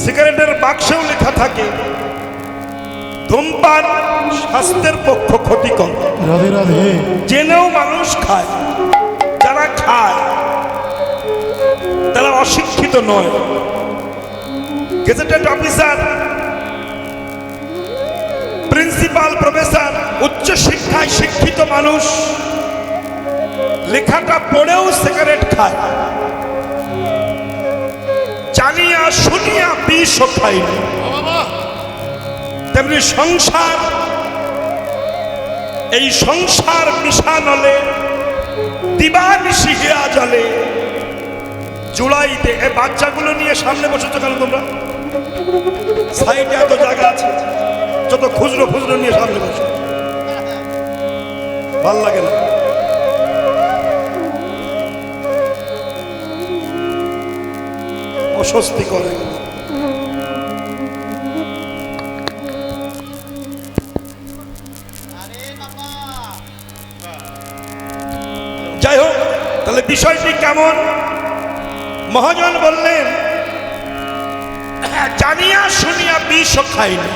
সিগারেটের বাক্সেও লেখা থাকে ধূমপান স্বাস্থ্যের পক্ষে ক্ষতিকর। রাধে রাধে। জেনেও মানুষ খায়। যারা খায় তারা অশিক্ষিত নয়। গেজেটেড অফিসার, প্রিন্সিপাল, প্রফেসর, উচ্চ শিক্ষায় শিক্ষিত মানুষ লেখাটা পড়েও সিগারেট খায়। জানিয়া শুনিয়া বিষও খায়। তেমনি সংসার, এই সংসার মিশানলে দিবানিশি হিয়া জলে জুলাইতে। এই বাচ্চাগুলো নিয়ে সামনে বসেছো কেন তোমরা? সাইডে এত জায়গা আছে, যত খুচরো খুচরো নিয়ে সামনে বসো, ভাল লাগে না। অস্বস্তি করে। যাই হোক, তাহলে বিষয়টি কেমন? মহাজন বললেন জানিয়া শুনিয়া বিষ খাইনি।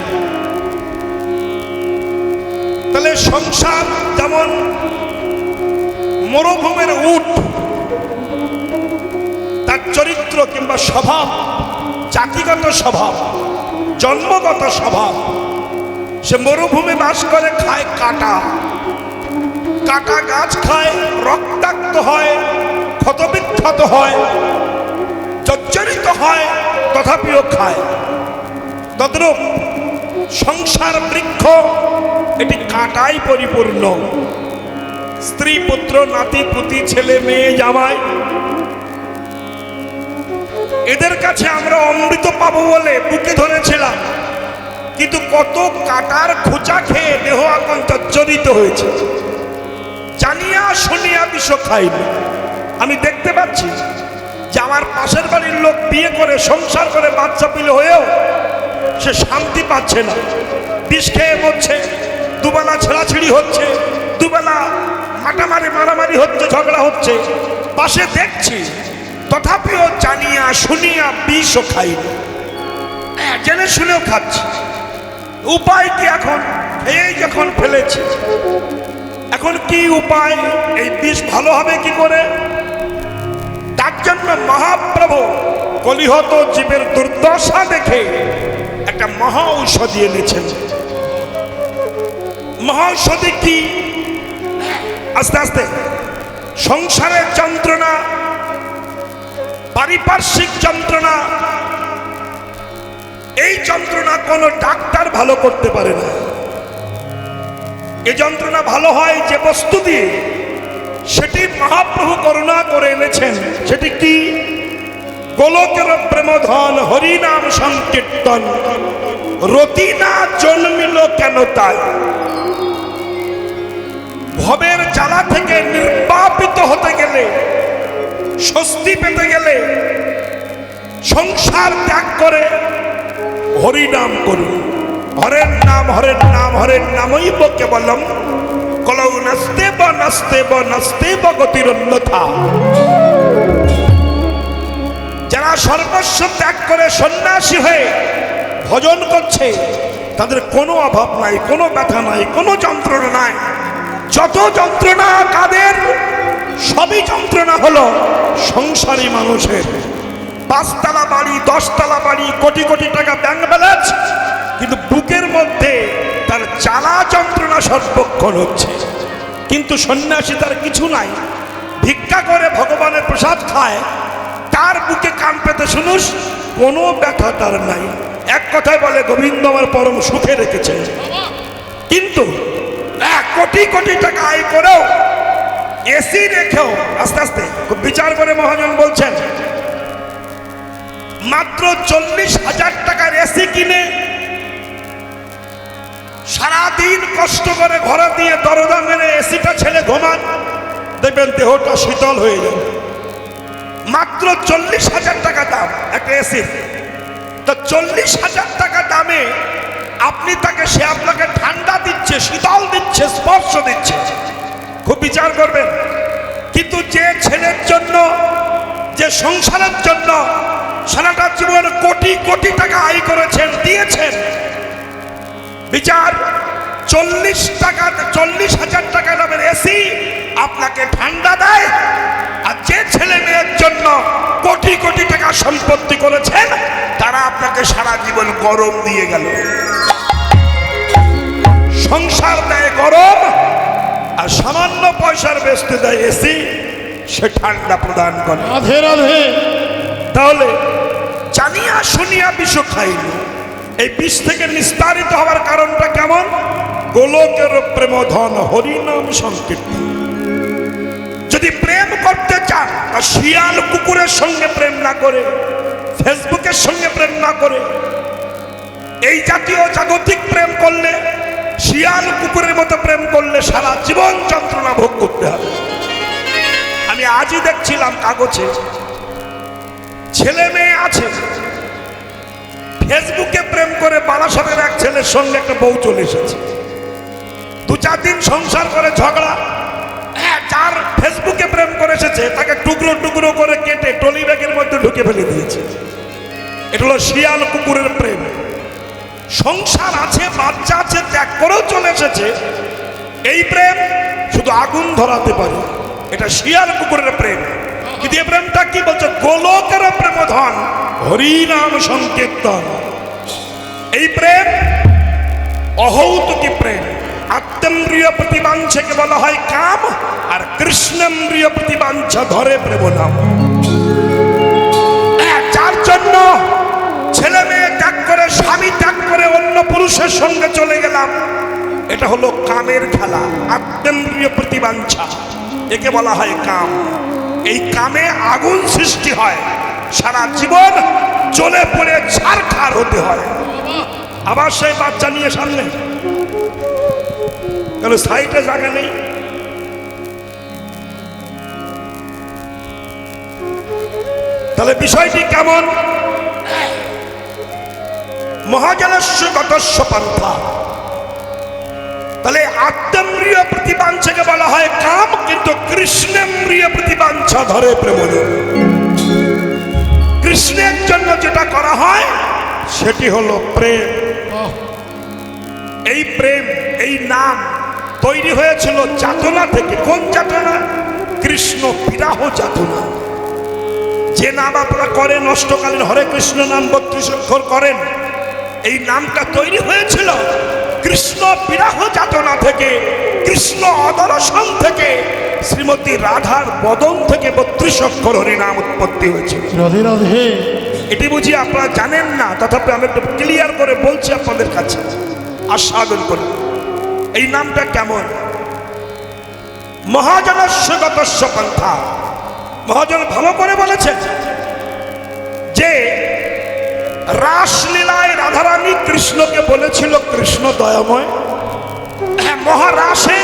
তাহলে সংসার যেমন মরুভূমির উট, তার চরিত্র কিংবা স্বভাব, জাতিগত স্বভাব, জন্মগত স্বভাব, সে মরুভূমি বাস করে, খায় কাটা, কাটা গাছ খায়, রক্তাক্ত হয়, ক্ষতবিক্ষত হয়, জর্জরিত হয়, তথাপিও খায়। তদ্রূপ সংসার বৃক্ষ এটি কাঁটায় পরিপূর্ণ। স্ত্রী, পুত্র, নাতি, পুতি, ছেলে, মেয়ে, জামাই, এদের কাছে আমরা অমৃত পাবো বলে বুকে ধরেছিলাম, কিন্তু কত কাটার খোঁচা খেয়ে দেহ এখন জর্জরিত হয়েছে। জানিয়া শুনিয়া বিষ খাইনি। আমি দেখতে পাচ্ছি যে আমার পাশের বাড়ির লোক বিয়ে করে সংসার করে বাচ্চা পিলে হয়েও সে শান্তি পাচ্ছে না, বিষ খেয়ে মরছে। দুবেলা ছেঁড়াছিড়ি হচ্ছে, দুবেলা মারামারি হচ্ছে, ঝগড়া হচ্ছে, পাশে দেখছি, তথাপিও জানিয়া শুনিয়া বিষও খাইনি। জেনে শুনেও খাচ্ছি। উপায় কি এখন? এই যখন ফেলেছি, এখন কি উপায়? এই বিষ ভালো হবে কি করে? তার জন্য মহাপ্রভু কলিহত জীবের দুর্দশা দেখে একটা মহা ঔষধি এনেছেন। মহা ঔষধি কি? আস্তে আস্তে সংসারের যন্ত্রণা, পারিপার্শ্বিক যন্ত্রণা, এই যন্ত্রণা কোনো ডাক্তার ভালো করতে পারে না। এই যন্ত্রণা ভালো হয় যে বস্তু দিয়ে, সেটি মহাপ্রভু করুণা করে এনেছেন। সেটি কি? গোলকের প্রেমধন হরিনাম সংকীর্তন, রতি না জন্মিল কেন তাই। ভবের জ্বালা থেকে নির্বাপিত হতে গেলে, স্বস্তি পেতে গেলে সংসার ত্যাগ করে হরিনাম করুন। হরের নাম, হরের নাম, হরের নামই কেবলম কলৌ নাস্তে বা নাস্তে বা নাস্তে বা গতির অন্যথা। যারা সর্বস্ব ত্যাগ করে সন্ন্যাসী হয়ে ভজন করছে, তাদের কোনো অভাব নাই, কোনো ব্যথা নাই, কোনো যন্ত্রণা নাই। যত যন্ত্রণা কাদের? সবই যন্ত্রণা হলো সংসারী মানুষের। 5 তলা বাড়ি, 10 তলা বাড়ি, কোটি কোটি টাকা ব্যাংক ব্যালেন্স, কিন্তু বুকের মধ্যে তার জ্বালা যন্ত্রণা সর্বক্ষণ হচ্ছে। কিন্তু সন্ন্যাসী তার কিছু নাই, ভিক্ষা করে ভগবানের প্রসাদ খায়, তার বুকে কান পেতে শুনুস, কোনো ব্যথা তার নাই। এক কথায় বলে গোবিন্দ আমার পরম সুখে রেখেছে। কিন্তু 1 কোটি কোটি টাকা আয় করেও, এসি রেখেও, আস্তে আস্তে খুব বিচার করে মহাজন বলছেন, মাত্র 40,000 টাকার এসি কিনে সারাদিন কষ্ট করে ঘরে দিয়ে দরজা মেরে এসিটা ছেড়ে ঘুমান, দেখবেন দেহটা শীতল হয়ে যাবে। মাত্র 40,000 টাকা দাম একটা এসির। তো 40,000 টাকা দামে আপনি তাকে, সে আপনাকে ঠান্ডা দিচ্ছে, শীতল দিচ্ছে, স্পর্শ দিচ্ছে, খুব বিচার করবেন। কিন্তু যে ছেলের জন্য, যে সংসারের জন্য সারাটা জীবন কোটি কোটি টাকা 40,000 টাকা দামের এসি আপনাকে ঠান্ডা দেয়, আর যে ছেলে মেয়ের জন্য কোটি কোটি টাকা সম্পত্তি করেছেন তারা আপনাকে সারা জীবন গরম দিয়ে গেল। সংসার দেয় গরম, আর সামান্য পয়সার বেচতে দেয় এসি, সে ঠান্ডা প্রদান করে। রাধে রাধে। তাহলে জানিয়া শুনিয়া বিষ খাইল, এই বিষ থেকে নিস্তারিত হওয়ার কারণটা কেমন? গোলকের প্রেম ধন হরিনাম সংকীর্তন। যদি প্রেম করতে চান তা শিয়াল কুকুরের সঙ্গে প্রেম না করে, ফেসবুকের সঙ্গে প্রেম না করে, এই জাতীয় জাগতিক প্রেম করলে, শিয়াল কুকুরের মতো প্রেম করলে সারা জীবন যন্ত্রণা ভোগ করতে হবে। আমি আজই দেখছিলাম কাগজে, ছেলে মেয়ে আছে, ফেসবুকে প্রেম করে বারাসাতের এক ছেলের সঙ্গে একটা বউ চলে এসেছে। 2-4 দিন সংসার করে ঝগড়া। যার ফেসবুকে প্রেম করে এসেছে তাকে টুকরো টুকরো করে কেটে ট্রলি ব্যাগের মধ্যে ঢুকে ফেলে দিয়েছে। এটা হলো শিয়াল কুকুরের প্রেম। সংসার আছে, বাচ্চা আছে, ত্যাগ করেও চলে এসেছে। এই প্রেম শুধু আগুন ধরাতে পারে, এটা শিয়াল কুকুরের প্রেম। কিন্তু এই প্রেমটা কি বলছে? গোলকের প্রেম ধন হরিনাম সংকীর্তন। এই প্রেম অহৌতুকী প্রেম। আত্মেন্দ্রিয় প্রতিবাঞ্ছাকে বলা হয় কাম, আর কৃষ্ণেন্দ্রিয় প্রতিবাঞ্ছা ধরে প্রেম নাম। যার জন্য ছেলে মেয়ে ত্যাগ করে, স্বামী ত্যাগ করে অন্য পুরুষের সঙ্গে চলে গেলাম, এটা হলো কামের খেলা। আত্মেন্দ্রিয় প্রতিবাঞ্ছা, একে বলা হয় কাম। এই কামে আগুন সৃষ্টি হয়, সারা জীবন জ্বলে পড়ে ছারখার হতে হয়। আবার সেই বাচ্চা নিয়ে সামনে, কেন সাইডে জায়গা নেই? তাহলে বিষয়টি কেমন? মহাজনস্য গতস্য পন্থা। তাহলে আত্মেন্দ্রিয় প্রতিবাঞ্ছাকে বলা হয় কাম, কিন্তু কৃষ্ণেন্দ্রিয় প্রতিবাঞ্ছা ধরে প্রেম। কৃষ্ণের জন্য যেটা করা হয় সেটি হলো প্রেম। এই প্রেম, এই নাম তৈরি হয়েছিল যাতনা থেকে। কোন যাতনা? কৃষ্ণ বিরাহ যাতনা। যে নাম আপনারা করেন অষ্টকালীন হরে কৃষ্ণ নাম 32 অক্ষর করেন, এই নামটা তৈরি হয়েছিল কৃষ্ণ বিরাহ যাতনা থেকে, কৃষ্ণ অদর্শন থেকে, শ্রীমতী রাধার বদন থেকে 32 অক্ষর হরিনাম উৎপত্তি হয়েছিল। রাধে রাধে। এটি বুঝি আপনারা জানেন না, তথাপি আমি একটু ক্লিয়ার করে বলছি আপনাদের কাছে, আস্বাদন করে। এই নামটা কেমন? মহাজনস্য গতস্য পন্থা। মহাজন ভালো করে বলেছেন যে রাসলীলায় রাধারানী কৃষ্ণকে বলেছিল কৃষ্ণ দয়াময়। মহারাসে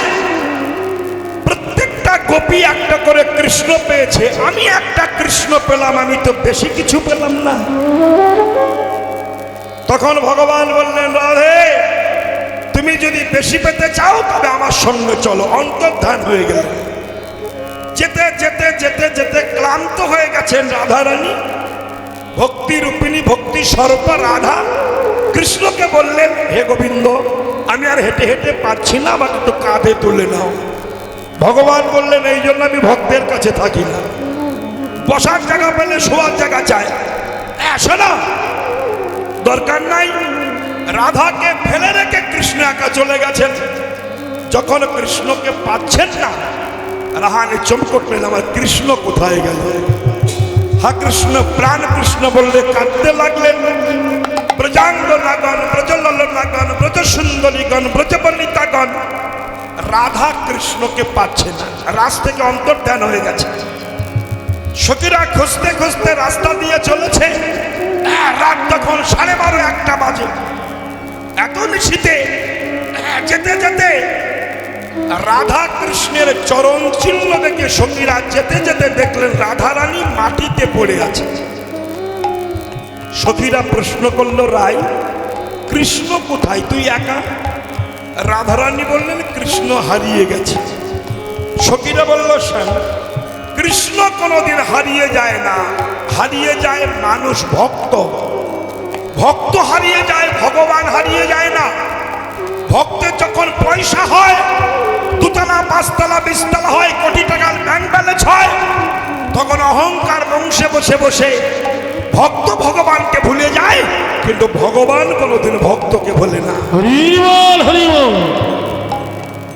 প্রত্যেকটা গোপী একটা করে কৃষ্ণ পেয়েছে, আমি একটা কৃষ্ণ পেলাম, আমি তো বেশি কিছু পেলাম না। তখন ভগবান বললেন, রাধে তুমি যদি বেশি পেতে চাও তবে আমার সঙ্গে চলো। অন্তর্ধান হয়ে গেল। যেতে যেতে যেতে যেতে ক্লান্ত হয়ে গেছেন রাধারানী। ভক্তি রূপিণী, ভক্তি স্বরূপ রাধা কৃষ্ণকে বললেন, হে গোবিন্দ আমি আর হেঁটে হেঁটে পারছি না, আমাকে একটু কাঁধে তুলে নাও। ভগবান বললেন, এই জন্য আমি ভক্তের কাছে থাকি না, বসার জায়গা পেলে শোয়ার জায়গা চাই। শোনো, দরকার নাই। রাধাকে ফেলে রেখে কৃষ্ণ একা চলে গেছেন। যখন কৃষ্ণকে পাচ্ছেন না, রাহানে চমকট পেল, আমার কৃষ্ণ কোথায় গেল? হা কৃষ্ণ, প্রাণ কৃষ্ণ বললে কাঁদতে লাগলেন। ব্রজাঙ্গনাগণ, ব্রজললনাগণ, ব্রজ সুন্দরীগণ, ব্রজবনিতাগণ রাধা কৃষ্ণকে পাচ্ছে না, রাস থেকে অন্তর্ধান হয়ে গেছে। সখীরা খুঁজতে খুঁজতে রাস্তা দিয়ে চলেছে। রাত তখন 12:30-1টা বাজে। এত নিশীতে যেতে যেতে রাধা কৃষ্ণের চরণ চিহ্ন দেখে সখীরা যেতে যেতে দেখলেন রাধারানী মাটিতে পড়ে আছে। সখীরা প্রশ্ন করলো, রাই কৃষ্ণ কোথায়? তুই একা? রাধারানী বললেন, কৃষ্ণ হারিয়ে গেছে। সখীরা বলল, শ্যাম কৃষ্ণ কোনোদিন হারিয়ে যায় না, হারিয়ে যায় মানুষ, ভক্ত। ভক্ত হারিয়ে যায়, ভগবান হারিয়ে যায় না। ভক্তের যখন পয়সা হয়, 2 তলা 5 তলা 20 তলা হয়, কোটি টাকার ব্যাংক ব্যালেন্স হয়, তখন অহংকার বংশে বসে বসে ভক্ত ভগবানকে ভুলে যায়, কিন্তু ভগবান কোনোদিন ভক্তকে ভোলে না। হরি বল, হরি বল।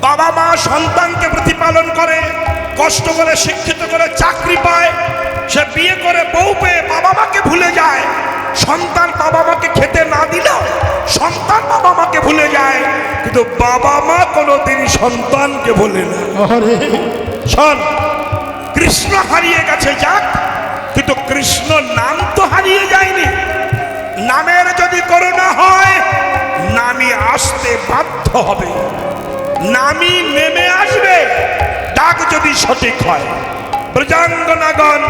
বাবা মা সন্তানকে প্রতিপালন করে, কষ্ট করে শিক্ষিত করে চাকরি পায়, সে বিয়ে করে বউ পেয়ে বাবা মাকে ভুলে যায়। সন্তান বাবা মাকে খেতে না দিলেও সন্তান বাবা মাকে ভুলে যায়, কিন্তু বাবা মা কোনোদিন সন্তানকে ভোলে না। আরে শোন, কৃষ্ণ হারিয়ে গেছে যাক, কিন্তু কৃষ্ণ নাম তো হারিয়ে যায়নি। নামের যদি করুণা হয়, নামই আসতে বাধ্য হবে, নামই নেমে আসবে, ডাক যদি সঠিক হয়। ব্রজাঙ্গনাগণ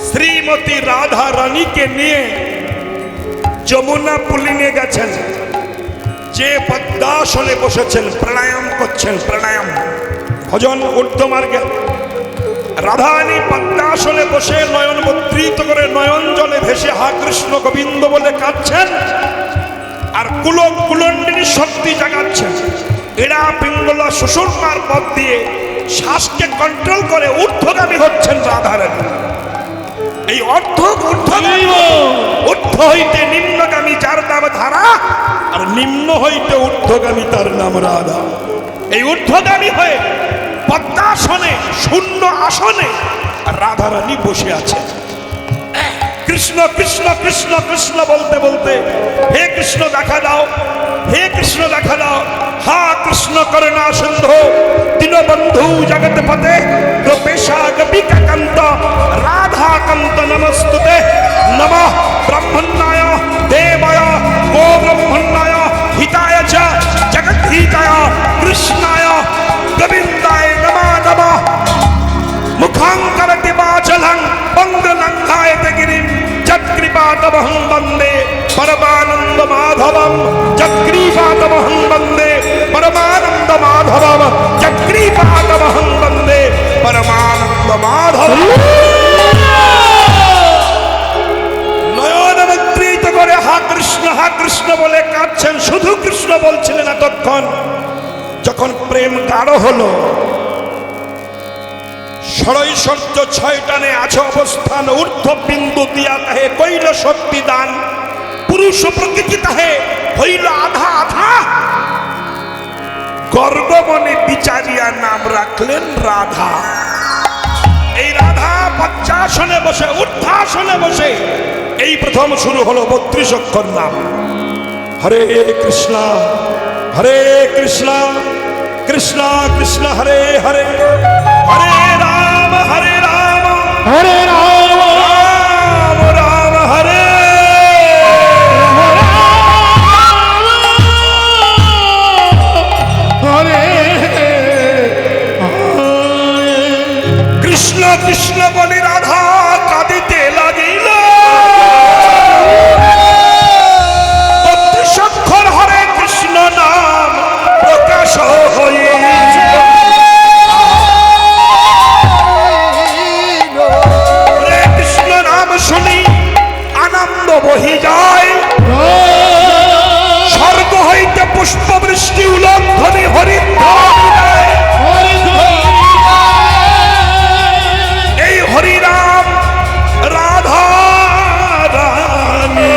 শ্রীমতী রাধা রানীকে নিয়ে যমুনা পুলিনে গেছেন। যে পদ্মাসনে বসেছেন, প্রাণায়াম করছেন, প্রাণায়াম ভজন ঊর্ধ্বমার্গে, রাধারানী পদ্মাসনে বসে নয়ন মুদ্রিত করে নয়ন জলে ভেসে হা কৃষ্ণ গোবিন্দ বলে কাঁদছেন, আর কুলন্ডিনী শক্তি জাগাচ্ছেন। এরা পিঙ্গলা শ্বশুরমার পথ দিয়ে শ্বাসকে কন্ট্রোল করে ঊর্ধ্বগামী হচ্ছেন রাধারানী। এই ঊর্ধ্ব হইতে নিম্নগামী যার নাম ধারা, আর নিম্ন হইতে ঊর্ধ্বগামী তার নাম রাধা। এই ঊর্ধ্বগামী হয়ে পদ্মাসনে শূন্য আসনে রাধারানী বসে আছে। কৃষ্ণ কৃষ্ণ কৃষ্ণ কৃষ্ণ বলতে বলতে, হে কৃষ্ণ দেখা দাও, হে কৃষ্ণ দেখা দাও, হা কৃষ্ণ করুণা সিন্ধু দীনবন্ধু জগৎপতে গোপেশা গোপিকা কান্ত রাধা কান্ত নমস্তুতে। নমঃ ব্রহ্মণ্যায় দেবায় গো ব্রহ্মণ্যায় হিতায় চ জগদ্ধিতায় কৃষ্ণায় গোবিন্দায় নমঃ নমঃ। মুখাঙ্করতি বাচলং পঙ্গলঙ্ঘায়তে গিরিম যৎকৃপাতমহং বন্দে পরমানন্দ মাধবম। যৎকৃপাতমহং বন্দে পরমানন্দ মাধবম। যৎকৃপাতমহং বন্দে পরমানন্দ মাধবম। নয়ন মুদ্রিত করে হা কৃষ্ণ বলে কাঁদছেন। শুধু কৃষ্ণ বলছিলেন এতক্ষণ, যখন প্রেম গাঢ় হলো, ষড়ৈশ্বর্য 6 টানে আছে অবস্থান, ঊর্ধ্ব বিন্দু দিয়া তাহে কইল শক্তি দান, পুরুষ প্রকৃতি তাহে হইল আধা আধা। গর্বমনে বিচারিয়া নাম রাখলেন রাধা। এই রাধা পদ্মাসনে বসে, ঊর্ধ্বাসনে বসে এই প্রথম শুরু হলো 32 অক্ষর নাম। হরে কৃষ্ণ হরে কৃষ্ণ কৃষ্ণ কৃষ্ণ হরে হরে, হরে রাম হরে রাম হরে রাম রাম রাম হরে হরে। কৃষ্ণ কৃষ্ণ বলে রাধা কাঁদিতে লাগিল। 32 অক্ষর হরে কৃষ্ণ নাম প্রকাশ হইল। হরে কৃষ্ণ নাম শুনি আনন্দ বহি যায়, স্বর্গ হইতে পুষ্পবৃষ্টি উলধ্বনি হরিধ্বনি দেয়। এই হরিনাম রাধা রানী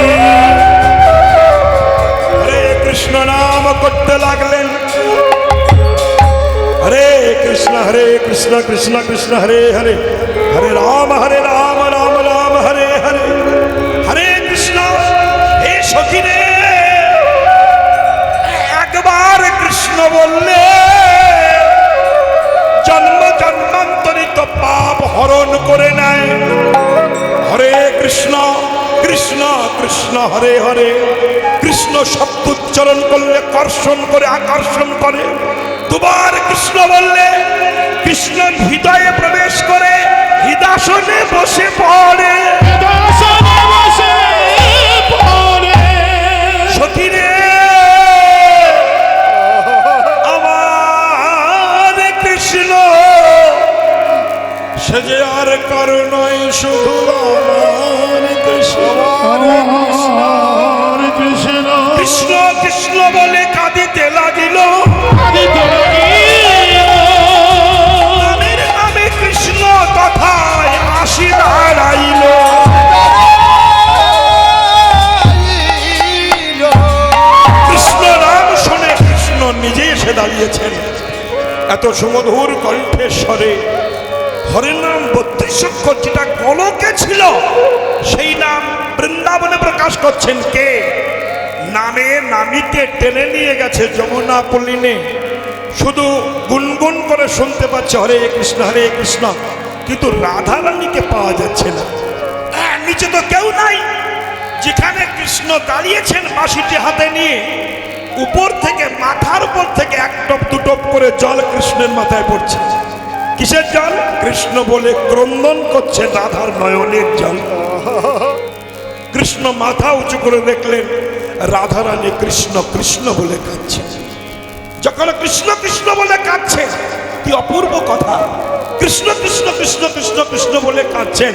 হরে কৃষ্ণ নাম করতে লাগলেন। হরে কৃষ্ণ কৃষ্ণ কৃষ্ণ হরে হরে, হরে রাম রাম রাম হরে হরে, হরে কৃষ্ণ। হে সখিরে, একবার কৃষ্ণ বললে জন্ম জন্মান্তরিত পাপ হরণ করে নেয়। হরে কৃষ্ণ কৃষ্ণ কৃষ্ণ হরে হরে। কৃষ্ণ শব্দ উচ্চারণ করলে কর্ষণ করে, আকর্ষণ করে। 2 বার কৃষ্ণ বললে কৃষ্ণ হৃদয়ে প্রবেশ করে হৃদাসনে বসে পড়ে। সখীরে, আমার কৃষ্ণ সে যে আর কারো নয়, শুধু আমার কৃষ্ণ। কৃষ্ণ কৃষ্ণ কৃষ্ণ বলে কাঁদি এত সুমধুর কণ্ঠেশ্বরে হরের নাম 32 অক্ষর যেটা গলকে ছিল, সেই নাম বৃন্দাবনে প্রকাশ করছেন কে? নামে নামীকে টেনে নিয়ে গেছে যমুনা পল্লিনে, শুধু গুনগুন করে শুনতে পাচ্ছে হরে কৃষ্ণ, কিন্তু রাধা রানীকে পাওয়া যাচ্ছে না। নিচে তো কেউ নাই। যেখানে কৃষ্ণ দাঁড়িয়েছেন বাঁশিটি হাতে নিয়ে, উপর থেকে মাথার উপর থেকে এক টপ দু টপ করে জল কৃষ্ণের মাথায় পড়ছে। কিসের জল? কৃষ্ণ বলে ক্রন্দন করছে রাধার নয়নের জল। কৃষ্ণ মাথা উঁচু করে দেখলেন রাধা রানী কৃষ্ণ কৃষ্ণ বলে কাঁদছে। যখন কৃষ্ণ কৃষ্ণ বলে কাঁদছে, কি অপূর্ব কথা! কৃষ্ণ কৃষ্ণ কৃষ্ণ কৃষ্ণ কৃষ্ণ বলে কাঁদছেন,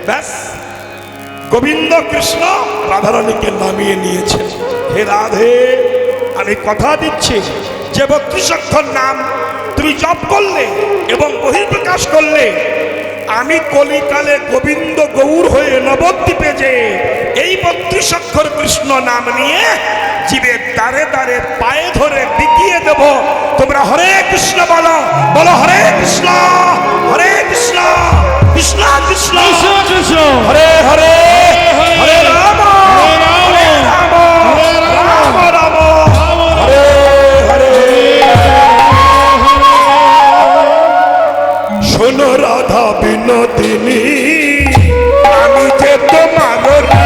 ব্যাস গোবিন্দ কৃষ্ণ রাধা রানীকে নামিয়ে নিয়েছে। হে রাধে, আমি কথা দিচ্ছি, যে 32 অক্ষর নাম তুমি জপ করলে এবং বহির্প্রকাশ করলে, আমি কলিকালে গোবিন্দ গৌর হয়ে নবদ্বীপে যে এই 32 অক্ষর কৃষ্ণ নাম নিয়ে জীবের দ্বারে দ্বারে পায়ে ধরে বিকিয়ে দেব। তোমরা হরে কৃষ্ণ বলো, বলো হরে কৃষ্ণ, হরে কৃষ্ণ, কৃষ্ণ কৃষ্ণ, কৃষ্ণ কৃষ্ণ, হরে হরে, হরে রাম, হরে রাম, রাম রাম, হরে হরে। শোনো রাধা বিনোদিনী, আমি যে তোমার ঋণী।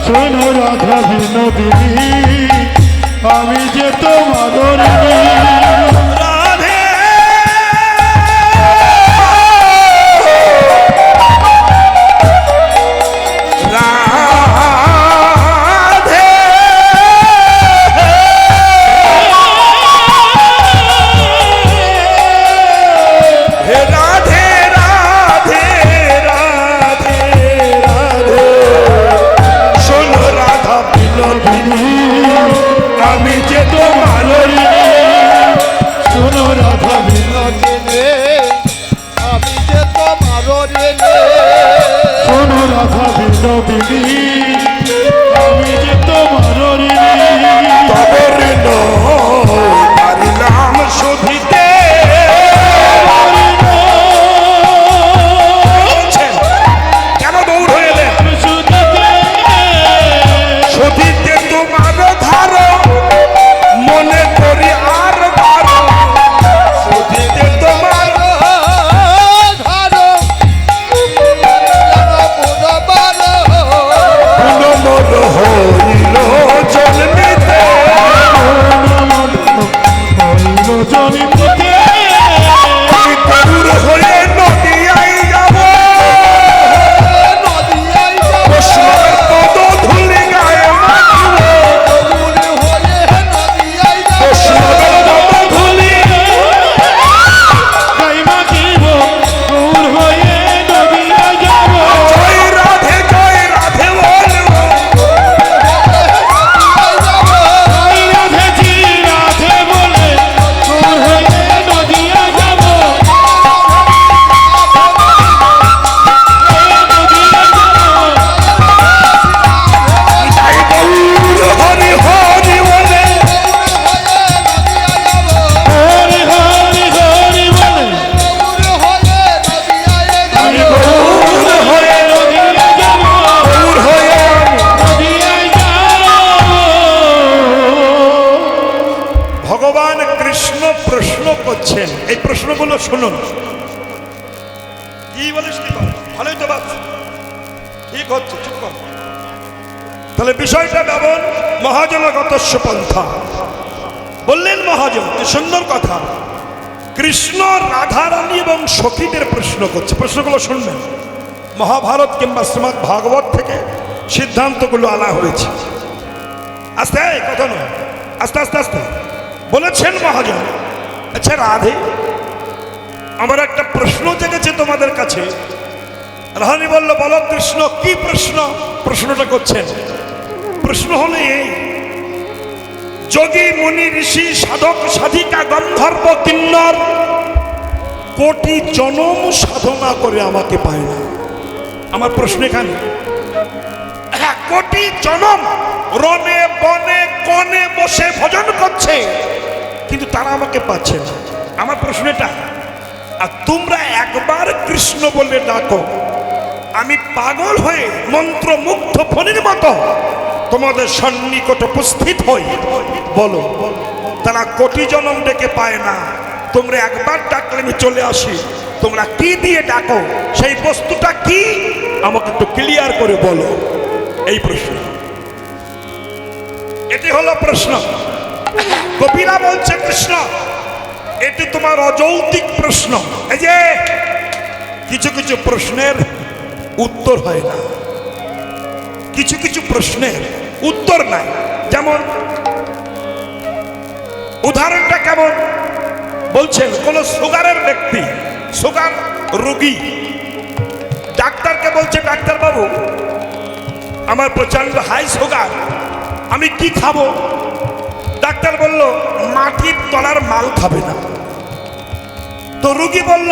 শোনো রাধা বিনোদিনী, আমি যে তোমার ঋণী। রাধে রাধে, হে রাধে রাধে রাধে রাধে। শোনো রাধা বিনোদিনী, আমি যে তোমার ঋণী। শোনো রাধা বিনোদিনী, আমি যে তোমার ঋণী। শোনো রাধা বিনোদিনী, আমি যে তোমার ঋণী। তব ঋণ পারিলাম শোধিতে। বলছেন, কেন দৌড় হয়ে এলেন? শোধিতে তোমার ধার, মনে করি আর বার। শোধিতে তোমার ধরো পুনবার, পুনমর হইল জন্মিতে। জনিতে আমি গৌর হয়ে নদিয়ায় যাব, নদিয়ায় যাব। কৃষ্ণের পদ ধুলি গায়ে মাখিব। গৌর হয়ে নদিয়ায় যাব। কৃষ্ণের পদ ধুলি গাই মাখিব, গৌর হয়ে নদিয়া যাব। জয় রাধে বলবো। গাই রাধেছি রাধে বলে, গৌর হয়ে নদিয়া যাব। তাই গৌর হরি হরি বলে, হরি হরি হরি বলে, আমি গৌর হয়ে নদিয়া যাব, গৌর হয়ে। নদিয়া যাব। ভগবান কৃষ্ণ প্রশ্ন করছেন, এই প্রশ্নগুলো শুনুন। কি বলিস তুই? ভালোই তো বাদ, ঠিক হচ্ছে, চুপ কর। তাহলে বিষয়টা ভাবুন, মহাজনগতস্য পন্থা। বললেন মহাজন, যে সুন্দর কথা। কৃষ্ণ রাধারানী এবং সখীদের প্রশ্ন করছে। প্রশ্নগুলো শুনবেন, মহাভারত কিংবা শ্রীমদ্ ভাগবত থেকে সিদ্ধান্তগুলো আনা হয়েছে। আস্তে কথা নয়, আস্তে আস্তে আস্তে বলেছেন মহাজন। আচ্ছা রাধে, আমার একটা প্রশ্ন জেগেছে তোমাদের কাছে। রানী বলল, বলো কৃষ্ণ, কি প্রশ্ন? প্রশ্নটা করছেন। প্রশ্ন হলো এই, যোগী মুনি ঋষি সাধক সাধিকা গন্ধর্ব কিন্নর কোটি জনম সাধনা করে আমাকে পায় না। আমার প্রশ্ন এখানে, কোটি জনম রনে বনে কনে বসে ভজন করছে, কিন্তু তারা আমাকে পাচ্ছে না। আমার প্রশ্নটা, আর তোমরা একবার কৃষ্ণ বলে ডাকো, আমি পাগল হয়ে মন্ত্রমুগ্ধ ফণির মতো তোমাদের সন্নিকট উপস্থিত হই। বলো, তারা কোটি জনম ডেকে পায় না, তোমরা একবার ডাকলে আমি চলে আসি। তোমরা কি দিয়ে ডাকো, সেই বস্তুটা কি আমাকে একটু ক্লিয়ার করে বলো। এই প্রশ্ন, এটি হলো প্রশ্ন। কবিরা বলছে কৃষ্ণ, এটি তোমার অযৌক্তিক প্রশ্ন। এই যে কিছু কিছু প্রশ্নের উত্তর হয় না, কিছু কিছু প্রশ্নের উত্তর নাই। যেমন উদাহরণটা কেমন বলছেন, কোন সুগারের ব্যক্তি, সুগার রোগী ডাক্তারকে বলছে, ডাক্তার বাবু আমার প্রচন্ড হাই সুগার, আমি কি খাবো? ডাক্তার বলল মাটির তলার মাল খাবে না। তো রোগী বলল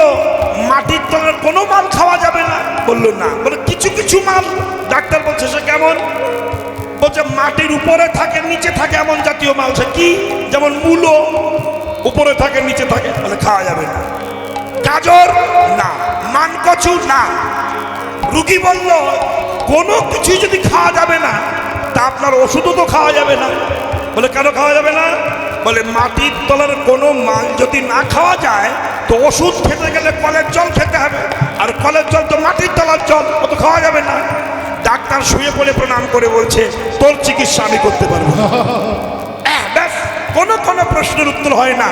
মাটির তলার কোনো মাল খাওয়া যাবে না। বলল না, বলে কিছু কিছু মাল। ডাক্তার বলছে সে কেমন? বলছে মাটির উপরে থাকে নিচে থাকে এমন জাতীয় মাল। সে কি? যেমন মূলো উপরে থাকে নিচে থাকে, বলে খাওয়া যাবে না। গাজর না, মানকচু না। রোগী বলল কোনো কিছুই যদি খাওয়া যাবে না, তা আপনার ওষুধও তো খাওয়া যাবে না। বলে কেন খাওয়া যাবে না? বলে মাটির তলার কোনো মাল যদি না খাওয়া যায়, তো ওষুধ খেতে গেলে কলের জল খেতে হবে, আর কলের জল তো মাটির তলার জল, ও তো খাওয়া যাবে না। ডাক্তার শুয়ে পড়ে প্রণাম করে বলছে তোর চিকিৎসা আমি করতে পারবো। ব্যাস, কোনো কোনো প্রশ্নের উত্তর হয় না।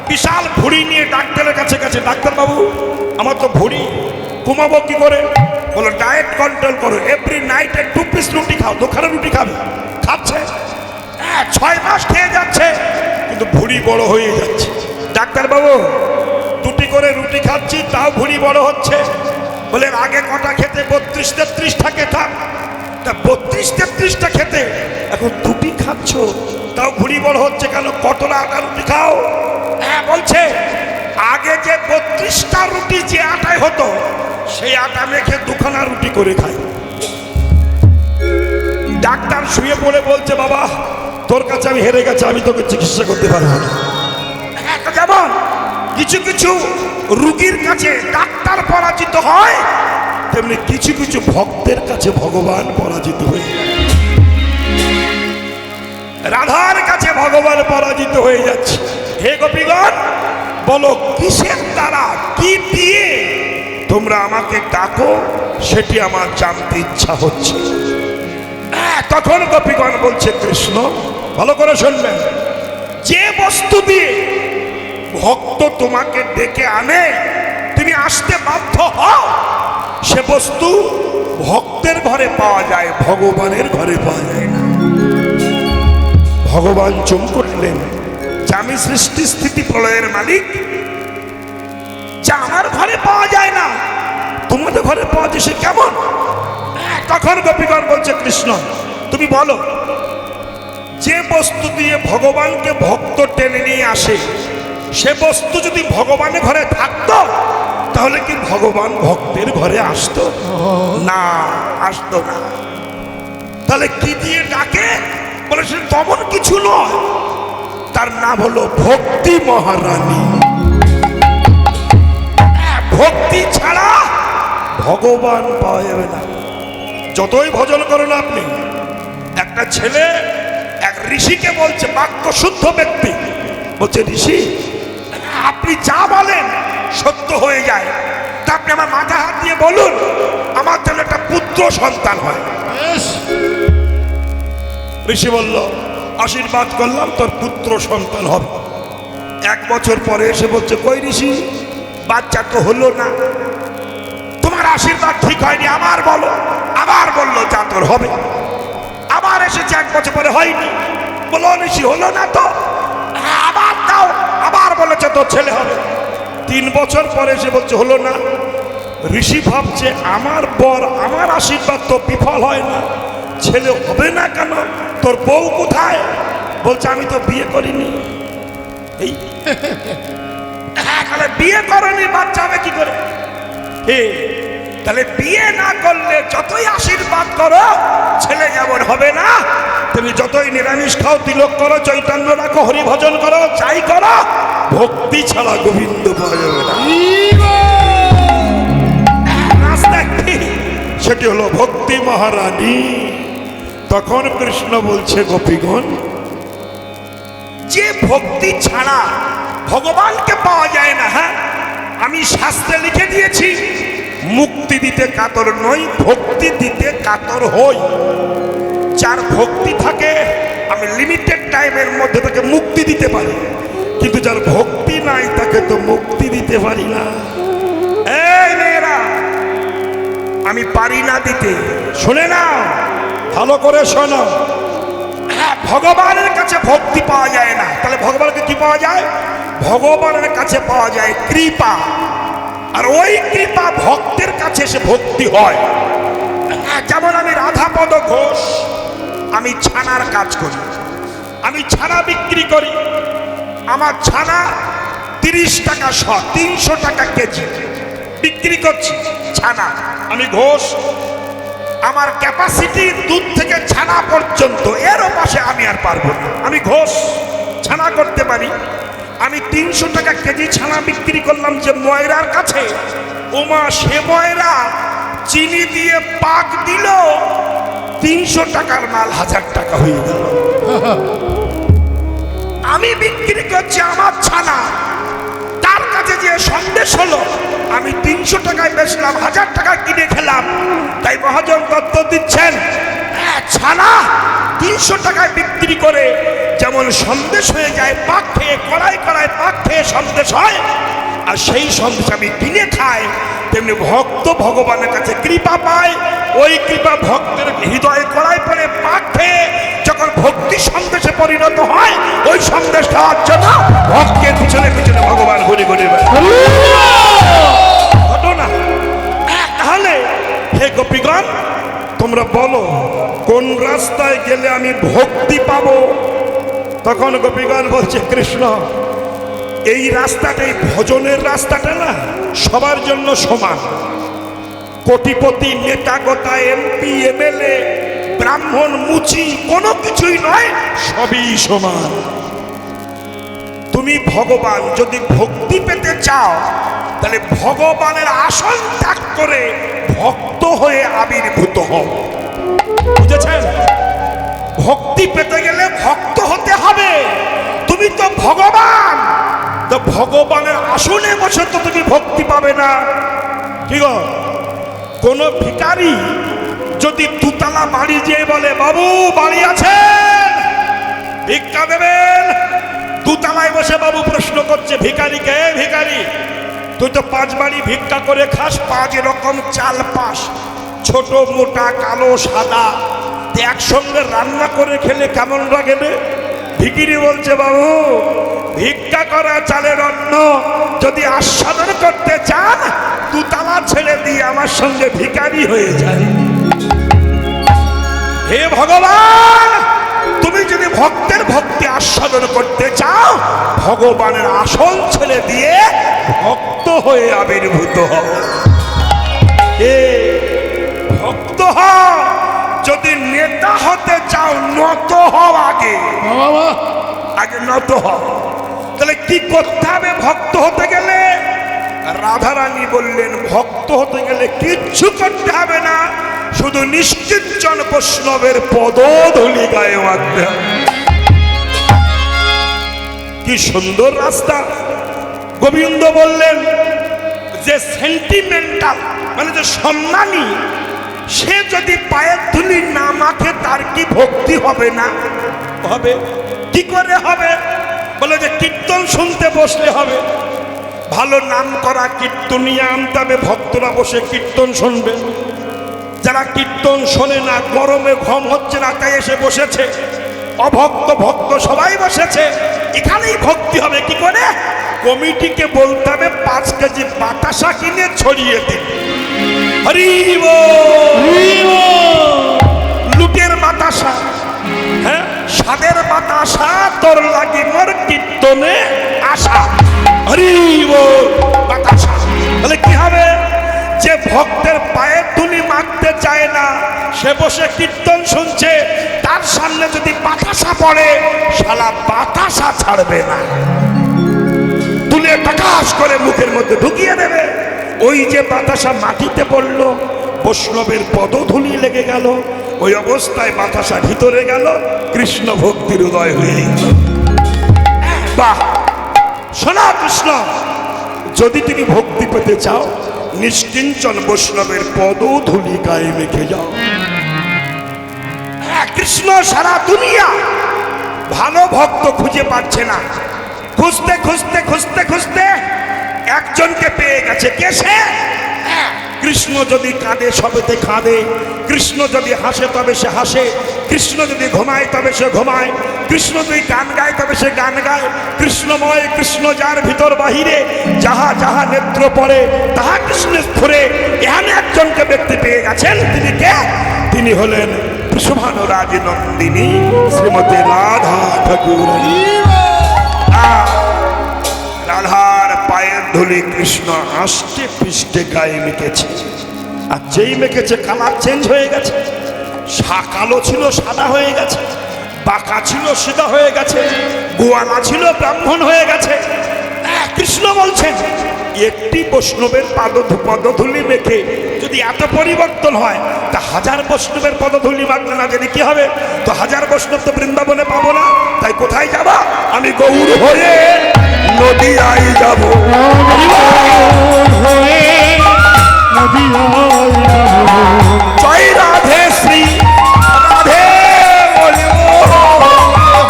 বিশাল ভুঁড়ি নিয়ে ডাক্তারের কাছে গেছে, ডাক্তার বাবু আমার তো ভুঁড়ি, কমাবো কি করে? বলো ডায়েট কন্ট্রোল করো, এভরি নাইটে 2 পিস রুটি খাও। দোকানে রুটি খাবে, খাচ্ছে, 6 মাস খেয়ে যাচ্ছে, কিন্তু ভুঁড়ি বড় হয়ে যাচ্ছে। ডাক্তার বাবু 2টি করে রুটি খাচ্ছি, তাও ভুঁড়ি বড় হচ্ছে। বলে আগে কটা খেতে? 32-33টা খেতাম। তা 32-33টা খেতে এখন 2টি খাচ্ছ, তাও ভুঁড়ি বড় হচ্ছে কেন? কতটা আটা রুটি খাও? হ্যাঁ বলছে আগে যে 32টা রুটি যে আটায় হতো, সেই আটা মেখে 2খানা রুটি করে খাই। ডাক্তার শুয়ে পড়ে বলছে বাবা তোর কাছে আমি হেরে গেছি, আমি তোকে চিকিৎসা করতে পারবো না। যেমন কিছু কিছু রোগীর কাছে ডাক্তার পরাজিত হয়, তেমনি কিছু কিছু ভক্তের কাছে ভগবান পরাজিত হয়ে যায়। রাধার কাছে ভগবান পরাজিত হয়ে যাচ্ছে। হে গোপীগণ, বলো কিসের দ্বারা, কি দিয়ে তোমরা আমাকে ডাকো, সেটি আমার জানতে ইচ্ছা হচ্ছে। তখন গোপীগণ বলছে কৃষ্ণ, ভালো করে শুনবেন, যে বস্তু দিয়ে ভক্ত তোমাকে ডেকে আনে তুমি আসতে বাধ্য হও, সে বস্তু ভক্তের ঘরে পাওয়া যায়, ভগবানের ঘরে পাওয়া যায় না। ভগবান চমকলেন, যে আমি সৃষ্টি স্থিতি প্রলয়ের মালিক, যা আমার ঘরে পাওয়া যায় না তোমাদের ঘরে পাওয়া যায়, সে কেমন? তখন গোপীগণ বলছে কৃষ্ণ তুমি বলো, যে বস্তু দিয়ে ভগবানকে ভক্ত টেনে নিয়ে আসে, সে বস্তু যদি ভগবানের ঘরে থাকতো, তাহলে কি ভগবান ভক্তের ঘরে আসতো? না, আসতো না। তাহলে কি দিয়ে ডাকে? বলে সে তেমন কিছু নয়, তার নাম হলো ভক্তি মহারানী। ভক্তি ছাড়া ভগবান পাওয়া যাবে না। যতই ভজন করুন আপনি, একটা ছেলে এক ঋষিকে বলছে, বাক্য শুদ্ধ ব্যক্তি বলছে, ঋষি আপনি যা বলেন সত্য হয়ে যায়, তা আপনি আমার মাথা হাত দিয়ে বলুন আমার যেন একটা পুত্র সন্তান হয়। ঋষি বলল আশীর্বাদ করলাম, তোর পুত্র সন্তান হবে। 1 বছর পরে এসে বলছে, কই ঋষি বাচ্চা তো হলো না, তোমার আশীর্বাদ ঠিক হয়নি, আবার বলো। আবার বললো যা তোর হবে। আবার এসেছে 1 বছর পরে, হয়নি। বলো ঋষি হলো না তো, আবার দাও। আবার বলেছে তোর ছেলে হবে। 3 বছর পরে এসে বলছে হলো না। ঋষি ভাবছে আমার বর, আমার আশীর্বাদ তো বিফল হয় না, ছেলে হবে না কেন? তোর বউ কোথায়? বলছে আমি তো বিয়ে করিনি। এই বিয়ে করনি, বাচ্চা হবে কি করে? তাহলে বিয়ে না করলে যতই আশীর্বাদ করো, ছেলে যেমন হবে না, তুমি যতই নিরামিষ খাও, তিলক করো, চৈতন্য রাখো, হরি ভজন করো, যাই করো, ভক্তি ছাড়া গোবিন্দ পাওয়া যাবে না। রাস্তা কি? সেটি হলো ভক্তি মহারানী। তখন কৃষ্ণ বলছে, গোপীগণ, যে ভক্তি ছাড়া ভগবানকে পাওয়া যায় না, হ্যাঁ, আমি শাস্ত্রে লিখে দিয়েছি, মুক্তি দিতে কাতর নই, ভক্তি দিতে কাতর হই। যার ভক্তি থাকে আমি লিমিটেড টাইমের মধ্যে তাকে মুক্তি দিতে পারি, কিন্তু যার ভক্তি নাই তাকে তো মুক্তি দিতে পারি না। এই মেয়েরা, আমি পারি না দিতে। শুনে নাও, ভালো করে শোনো। হ্যাঁ, ভগবানের কাছে ভক্তি পাওয়া যায় না, তাহলে ভগবানকে কি পাওয়া যায়? ভগবানের কাছে পাওয়া যায় কৃপা, আর ওই কৃপা ভক্তের কাছে এসে ভক্তি হয়। যেমন আমি রাধাপদ ঘোষ, আমি ছানার কাজ করি, আমি ছানা বিক্রি করি। আমার ছানা 30 টাকা শ, 300 টাকা কেজি বিক্রি করছি ছানা। আমি ঘোষ, আমার ক্যাপাসিটি দুধ থেকে ছানা পর্যন্ত, এর পাশে আমি আর পারবো না। আমি ঘোষ, ছানা করতে পারি। আমি 300 টাকা কেজি ছানা বিক্রি করলাম যে ময়রার কাছে, ওমা সে ময়রা চিনি দিয়ে পাক দিল, 300 টাকার মাল 1000 টাকা হয়ে গেল। আমি বিক্রি করছি আমার ছানা, তার কাছে যে সন্দেশ হলো, আমি 300 টাকায় বেচলাম, 1000 টাকা কিনে খেলাম। তাই মহাজন তত্ত্ব দিচ্ছেন, ছানা 300 টাকায় বিক্রি করে যেমন সন্দেশ হয়ে যায়, পাক খেয়ে কড়াই কড়াই পাক খেয়ে সন্দেশ হয়, আর সেই সন্দেশ আমি কিনে খাই, তেমনি ভক্ত ভগবানের কাছে কৃপা পায়। ওই কৃপা ভক্তের হৃদয়ে কড়াই পড়ে পাক খেয়ে যখন ভক্তি সন্দেশে পরিণত হয়, ওই সন্দেশ খাওয়ার জন্য ভক্তের পিছনে পিছনে ভগবান ঘুরে ঘুরে ঘটনা। তাহলে হে গোপীগণ, তোমরা বলো কোন রাস্তায় গেলে আমি ভক্তি পাবো? তখন গোপীগণ বলছে, কৃষ্ণ, এই রাস্তাটাই ভজনের রাস্তাটা না, সবার জন্য সমান। কোটিপতি, নেতা গোতা, এমপি, এমএলএ, ব্রাহ্মণ, মুচি, কোনো কিছুই নয়, সবই সমান। তুমি ভগবান যদি ভক্তি পেতে চাও, তাহলে ভগবানের আসন ত্যাগ করে ভক্ত হয়ে আবির্ভূত হও। বুঝেছেন? ভক্তি পেতে গেলে ভক্ত হতে হবে। তুমি তো ভগবান, তো ভগবানের আসনে বসে তো তুমি ভক্তি পাবে না। কি গো, কোন ভিখারি যদি দুতলা বাড়ি যেয়ে বলে, বাবু বাড়ি আছেন, ভিক্ষা দেবেন, দুতলায় বসে বাবু প্রশ্ন করছে ভিখারিকে, ভিখারি তুই তো 5 বাড়ি ভিক্ষা করে খাস, 5 রকম চাল পাস, ছোট মোটা কালো সাদা, একসঙ্গে রান্না করে খেলে কেমন লাগে রে? ভিখারি বলছে, বাবু ভিক্ষা করা চালের অন্ন যদি আস্বাদন করতে চান, দুতলা ছেড়ে দিয়ে আমার সঙ্গে ভিখারি হয়ে যায়। হে ভগবান, তুমি যদি ভক্তের ভক্তি আস্বাদন করতে চাও, ভগবানের আসন ছেড়ে দিয়ে ভক্ত হয়ে আবির্ভূত হও। ভক্ত হও। যদি নেতা হতে চাও, নত হও, আগে নত হও। তাহলে কি করতে হবে ভক্ত হতে গেলে? রাধারানী বললেন, ভক্ত হতে গেলে কিচ্ছু করতে হবে না, শুধু নিশ্চিতজন বৈষ্ণবের পদধূলি গায়ে মাখতে হবে। কি সুন্দর রাস্তা! গোবিন্দ বললেন যে সেন্টিমেন্টাল, মানে যে সম্মানী, সে যদি পায়ের ধুলি না মাখে তার কি ভক্তি হবে না? হবে। কি করে হবে? বলে যে কীর্তন শুনতে বসলে হবে। ভালো নাম করা কীর্তনিয়া আনতে হবে, ভক্তরা বসে কীর্তন শুনবে। যারা কীর্তন শোনে না, গরমে ঘুম হচ্ছে না, তাই এসে বসেছে। অভক্ত ভক্ত সবাই বসেছে, এখানেই ভক্তি হবে। কি করে? কমিটিকে বলতে হবে 5 কেজি বাতাসা কিনে ছড়িয়ে দিন। হরি বল। লুটের বাতাসা, হ্যাঁ, স্বাদের বাতাসা, তোর লাগি মোর কীর্তনে আশা। হরি বল বাতাসা। তাহলে কি হবে? যে ভক্তের পায়ের ধুলি মাখতে চায় না, সে বসে কীর্তন শুনছে, তার সামনে যদি বাতাসা পড়ে, শালা বাতাসা ছাড়বে না, তুলে টাকাস করে মুখের মধ্যে ঢুকিয়ে দেবে। ওই যে বাতাসা মাটিতে পড়লো, বৈষ্ণবের পদধূলি লেগে গেল, ওই অবস্থায় বাতাসা ভিতরে গেল, কৃষ্ণ ভক্তির উদয় হয়ে গেল। বাহ! শোনা কৃষ্ণ, যদি তুমি ভক্তি পেতে চাও, নিষ্কিঞ্চন বৈষ্ণবের পদধূলি গায়ে মেখে যাও। কৃষ্ণ সারা দুনিয়া ভালো ভক্ত খুঁজে পাচ্ছে না, খুঁজতে খুঁজতে খুঁজতে খুঁজতে একজনকে পেয়ে গেছে। কে সে? কৃষ্ণ যদি কাঁদে সবেতে কাঁদে, কৃষ্ণ যদি হাসে তবে সে হাসে, কৃষ্ণ যদি ঘুমায় তবে সে ঘুমায়, কৃষ্ণ যদি গান গায় তবে সে গান গায়। কৃষ্ণময়, কৃষ্ণ যার ভিতর বাহিরে, যাহা যাহা নেত্র পড়ে তাহা কৃষ্ণের স্ফুরে। এখানে একজনকে ব্যক্তি পেয়ে গেছেন। তিনি কে? তিনি হলেন বৃষভানুরাজ নন্দিনী শ্রীমতী রাধা ঠাকুর। রাধার পায়ের ধুলি কৃষ্ণ আষ্টে পৃষ্ঠে গায়ে মেখেছে, আর যেই মেখেছে কালার চেঞ্জ হয়ে গেছে। কালো ছিল সাদা হয়ে গেছে, বাঁকা ছিল সিধা হয়ে গেছে, গোয়ালা ছিল ব্রাহ্মণ হয়ে গেছে। কৃষ্ণ বলছেন, একটি বৈষ্ণবের পদধূলি মেখে যদি এত পরিবর্তন হয়, তা হাজার বৈষ্ণবের পদধূলি মাখলে না যদি কি হবে? তো হাজার বৈষ্ণব তো বৃন্দাবনে পাবো না, তাই কোথায় যাবা? আমি গৌর হয়ে নদিয়ায় যাব। জয় রাধে শ্রী রাধে বলিব।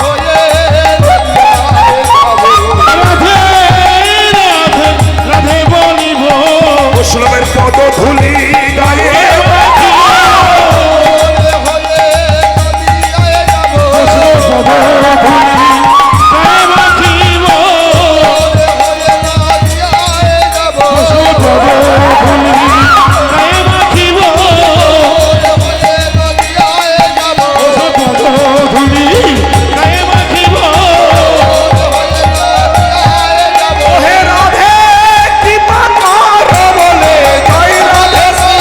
হয়ে নদিয়ায় যাব। বৈষ্ণবের পদধূলি গায়ে হয়ে নদিয়ায় যাব। হয়ে নদিয়ায় যাব। হে রাধে কৃপা কর বলে, জয় রাধে শ্রী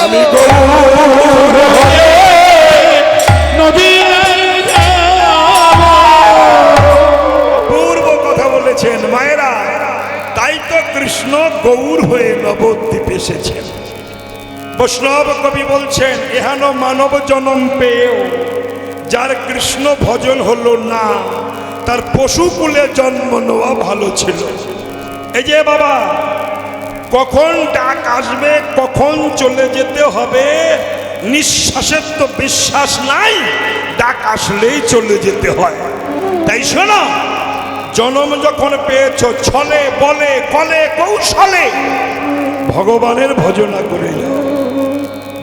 আমি গৌর হয়ে পূর্ব কথা বলেছেন মায়েরা। তাই তো কৃষ্ণ গৌর হয়ে নবদ্বীপ এসেছেন। বৈষ্ণব কবি বলছেন, এহানো মানব জনম পেয়েও যার কৃষ্ণ ভজন হলো না, তার পশুকুলে জন্ম নেওয়া ভালো ছিল। এই যে বাবা, কখন ডাক আসবে, কখন চলে যেতে হবে, নিঃশ্বাসের তো বিশ্বাস নাই, ডাক আসলেই চলে যেতে হয়। তাই শোনো, জন্ম যখন পেয়েছ, ছলে বলে কলে কৌশলে ভগবানের ভজনা করে যাও।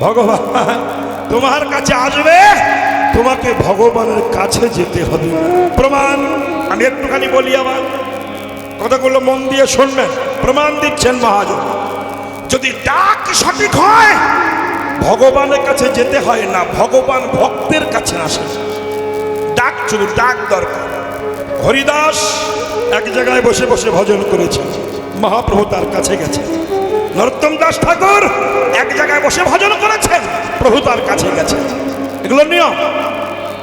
ভগবান তোমার কাছে আসবে, তোমাকে ভগবানের কাছে যেতে হবে। প্রমাণ আমি একটুখানি বলি, আমার কথাগুলো মন দিয়ে শুনবেন। প্রমাণ দিচ্ছেন মহাজন। যদি ডাক সঠিক হয়, ভগবানের কাছে যেতে হয় না, ভগবান ভক্তের কাছে আসে। ডাক শুধু ডাক দরকার। হরিদাস এক জায়গায় বসে বসে ভজন করেছে, মহাপ্রভু তার কাছে গেছে। নরোত্তম দাস ঠাকুর এক জায়গায় বসে ভজন করেছেন, প্রভু তার কাছে গেছে। এগুলো নিয়ম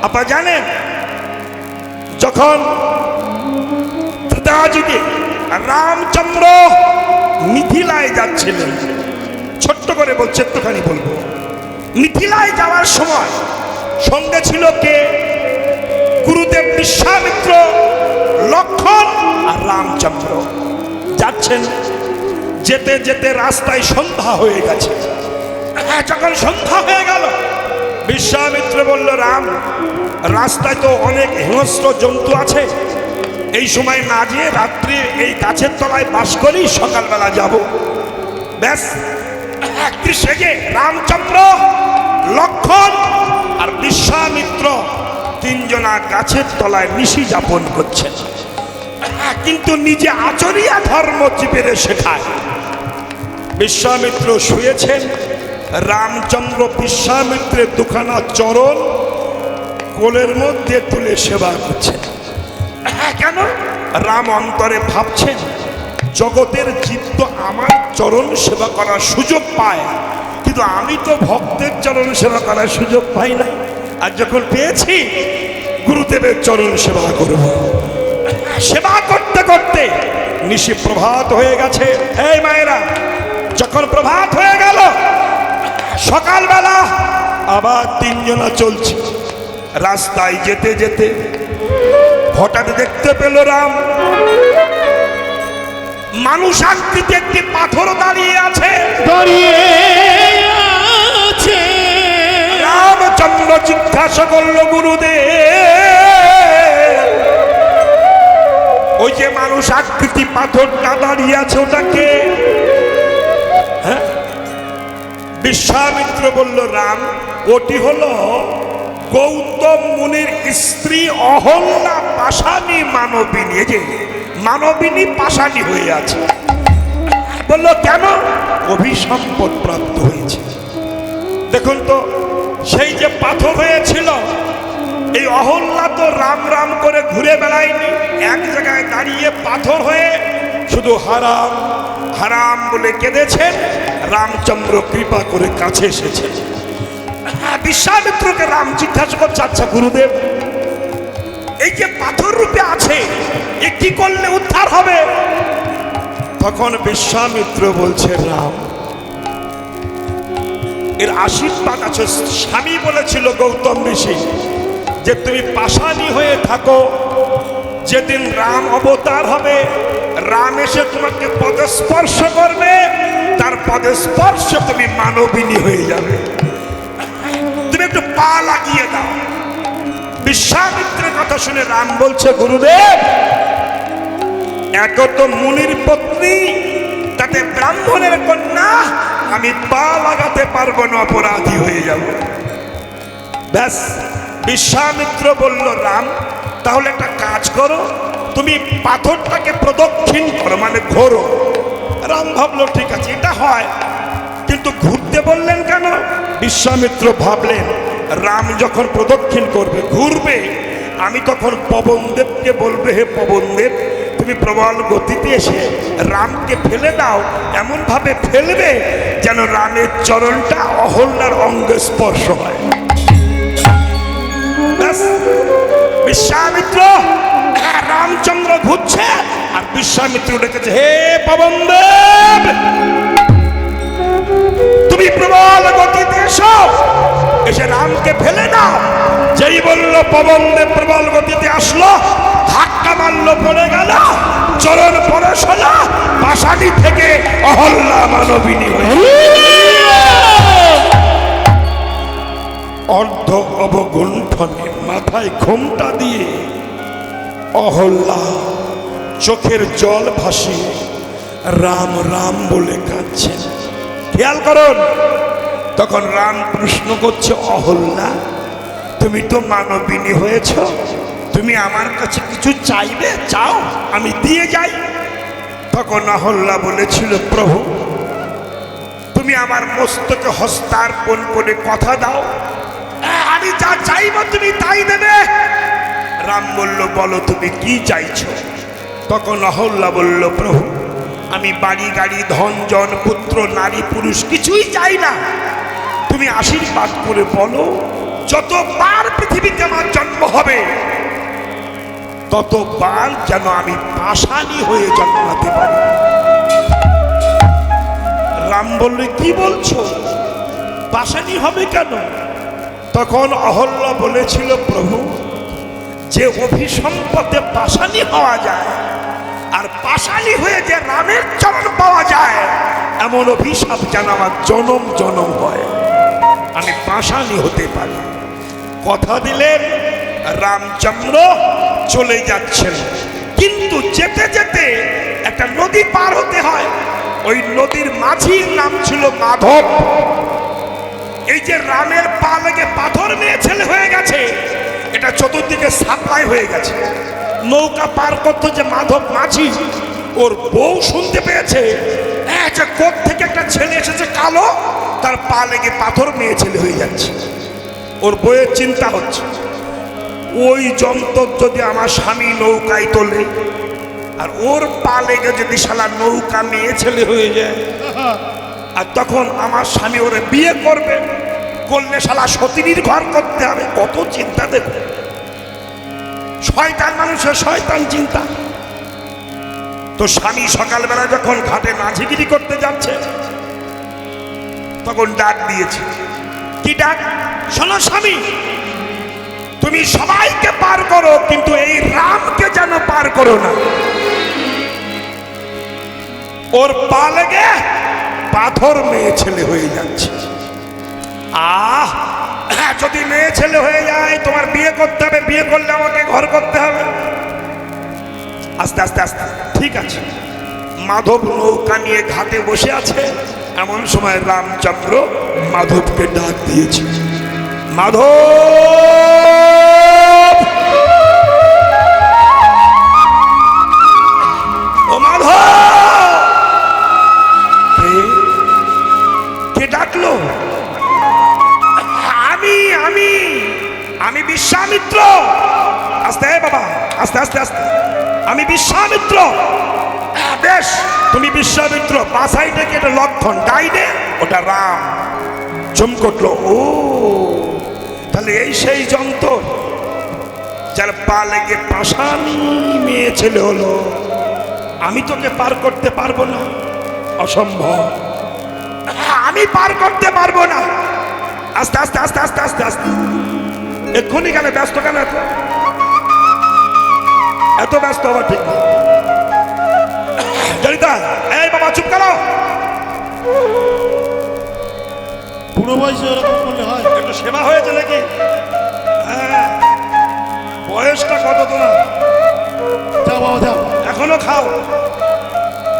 আপনারা জানেন। যখন ত্রেতা যুগে রামচন্দ্র মিথিলায় যাচ্ছিলেন, ছোট্ট করে বলছে, একটুখানি বলবো। মিথিলায় যাওয়ার সময় সঙ্গে ছিল কে? গুরুদেব বিশ্বামিত্র, লক্ষণ আর রামচন্দ্র যাচ্ছেন। যেতে যেতে রাস্তায় সন্ধ্যা হয়ে গেছে। যখন সন্ধ্যা হয়ে গেল, বিশ্বামিত্র বলল, রাম, রাস্তায় তো অনেক হিংস্র জন্তু আছে, এই সময় না যেয়ে রাত্রি এই গাছের তলায় বাস করি, সকালবেলা যাব। ব্যাস, একটি সেজে রামচন্দ্র, লক্ষণ আর বিশ্বামিত্র তিনজনা গাছের তলায় নিশি যাপন করছেন। কিন্তু নিজে আচরিয়া ধর্ম জীবের শেখায়। বিশ্বামিত্র শুয়েছেন, রামচন্দ্র বিশ্বামিত্রের দুখানা চরণ কোলের মধ্যে তুলে সেবা করছেন। কেন? রাম অন্তরে ভাবছেন, জগতের জীব তো আমার চরণ সেবা করার সুযোগ পায়, কিন্তু আমি তো ভক্তের চরণ সেবা করার সুযোগ পাই না। আর যখন পেয়েছি, গুরুদেবের চরণ সেবা করব। সেবা করতে করতে নিশি প্রভাত হয়ে গেছে। এই মায়েরা, যখন প্রভাত হয়ে গেল, সকালবেলা আবার তিনজনা চলছে। রাস্তায় যেতে যেতে হঠাৎ দেখতে পেল রাম, মানুষ আকৃতি একটি পাথর দাঁড়িয়ে আছে। দাঁড়িয়ে আছে। রামচন্দ্র জিজ্ঞাসা করল, গুরুদেব, ওই যে মানুষ আকৃতি পাথরটা দাঁড়িয়ে আছে, ওটাকে? হ্যাঁ? বিশ্বামিত্র বলল, রাম, ওটি হলো গৌতম মুনির স্ত্রী অহল্যা পাশানি মানবিনী। এই যে মানবিনী পাশানি হয়ে আছে। বলল, কেন? অভিসম্পদ প্রাপ্ত হয়েছে। দেখুন তো, সেই যে পাথর হয়েছিল, এই অহল্যা তো রাম রাম করে ঘুরে বেড়ায়নি, এক জায়গায় দাঁড়িয়ে পাথর হয়ে শুধু হারাম হারাম বলে কেঁদেছেন। রামচন্দ্র কৃপা করে কাছে এসেছে। বিশ্বামিত্রকে রাম জিজ্ঞাসা করছে, আচ্ছা গুরুদেব, এই যে পাথর রূপে আছে, এ কি করলে উদ্ধার হবে? তখন বিশ্বামিত্র বলছে, রাম, এর আশীর্বাদ আছে। স্বামী বলেছিল গৌতম ঋষি যে তুমি পাশানি হয়ে থাকো, যেদিন রাম অবতার হবে, রাম এসে তোমাকে পদস্পর্শ করবে, তার পদস্পর্শে তুমি মানবিনী হয়ে যাবে। তুমি একটু পা লাগিয়ে দাও। বিশ্বামিত্রের কথা শুনে রাম বলছে, গুরুদেব, এত তো মুনির পত্নী, তাতে ব্রাহ্মণের কন্যা, আমি পা লাগাতে পারবো না, অপরাধী হয়ে যাব। ব্যাস, বিশ্বামিত্র বলল, রাম, তাহলে একটা কাজ করো, তুমি পাথরটাকে প্রদক্ষিণ করো, মানে ঘোরো। রাম ভাবলো, ঠিক আছে, এটা হয়, কিন্তু ঘুরতে বললেন কেন? বিশ্বামিত্র ভাবলেন, রাম যখন প্রদক্ষিণ করবে, ঘুরবে, আমি তখন পবনদেবকে বলবে, হে পবনদেব, তুমি প্রবল গতিতে এসে রামকে ফেলে দাও, এমন ভাবে ফেলবে যেন রামের চরণটা অহল্যার অঙ্গে স্পর্শ হয়। বিশ্বামিত্র, রামচন্দ্র ঘুরছে, আর বিশ্বামিত্র ডেকেছে, হে পবনদেব, তুমি প্রবল গতিতে এসো, এসে রামকে ফেলে দাও। যেই বলল, পবনদেব প্রবল গতিতে আসলো, ধাক্কা মারলো, পড়ে গেল, চরণ পরশ হলো, পাশানি থেকে অহল্যা মানবিনী হয়ে অর্ধ অবগুণ্ঠনে মাথায় ঘোমটা দিয়ে অহল্যা চোখের জল ভাসিয়ে রাম রাম বলে কাঁদছেন। খেয়াল করুন, তখন রাম প্রশ্ন করছে, অহল্যা, তুমি তো মানবিনী হয়েছ, তুমি আমার কাছে কিছু চাইবে? চাও, আমি দিয়ে যাই। তখন অহল্যা বলেছিল, প্রভু, তুমি আমার মস্তকে হস্তার্পণ করে কথা দাও, আমি যা চাইব তুমি তাই দেবে। রাম বলল, বলো তুমি কি চাইছো? তখন অহল্যা বলল, প্রভু, আমি বাড়ি গাড়ি ধন জন পুত্র নারী পুরুষ কিছুই চাই না, তুমি আশীর্বাদ করে বলো, যতবার পৃথিবীতে আমার জন্ম হবে, ততবার যেন আমি পাশানি হয়ে জন্মাতে পারি। রাম বলল, কি বলছো, পাশানি হবে কেন? তখন অহল্যা বলেছিল, প্রভু, যে অভিসম্পদে পাশানি হওয়া যায়, আর পাশানি হয়ে যে রামের চরণ পাওয়া যায়, এমন অভিশাপ যেন আমার জনম জনম হয়, আমি পাশানি হতে পারি। কথা দিলেন, রামচন্দ্র চলে যাচ্ছেন, কিন্তু যেতে যেতে একটা নদী পার হতে হয়। ওই নদীর মাঝির নাম ছিল মাধব। এই যে রামের পা লেগে পাথর মেয়ে ছেলে হয়ে গেছে, এটা চতুর্দিকে সাপ্লাই হয়ে গেছে। নৌকা পার করতো যে মাধব মাঝি, ওর বউ শুনতে পেয়েছে যে কোথ থেকে একটা ছেলে এসেছে কালো, তার পা লেগে পাথর মেয়ে ছেলে হয়ে যাচ্ছে। ওর বউয়ের চিন্তা হচ্ছে, ওই যন্ত্র যদি আমার স্বামী নৌকায় তোলে, আর ওর পা লেগে যদি শালা নৌকা মেয়ে ছেলে হয়ে যায়, আর তখন আমার স্বামী ওরে বিয়ে করবে, করলে শালা সতীনীর ঘর করতে হবে, কত চিন্তা দেবে। শয়তান মানুষের শয়তান চিন্তা। তো স্বামী সকালবেলা যখন ঘাটে নাঝিগিরি করতে যাচ্ছে, তখন ডাক দিয়েছে। কি ডাক? শোনো স্বামী, তুমি সবাইকে পার করো, কিন্তু এই রামকে যেন পার করো না। ওর পা লেগে পাথর মেয়ে ছেলে হয়ে যাচ্ছে। যদি মেয়ে ছেলে হয়ে যায়, তোমার বিয়ে করতে হবে, বিয়ে করলে আমাকে ঘর করতে হবে। আস্তে আস্তে আস্তে ঠিক আছে। মাধব নৌকা নিয়ে ঘাটে বসে আছে, এমন সময় রামচন্দ্র মাধবকে ডাক দিয়েছে। মাধব, ও মাধব! কে ডাকলো? আমি বিশ্বামিত্র। আস্তে বাবা, আস্তে আস্তে আস্তে। আমি বিশ্বামিত্র। বেশ, তুমি বিশ্বামিত্র। বাঁ সাইডে কি এটা লক্ষণ, ডাইনে ওটা রাম। চমকটলো। ও, তাহলে এই সেই যন্ত্র যার পা লেগে পাশানি মেয়ে ছেলে হলো। আমি তোকে পার করতে পারবো না, অসম্ভব। আমি পার করতে পারবো না। আস্তে আস্তে আস্তে আস্তে আস্তে আস্তে। এক্ষুনি কেন ব্যস্ত, কেন এত ব্যস্ত হওয়া ঠিক না। জনিতা, এই বাবা চুপ করো। বুড়ো বয়সে এরকম করলে হয়? একটু সেবা হয়েছে নাকি? হ্যাঁ, বয়সটা কত তোমার? যাও বাবা যাও। এখনো খাও?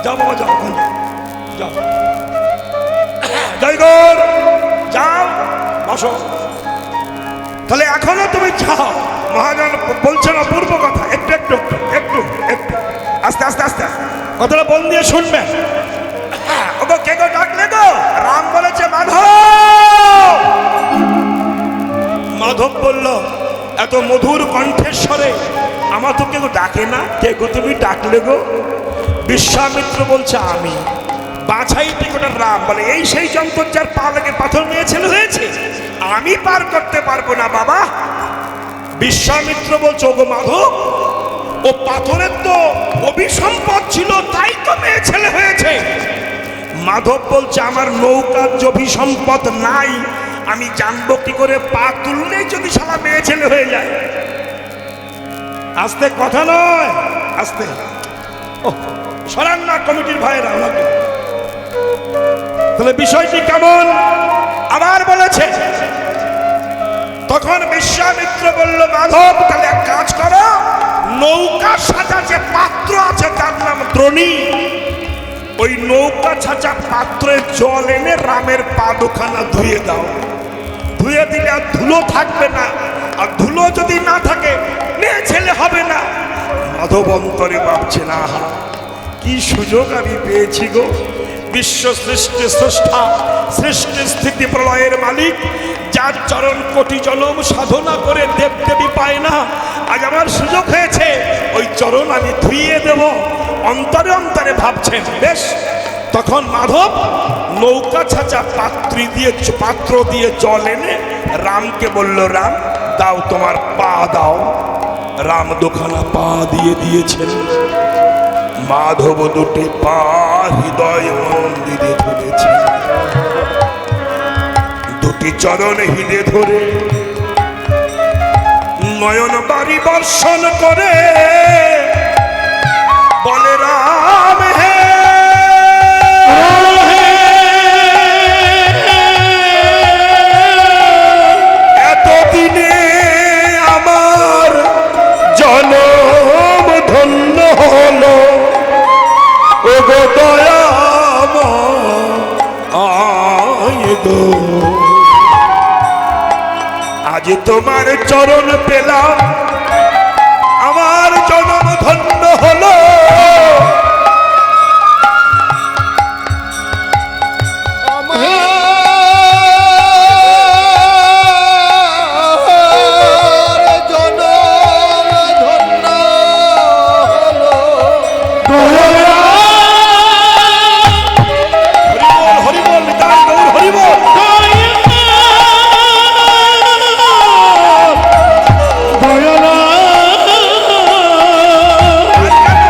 যাও বাবা যাও, যাও। জয় গৌর, যাও বসো। তাহলে এখনো তুমি যাও। মহাজন বলছেন অপূর্ব কথা। একটু একটু একটু একটু আস্তে আস্তে আস্তে কথাটা বল দিয়ে শুনবে। ওগো, কে গো ডাকলে গো? রাম বলেছে মাধব। মাধব বলল, এত মধুর কণ্ঠেশ্বরে আমার তো কেউ ডাকে না। কে গো তুমি ডাকলে গো? বিশ্বামিত্র বলছে আমি। বাছাই টিকটার রাম বলে, এই সেই যন্ত্র যার পা লেগে পাথর মেয়ে ছেলে হয়েছে, আমি পার করতে পারবো না বাবা। বিশ্বামিত্র বলছে, ওগো মাধব, ও পাথরের তো অভিসম্পদ ছিল, তাই তো মেয়ে ছেলে হয়েছে। মাধব বলছে, আমার নৌকার যে অভিসম্পদ নাই, আমি জানবো কি করে? পা তুললেই যদি শালা মেয়ে ছেলে হয়ে যায়। আস্তে, কথা নয়, আস্তে। সরান না কমিটির ভাইয়েরা আমাকে। তাহলে বিষয়টি কেমন আবার বলেছে। তখন বিশ্বামিত্র বলল, মাধব তাহলে এক কাজ করো, নৌকার সাজা যে পাত্র আছে তার নাম দ্রোণী, ওই নৌকা ছাঁচা পাত্রের জল এনে রামের পা দুখানা ধুয়ে দাও। ধুয়ে দিলে আর ধুলো থাকবে না, আর ধুলো যদি না থাকে মেয়ে ছেলে হবে না। মাধব অন্তরে ভাবছে, না কি সুযোগ আমি পেয়েছি গো। বিশ্ব সৃষ্টি স্রষ্টা, সৃষ্টি স্থিতি প্রলয়ের মালিক, যার চরণ কোটি জনম সাধনা করে দেবদেবী পায় না, আজ আমার সুযোগ হয়েছে, ওই চরণ আমি ধুইয়ে দেব। অন্তরে অন্তরে ভাবছেন। বেশ, তখন মাধব নৌকা ছাঁচা পাত্র দিয়ে জল এনে রামকে বলল, রাম দাও তোমার পা দাও। রাম দুখানা পা দিয়ে দিয়েছেন। মাধব দুটি পা হৃদয় মন্দিরে ধরেছে, দুটি চরণ হৃদে ধরে নয়ন বাড়ি বর্ষণ করে বলে, রাম হে, এতদিনে আমার জনম ধন্য হলো, ওগো দয়াময় গো, আজ তোমার চরণ পেলাম, আমার জনম ধন্য হলো। হরি বল, নিতাই গৌর হরি বল। আর কেন?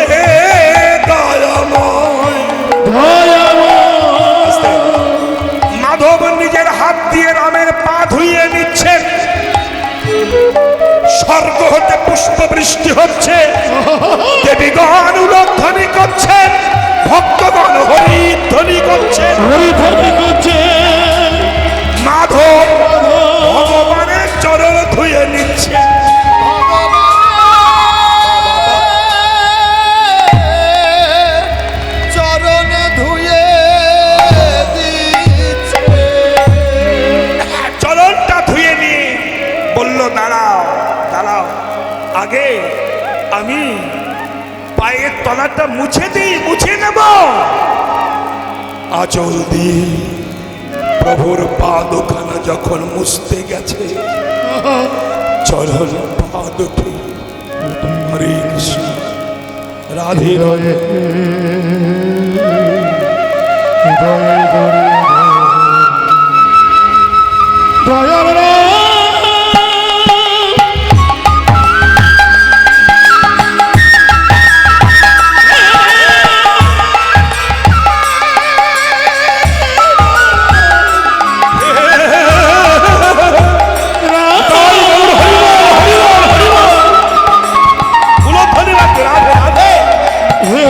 হে দয়াময়। মাধব নিজের হাত দিয়ে রামের পা ধুইয়ে নিচ্ছেন। স্বর্গ হতে পুষ্প বৃষ্টি হচ্ছে, দেবীগণ উলধ্বনি করছেন, ভক্তগণ হরিধ্বনি করছেন। মাধব ভগবানের চরণ ধুয়ে নিচ্ছে। চরণ ধুয়ে দিচ্ছে। চরণটা ধুয়ে নিয়ে বলল, দাঁড়াও দাঁড়াও, আগে আমি পায়ের তলাটা মুছে দিই, মুছে নেব। আঁচল দিয়ে প্রভুর পা দুখানা যখন মুছতে গেছে, চরণ পা দুটি হরে কৃষ্ণ রাধে রাধে। উলধ্বনি রাখে, রাধে রাধে। হে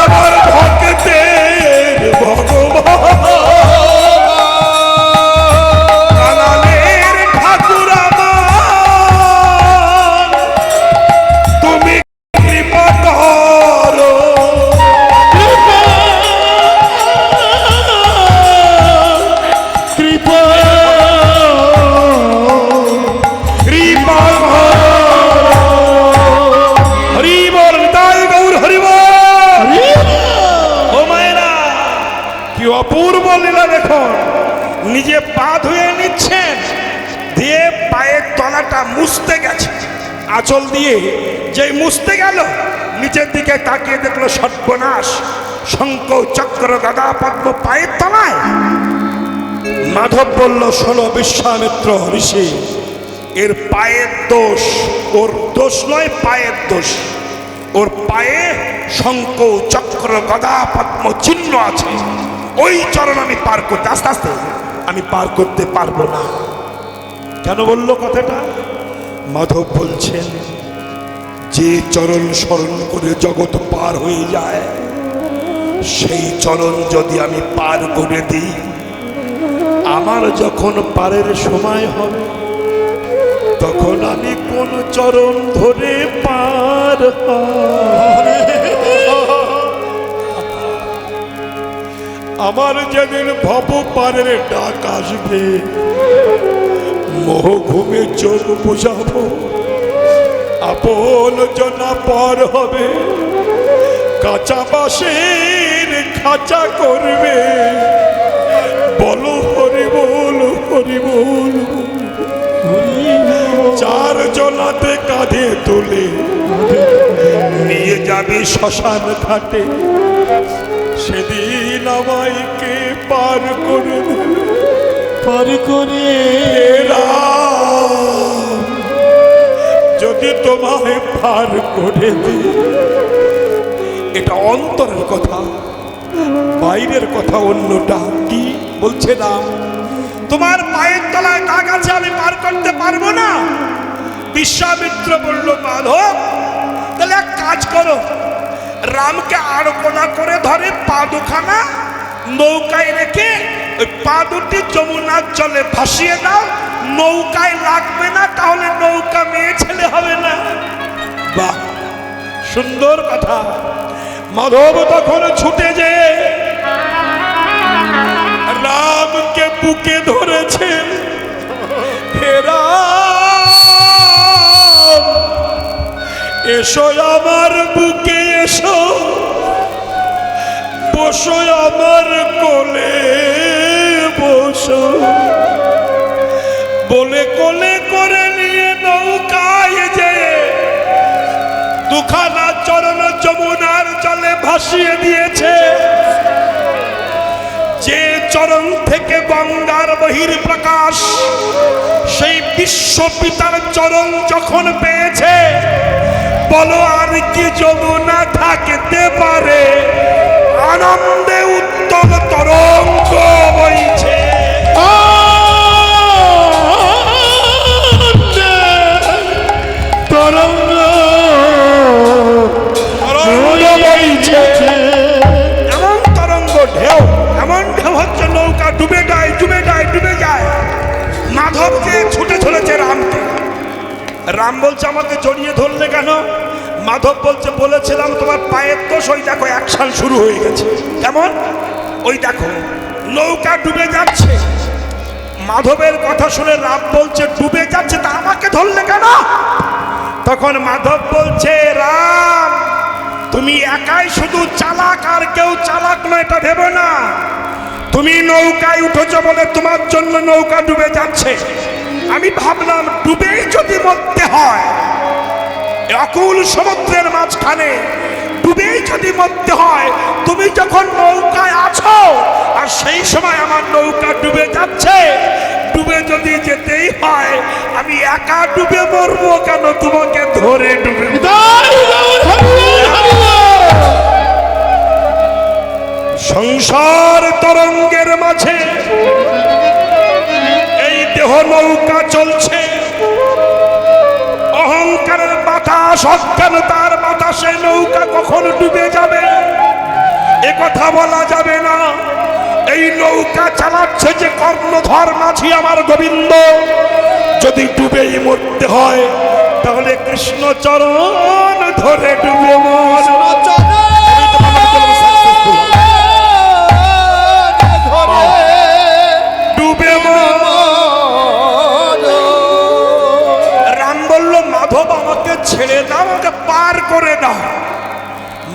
আমার ভক্তের ভগবান, কানালের ঠাকুর আমার, তুমি কৃপা করো। কৃপা করো। হরি বল, নিতাই গৌর হরি বল। ও মায়েরা, কি অপূর্ব লীলা দেখুন। নিজে পা ধুয়ে নিচ্ছেন, দিয়ে পায়ের তলাটা মুছতে গেছে আঁচল দিয়ে। যেই মুছতে গেল, নিচের দিকে তাকিয়ে দেখলো সর্বনাশ, শঙ্খ চক্র গদা পদ্ম পায়ের তলায়। মাধব বলল, শোনো বিশ্বামিত্র ঋষি, এর পায়ের দোষ, ওর দোষ নয়, পায়ের দোষ। ওর পায়ে শঙ্খ চক্র গদা পদ্ম চিহ্ন আছে। ওই চরণ আমি পার করতে, আস্তে আস্তে আমি পার করতে পারবো না। কেন বললো কথাটা? মাধব বলছেন, যে চরণ স্মরণ করে জগৎ পার হয়ে যায়, সেই চরণ যদি আমি পার করে দিই, আমার যখন পারের সময় হবে, তখন আমি কোন চরণ ধরে পার হব? আমার যেদিন ভব পারের ডাক আসবে, মোহ ঘুমে চোখ বুঝাবো, আপন জনা পর হবে, কাঁচা বাঁশের খাঁচা করবে। বলো হরি বল, হরি বল। চার জনাতে কাঁধে তুলে নিয়ে যাবে শ্মশান ঘাটে, সেদিন আমায় কে পার করে দেবে? পার করে রাম, যদি তোমায় পার করে দিই, এটা অন্তরের কথা, বাইরের কথা অন্যটা। কি বলছে না, তোমার পায়ের তলায় দাগ আছে, আমি পার করতে পারবো না। বিশ্বামিত্র বলল, মাধব তাহলে এক কাজ করো, রামকে আড়কোনা করে ধরে পা দুখানা নৌকায় রেখে ওই পা দুটি যমুনার জলে ভাসিয়ে দাও, নৌকায় লাগবে না, তাহলে নৌকা মেয়ে ছেলে হবে না। বাহ, সুন্দর কথা। মাধব তখন ছুটে যে রামকে বুকে ধরেছেন। হে রাম, এসো আমার বুকে, এসো বসো আমার কোলে বসো। বলে কোলে করে নিয়ে নৌকায় যে দুখানা চরণ যমুনার জলে ভাসিয়ে দিয়েছে। যে চরণ থেকে গঙ্গার বহির্প্রকাশ, সেই বিশ্ব পিতার চরণ যখন পেয়েছে, বলো আর কি যমুনা থাকতে পারে? আনন্দে উত্তম তরঙ্গ বইছে। তরঙ্গ বইছে। এমন তরঙ্গ ঢেউ, এমন ঢেউ হচ্ছে নৌকা ডুবে যায়, ডুবে যায়, ডুবে যায়। মাধবকে ছুটে চলেছে রামকে। রাম বলছে আমাকে জড়িয়ে ধরলে কেন? মাধব বলছে বলেছিলাম তোমার পায়ের দোষ, ওই দেখো অ্যাকশন শুরু হয়ে গেছে। কেমন? ওই দেখো নৌকা ডুবে যাচ্ছে। মাধবের কথা শুনে রাম বলছে ডুবে যাচ্ছে, তা আমাকে ধরলে কেন? তখন মাধব বলছে রাম, তুমি একাই শুধু চালাক, আর কেউ চালাক নয় এটা ভেবো না। তুমি নৌকায় উঠেছো বলে তোমার জন্য নৌকা ডুবে যাচ্ছে। আমি ভাবলাম ডুবেই যদি মরতে হয়, অকুল সমুদ্রের মাঝখানে ডুবেই যদি মরতে হয়, তুমি যখন নৌকায় আছো আর সেই সময় আমার নৌকা ডুবে যাচ্ছে, ডুবে যদি যেতেই হয় আমি একা ডুবে মরবো কেন? তোমাকে ধরে ডুবে। সংসার তরঙ্গের মাঝে এই দেহ নৌকা চলছে। অহংকারের বাতাস, অজ্ঞানতার বাতাসে নৌকা কখন ডুবে যাবে এ কথা বলা যাবে না। এই নৌকা চালাচ্ছে যে কর্ণধর মাঝি আমার গোবিন্দ। যদি ডুবেই মরতে হয় তাহলে কৃষ্ণচরণ ধরে ডুবে মর। ডুবে মর। রাম বলল মাধব আমাকে ছেড়ে দাও, আমাকে পার করে দাও।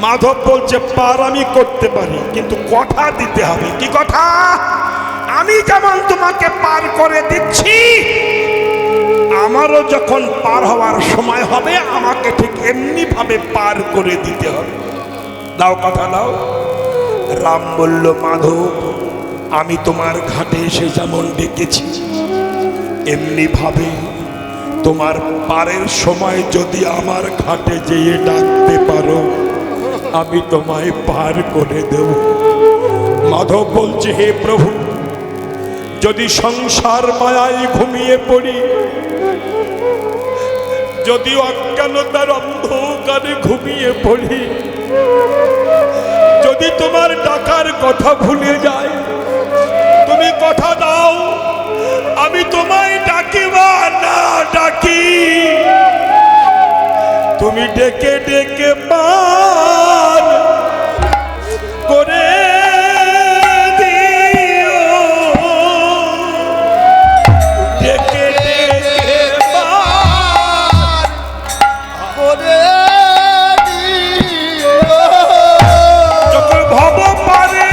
মাধব বলছে পার আমি করতে পারি, কিন্তু কথা দিতে হবে। কি কথা? আমি যেমন তোমাকে পার করে দিচ্ছি, আমারও যখন পার হওয়ার সময় হবে আমাকে ঠিক এমনি ভাবে পার করে দিতে হবে। দাও, কথা দাও। রাম বলল মাধব, আমি তোমার ঘাটে এসে যেমন ডেকেছি, এমনি ভাবে তোমার পারের সময় যদি আমার ঘাটে যেয়ে ডাকতে পারো, আমি তোমায় পার করে দেব। মাধব বলছে হে প্রভু, যদি সংসার মায়ায় ঘুমিয়ে পড়ি, যদি অজ্ঞানতার অন্ধকারে ঘুমিয়ে পড়ি, যদি তোমার ডাকার কথা ভুলে যায়, তুমি কথা দাও আমি তোমায় ডাকি বা না ডাকি, তুমি ডেকে ডেকে পার করে দিও। ডেকে ডেকে পার করে দিও। যখন ভব পারে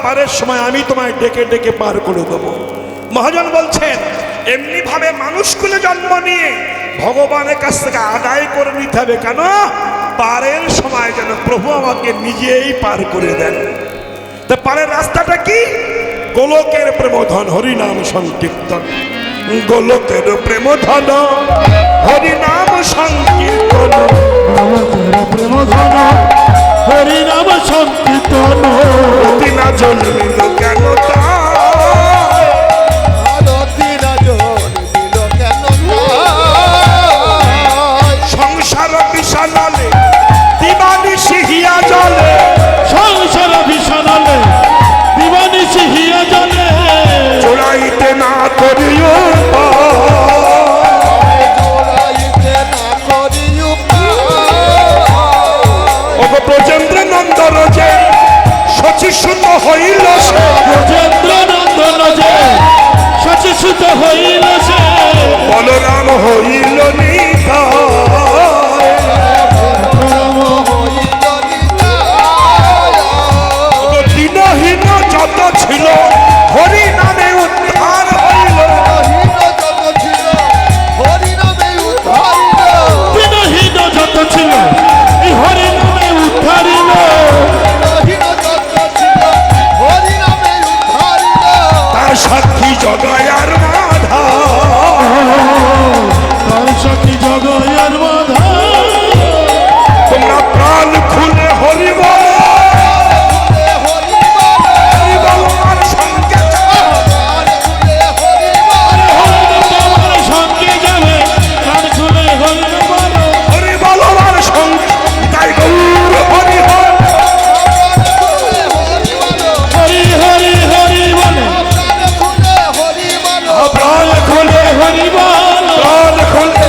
পারের সময় আমি তোমায় ডেকে ডেকে পার করে দেবো। মহাজন বলছেন এমনি ভাবে মানুষকুলে জন্ম নিয়ে ভগবানের কাছ থেকে আদায় করে নিতে হবে, কেন পারের সময় যেন প্রভু আমাকে নিজেই পার করে দেন। তা পারের রাস্তাটা কি? গোলকের প্রেমধন হরিনাম সংকীর্তন, গোলকের প্রেমধন হরিনাম সংকীর্তন, প্রেম ধন হরিনাম সংকীর্তন, দিনা জন্মিল কেন আরতিরা জন্মিল কেন সংসার বিষানালে দিবানি সিহিয়া জলে, সংসার বিষানালে দিবানি সিহিয়া জলে, চোরাইতে না করিও জোড়াইতে না করি ওগো ব্রজেন্দ্র নন্দর যে শচীসুত হইল সে, ব্রজেন্দ্র নন্দন যে শচীসুত হইল সে, বলরাম হইল নিতাই। ওগো দিনহীন যত ছিল হরি নামে উদ্ধার হইল, দিনহীন যত ছিল এই হরিনামে উদ্ধারিল, তার সাক্ষী জগায়ার মাধা, তার সাক্ষী জগয়ের মাধা, তোমরা প্রাণ খুলে হরি বল, হরি বল আমার সঙ্গে চলো। তোমার সঙ্গে যাবে কান খুলে হরিণ বলো, হরি বল আমার সঙ্গে তাই গৌর হরি হর, হরি হরি হরি বলে প্রাণ খুলে হরি বলো, প্রাণ খুলে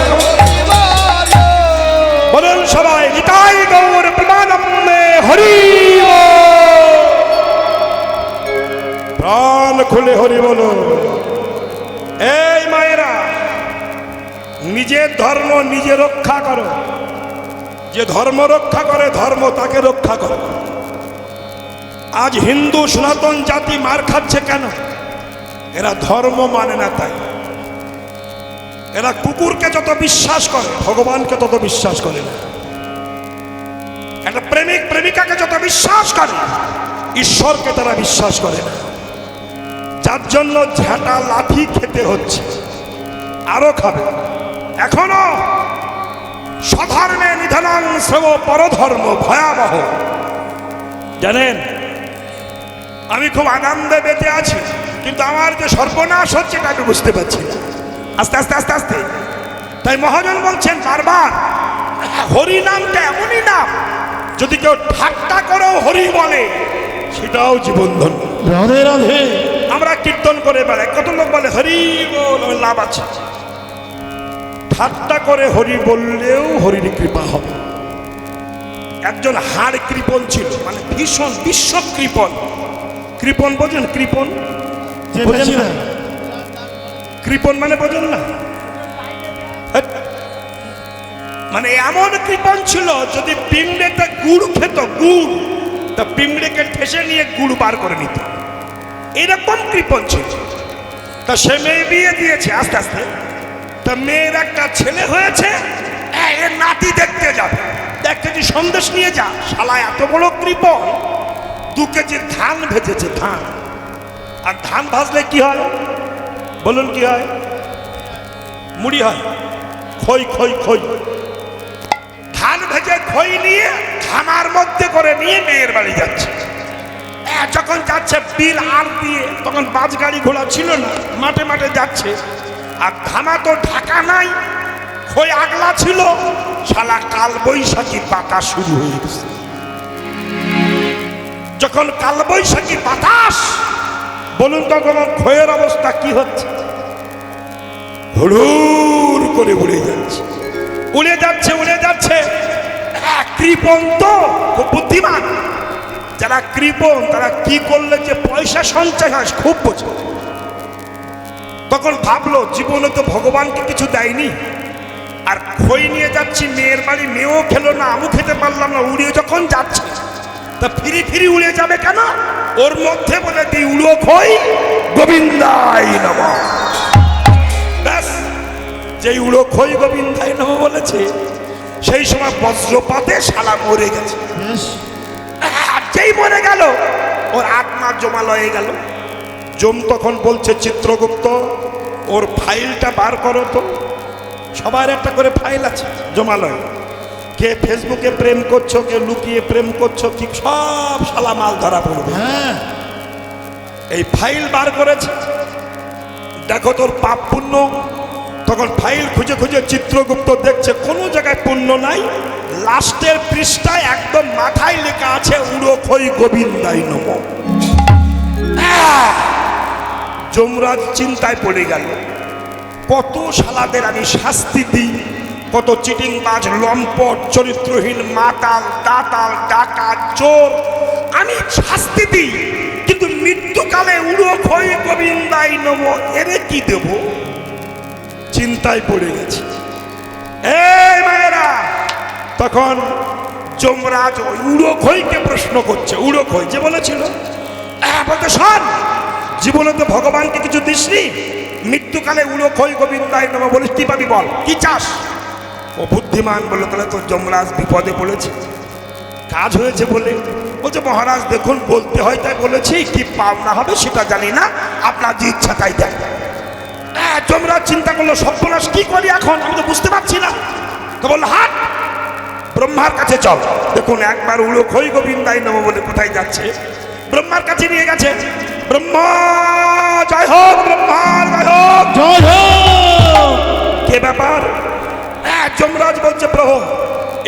বলেন সবাই নিতাই গৌর প্রেমানন্দে হরি বল। প্রাণ খুলে হরি বলো। এই মায়েরা, নিজের ধর্ম নিজে রক্ষা করো। যে ধর্ম রক্ষা করে ধর্ম তাকে রক্ষা করো। আজ হিন্দু সনাতন জাতি মার খাচ্ছে কেন? এরা ধর্ম মানে না তাই। এরা কুকুরকে যত বিশ্বাস করে ভগবানকে তত বিশ্বাস করে না। একটা প্রেমিক প্রেমিকাকে যত বিশ্বাস করে ঈশ্বরকে তারা বিশ্বাস করে না। যার জন্য ঝাঁটা লাঠি খেতে হচ্ছে, আরো খাবে। এখনো স্বধর্মে নিধনাং সেব পরধর্ম ভয়াবহ। জানেন, আমি খুব আনন্দে বেঁচে আছি, কিন্তু আমার যে সর্বনাশ হচ্ছে এটা আমি বুঝতে পারছি না। আস্তে আস্তে আস্তে আস্তে। তাই মহাজন বলছেন বারবার, হরি নামটা এমনই নাম যদি কেউ ঠাট্টা করেও হরি বলে সেটাও জীবন ধন্য। রাধে রাধে। আমরা কীর্তন করে বেড়াই, কত লোক বলে হরি বল, লাভ আছে। ঠাট্টা করে হরি বললেও হরির কৃপা হবে। একজন হাড় কৃপণ ছিল, মানে ভীষণ বিশ্ব কৃপণ। কৃপণ বোঝেন? কৃপণ যে বোঝেন বেশি না? না। কৃপণ মানে বোঝেন না? হ্যাট। মানে এমন কৃপণ ছিল, যদি পিমড়েতে গুড় খেত, গুড়, তা পিমড়েকে ঠেসে নিয়ে গুড় বার করে নিত। এরকম কৃপণ ছিল। তা সে মেয়ে বিয়ে দিয়েছে আস্তে আস্তে। তা মেয়ের একটা ছেলে হয়েছে, এর নাতি দেখতে যাবে। দেখতে যে সন্দেশ নিয়ে যা। শালা এত বড় কৃপণ, 2 কেজি ধান ভেজেছে, ধান। আর ধান ভাজলে কি হয় বলুন? কি হয়? মুড়ি হয়। খই খই খই। ধান ভেজে খই নিয়ে থানার মধ্যে করে নিয়ে মেয়ের বাড়ি যাচ্ছে। যখন যাচ্ছে বিল আর দিয়ে, তখন বাস গাড়ি ঘোড়া ছিল না, মাঠে মাঠে যাচ্ছে। আর ধানা তো ঢাকা নাই, খই আগলা ছিল। শালা কাল বৈশাখী বাতাস শুরু হয়ে গেছে। যখন কাল বৈশাখী বাতাস, বলুন তখন খয়ের অবস্থা কি হচ্ছে? হুড়ুর করে উড়ে যাচ্ছে, উড়ে যাচ্ছে, উড়ে যাচ্ছে। কৃপণ তো খুব বুদ্ধিমান। যারা কৃপণ তারা কি করলে যে পয়সা সঞ্চয় হয় খুব বোঝে। তখন ভাবলো জীবনে তো ভগবানকে কিছু দেয়নি, আর খই নিয়ে যাচ্ছি মেয়ের বাড়ি, মেয়েও খেলো না, আমু খেতে পারলাম না, উড়িয়ে যখন যাচ্ছে তা ফিরি ফিরি উড়ে যাবে কেন? ওর মধ্যে বলে দি উড়ো খই গোবিন্দাই নমঃ। ব্যাস, যেই উড়ো খই গোবিন্দাই নমঃ বলেছে সেই সময় বজ্রপাতে শালা মরে গেছে। বেশ আর যেই মরে গেল ওর আত্মা জমা লয়ে গেল। যম তখন বলছে চিত্রগুপ্ত ওর ফাইলটা বার করো তো। সবার একটা করে ফাইল আছে জমালয়, কে ফেসবুকে প্রেম করছো, কে লুকিয়ে প্রেম করছো, কি সব শালা মাল ধরা পড়বে। হ্যাঁ এই ফাইল বার করেছে, দেখো তোর পাপ পুণ্য। তখন ফাইল খুঁজে খুঁজে চিত্রগুপ্ত দেখছে কোনো জায়গায় পুণ্য নাই। লাস্টের পৃষ্ঠায় একদম মাথায় লেখা আছে উড়ো খই গোবিন্দাই নমঃ। যমরাজ চিন্তায় পড়ে গেল, কত শালাদের আমি শাস্তি দিই, কত চিটিংবাজ লম্পট চরিত্রহীন মাতাল দাতাল ডাকাত চোর আমি শাস্তি দিই, কিন্তু মৃত্যুকালে উড়ো খই গোবিন্দাই নমঃ এরে কি দেব? চিন্তায় পড়ে গেছে। এই মায়েরা, তখন যমরাজ ওই উড়ো খইকে প্রশ্ন করছে। উড়ো খই যে বলেছিল, বলতে শোন, জীবনে তো ভগবানকে কিছু দিসনি, মৃত্যুকালে উড়ো খই গোবিন্দাই নমঃ বলিস, কি পাবি বল, কি চাস? ও বুদ্ধিমান বললো, তাহলে তো যমরাজ বিপদে পড়েছে। কাজ হয়েছে বলে বলছে, মহারাজ দেখুন বলতে হয় তাই বলেছি, কি পাওনা হবে সেটা জানি না, আপনার যে ইচ্ছা তাই দেন। যমরাজ চিন্তা করলো, সর্বনাশ কি করি এখন, আমি তো বুঝতে পারছি না। তো বললো, হাট ব্রহ্মার কাছে চল। দেখুন একবার উড়ো খই গোবিন্দাই নমঃ বলে কোথায় যাচ্ছে, ব্রহ্মার কাছে নিয়ে গেছে। ব্রহ্মা জয় হোক, ব্রহ্মার জয় হোক। জয় হোক। কে ব্যাপার? যমরাজ বলছে, প্রভু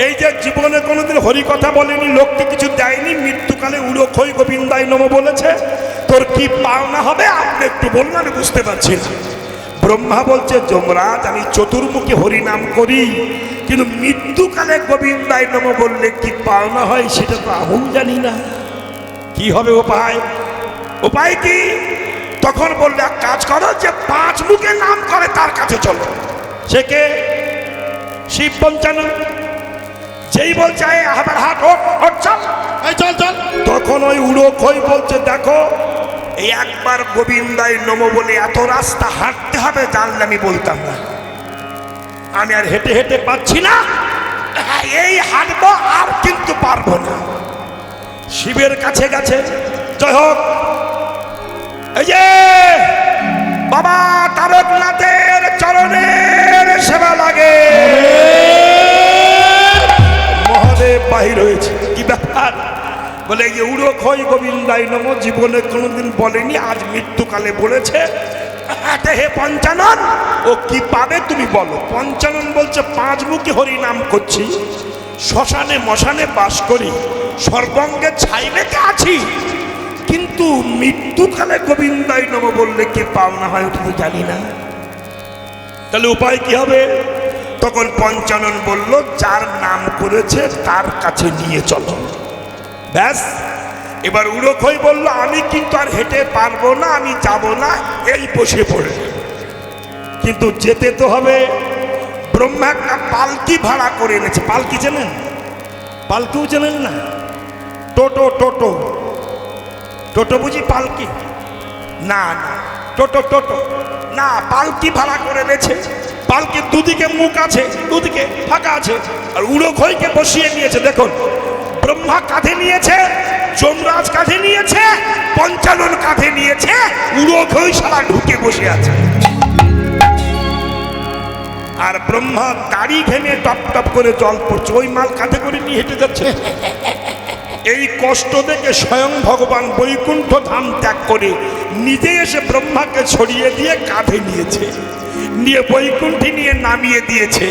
এই যে জীবনে কোনোদিন হরি কথা বলেনি, লোককে কিছু দেয়নি, মৃত্যুকালে উড়ো খই গোবিন্দাই নমঃ বলেছে, তোর কি পাওনা হবে আপনি একটু বলুন, আমি বুঝতে পারছি না। ব্রহ্মা বলছে, যমরাজ আমি চতুর্মুখী হরি নাম করি, কিন্তু মৃত্যুকালে গোবিন্দাই নমঃ বললে কি পাওনা হয় সেটা তো আমিও জানি না, কি হবে উপায়? উপায় কি? তখন বললে, এক কাজ করো, যে 5 মুখে নাম করে তার কাছে চলো। সে কে? শিব পঞ্চানন। যেই বলছে আবার হাট ওঠ চল, এই চল চল। তখন ওই উড়ো খই বলছে, দেখো এই একবার গোবিন্দাই নমঃ বলে এত রাস্তা হাঁটতে হবে জানলে আমি বলতাম না, আমি আর হেঁটে হেঁটে পাচ্ছি না, এই হাঁটবো আর কিন্তু পারবো না। শিবের কাছে গেছে, জয় হোক। এই যে বাবা তারকনাথের চরণের সেবা লাগে। মহাদেব বাহির হয়েছে, কি ব্যাপার? বলে এই যে উড়ো খই গোবিন্দাই নমঃ জীবনে কোনোদিন বলেনি, আজ মৃত্যুকালে বলেছে। হে পঞ্চানন, ও কি পাবে তুমি বলো? পঞ্চানন বলছে, 5 মুখে হরি নাম করছি, শ্মশানে মশানে বাস করি, সর্বঙ্গে ছাইবেতে আছি, কিন্তু মৃত্যুকালে গোবিন্দাই নমঃ বললে কি পাওনা হয় ওটা তো জানি না। তাহলে উপায় কি হবে? তখন পঞ্চানন বলল, যার নাম করেছে তার কাছে নিয়ে চলো। ব্যাস, এবার উড়ো খই বলল, আমি কিন্তু আর হেঁটে পারবো না, আমি যাব না, এই বসে পড়ে। কিন্তু যেতে তো হবে। ব্রহ্মা একটা পালকি ভাড়া করে এনেছে। পালকি চেনেন? পালকিও চেনেন না? টোটো টোটো টোটো বুঝি পালকি? না না, টোটো টোটো না, পালকি ভাড়া করে এনেছে। পালকির দুদিকে মুখ আছে, দুদিকে ফাঁকা আছে, আর উড়ো খইকে বসিয়ে নিয়েছে। দেখুন, ব্রহ্মা কাঁধে নিয়েছে, যমরাজ কাঁধে নিয়েছে, পঞ্চানন কাঁধে নিয়েছে, উড়ো খই সারা ঢুকে বসে আছে। আর ব্রহ্মা দাড়ি ঘেমে টপ টপ করে জল পড়ছে, ওই মাল কাঁধে করে নিয়ে হেঁটে যাচ্ছে। এই কষ্ট দেখে স্বয়ং ভগবান বৈকুণ্ঠ ধাম ত্যাগ করে নিজে এসে ব্রহ্মাকে ছড়িয়ে দিয়ে কাঁধে নিয়েছে, নিয়ে বৈকুণ্ঠে নিয়ে নামিয়ে দিয়েছে।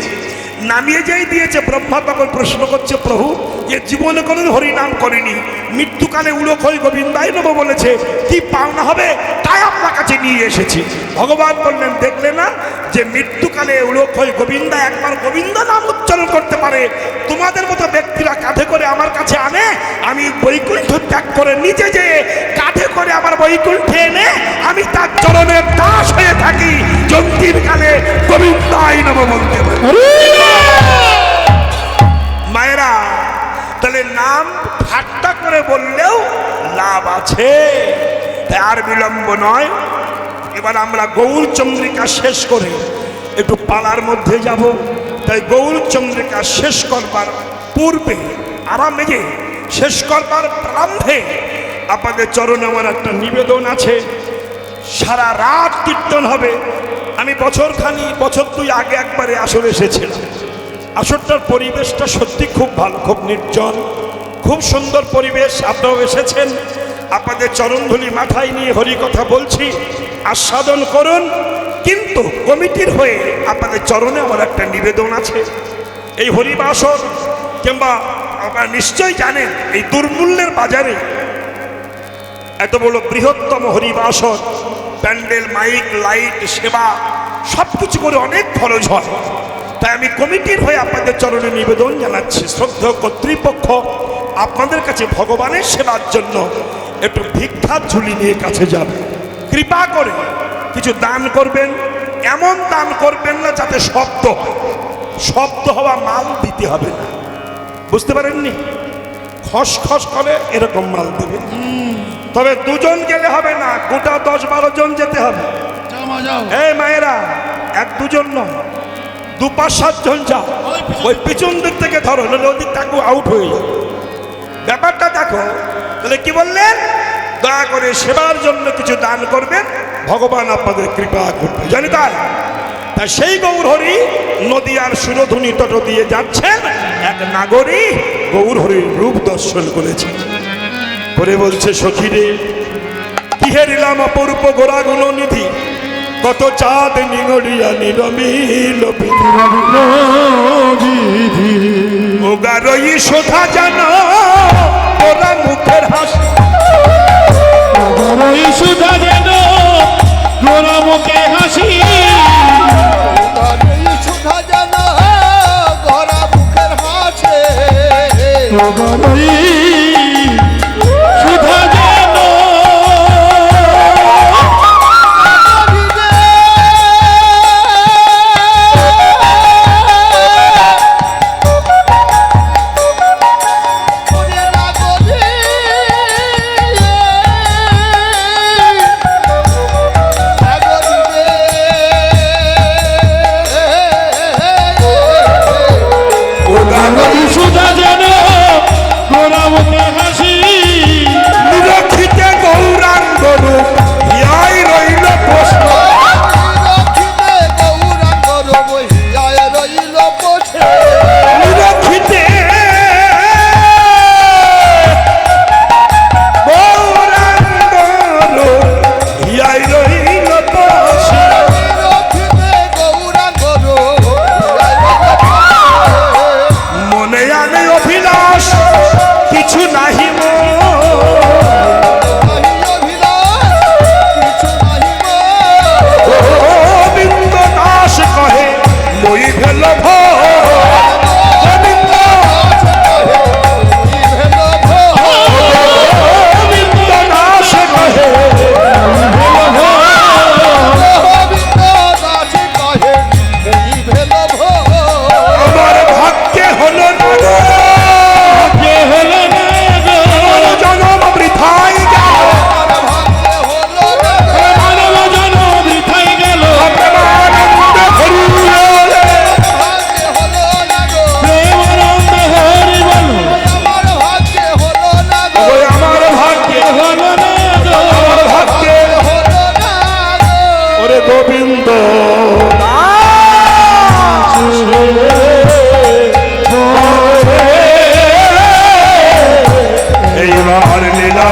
নামিয়ে যেই দিয়েছে, ব্রহ্মা তখন প্রশ্ন করছে, প্রভু এ জীবনে কোনো হরিনাম করেনি, মৃত্যুকালে উড়ো খই গোবিন্দাই নমঃ বলেছে, কি পাওনা হবে তাই আপনার কাছে নিয়ে এসেছি। ভগবান বললেন, দেখলে না যে মৃত্যুকালে উড়ো খই গোবিন্দা একবার গোবিন্দ নাম উচ্চারণ করতে পারে, তোমাদের মতো ব্যক্তিরা কাঁধে করে আমার কাছে আনে, আমি বৈকুণ্ঠ ত্যাগ করে নিজে যে কাঁধে করে আমার বৈকুণ্ঠে এনে আমি তার চরণের দাস হয়ে থাকি, অন্তিম কালে গোবিন্দাই নমঃ বলতে পারি। মায়েরা, তাহলে নাম ঠাট্টা করে বলে আছে। তাই আর বিলম্ব নয়, এবার আমরা গৌর চন্দ্রিকা শেষ করে একটু পালার মধ্যে যাব। তাই গৌর চন্দ্রিকা শেষ করবার পূর্বে আরামে যে শেষ করবার প্রারম্ভে আপনাদের চরণে আমার একটা নিবেদন আছে। সারা রাত কীর্তন হবে। আমি বছর দুই আগে একবারে আসরে এসেছিলাম। আসরটার পরিবেশটা সত্যি খুব ভালো, খুব নির্জন, খুব সুন্দর পরিবেশ। আপনারাও এসেছেন, আপনাদের চরণধুলি মাথায় নিয়ে হরিকথা বলছি, আস্বাদন করুন। কিন্তু কমিটির হয়ে আপনাদের চরণে আমার একটা নিবেদন আছে। এই হরিবাসর কিংবা আপনারা নিশ্চয়ই জানেন, এই দুর্মূল্যের বাজারে এত বড় বৃহত্তম হরিবাসর, প্যান্ডেল, মাইক, লাইট, সেবা সব কিছু করে অনেক খরচ হয়। তাই আমি কমিটির হয়ে আপনাদের চরণে নিবেদন জানাচ্ছি, শ্রদ্ধেয় কর্তৃপক্ষ আপনাদের কাছে ভগবানের সেবার জন্য একটু ভিক্ষার ঝুলি নিয়ে কাছে যাবে। কৃপা করে কিছু দান করবেন। এমন দান করবেন না যাতে শব্দ হয়। শব্দ হওয়া মাল দিতে হবে না, বুঝতে পারেননি? খসখস করে এরকম মাল দেবে। তবে দুজন গেলে হবে না, গোটা 10-12 জন যেতে হবে। এই মায়েরা, এক দুজন নয়, 2-5-7 জন যাও। ওই পিছন দিক থেকে ধরো, নাহলে ওদিক তাকে আউট হয়ে যাবে। ব্যাপারটা দেখো। তাহলে কি বললেন? দয়া করে সেবার জন্য কিছু দান করবেন, ভগবান আপনাদের কৃপা করবে, জানি তাই। তাই সেই গৌর হরি নদীয়ার সুরধুনি তট দিয়ে যাচ্ছেন, এক নাগরিক গৌর হরির রূপ দর্শন করেছেন। করে বলছে, সখীরে কি হেরিলাম অপূর্ব গোড়াগুলো নিধি, কত চাঁদ নিগড়িয়া নিরমিল ওগারই শোধা জানো ওরা মুখের হাসি, সুধা যেন গোরা মুখে হাসি, সুধা যেন গড়া মুখের হাসে, সুধা যেন সুধা যেন গোরা মুখে হাসি, নিরক্ষিতে গৌরাঙ্গ রূপ হিয়াই রইল প্রশ্ন, গৌরাঙ্গ রহিয়ায় রইল বসে, নিরক্ষিতে গৌরাঙ্গ রূপ হিয়াই রইল প্রশ্ন, গৌরাঙ্গ রহিয়ায় রইল বসে, মনে আনে অভিলাষ কিছু নাহি মোর, গোবিন্দ দাস কহে মই ভেল গোবিন্দ দাস কহে আমার ভাগ্যে হলো না গো, যে হলো না গো, জনম বৃথাই গেল, মানব জন বৃথাই গেল, প্রেমানন্দ হরিবলে, প্রেমানন্দ হরি বলো, ওই আমার ভাগ্যে, হলো না গো, আমার ভাগ্যে ওরে গোবিন্দ এইবার লীলা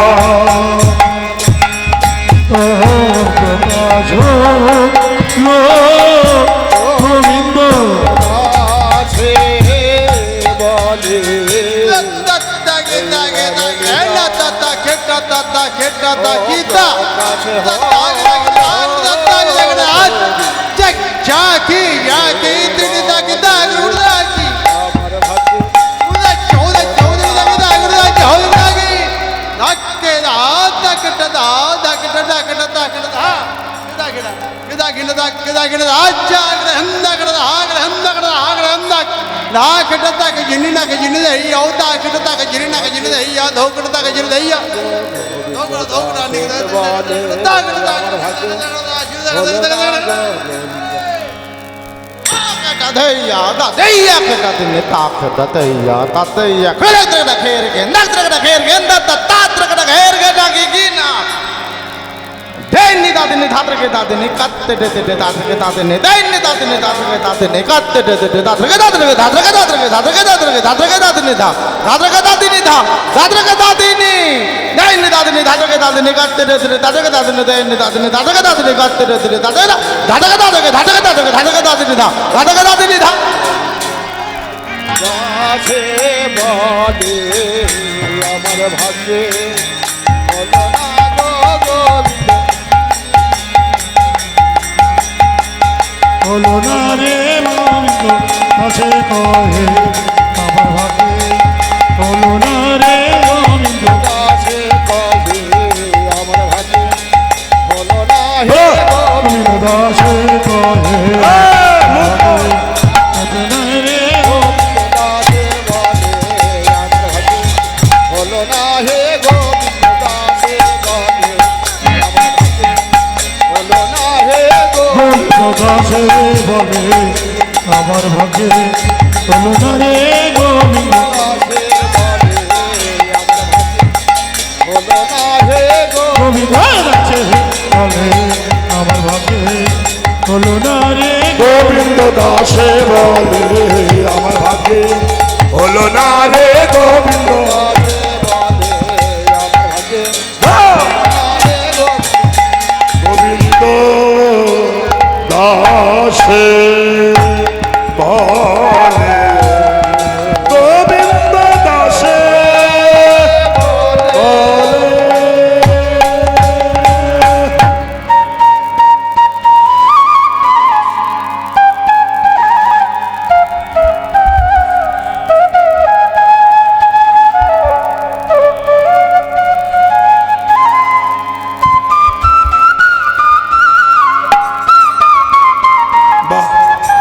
গোবিন্দ ಗಿಡ अंदा ना खटता के जिनी ना के जिनी दही औता खटता के जिनी ना के जिनी दही या धोकड़ता के जिनी दही या धोकड़ा निकलता दैया दैया खटा दिन ताख दतैया ततैया खेर के खेर के नत्र के खेर के दत तात्र के खेर के जागी की ना दैनी दादिनी धात्र के दादिनी कत्ते देते दे दात्र के दादिनी दैनी दादिनी धात्र के दादिनी कत्ते देते दे दात्र के दादिनी धात्र के दात्र के धात्र के दात्र के धात्र के दादिनी धा धात्र के दादिनी धा धात्र के दादिनी दैनी दादिनी धात्र के दादिनी कत्ते देते दे धात्र के दादिनी दैनी दादिनी धात्र के दादिनी कत्ते देते दे धात्र के धात्र के धात्र के धात्र के धात्र के दादिनी धा धात्र के दादिनी धा গাছে বলে আমার ভাগ্যে হলো না গো গোবিন্দ হলো না রে গোবিন্দ কাছে কহে আমার ভাগে হলো না রে গোবিন্দ গাছে কবে আমার ভাগ্যে হলো না হে গোবিন্দ দাসে কহে হলো না রে গাছে বলে আমার ভাগ্যে হলো না হে গোবিন্দ গাছে বলে আমার ভাগ্যে হলো না হে গোবিন্দ গোবিন্দ দাসে বলে আমার ভাগে হলো না রে গোবিন্দ গাছে বলে আমার ভাগ্যে হলো না হে গোবিন্দ গোবিন্দ দাসে বলে আমার ভাগে হলো না রে গোবিন্দ দাসে বলে আমার ভাগ্যে হলো না রে গোবিন্দ গোবিন্দ দাসে বলে গোবিন্দ দাসে বলে বাহ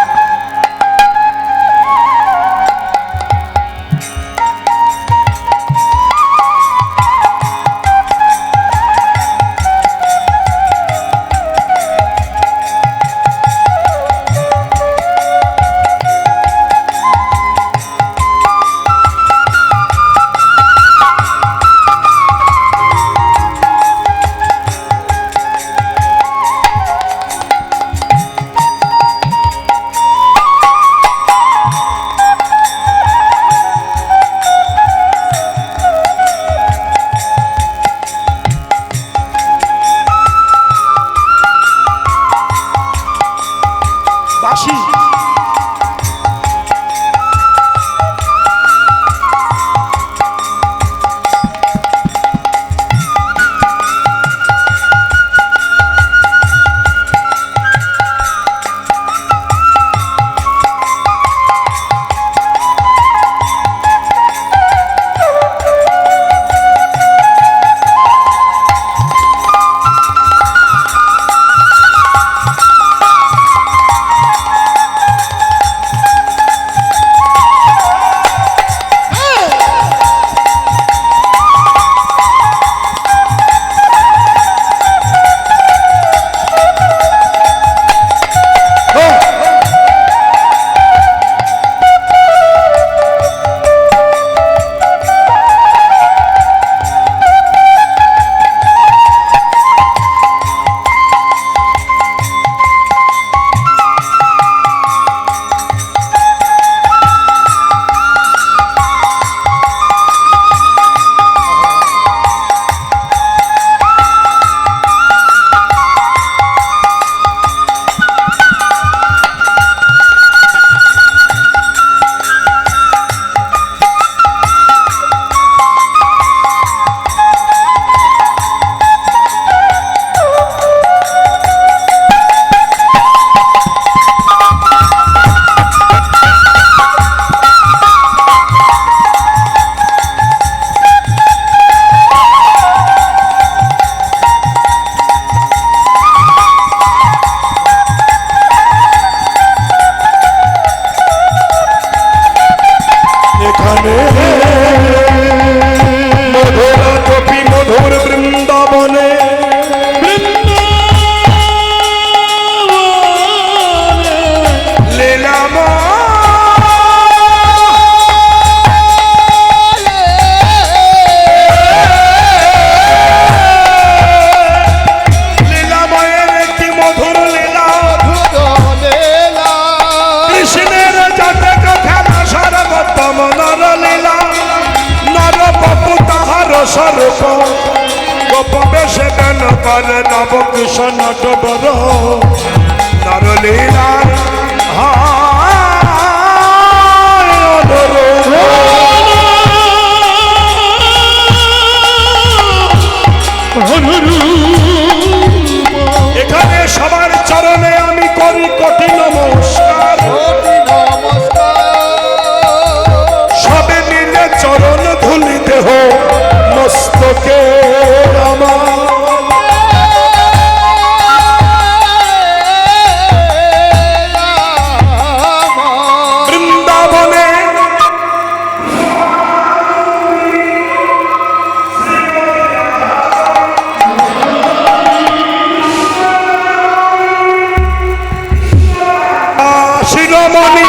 গোপবেশে দান করে নব কৃষ্ণ ডবর নরলীলার এখানে সবার চরণে আমি করি কোটি নমস্কার সবে মিলে চরণ ধুলি দেহ মস্তকে আমার বৃন্দাবনে শিরোমণি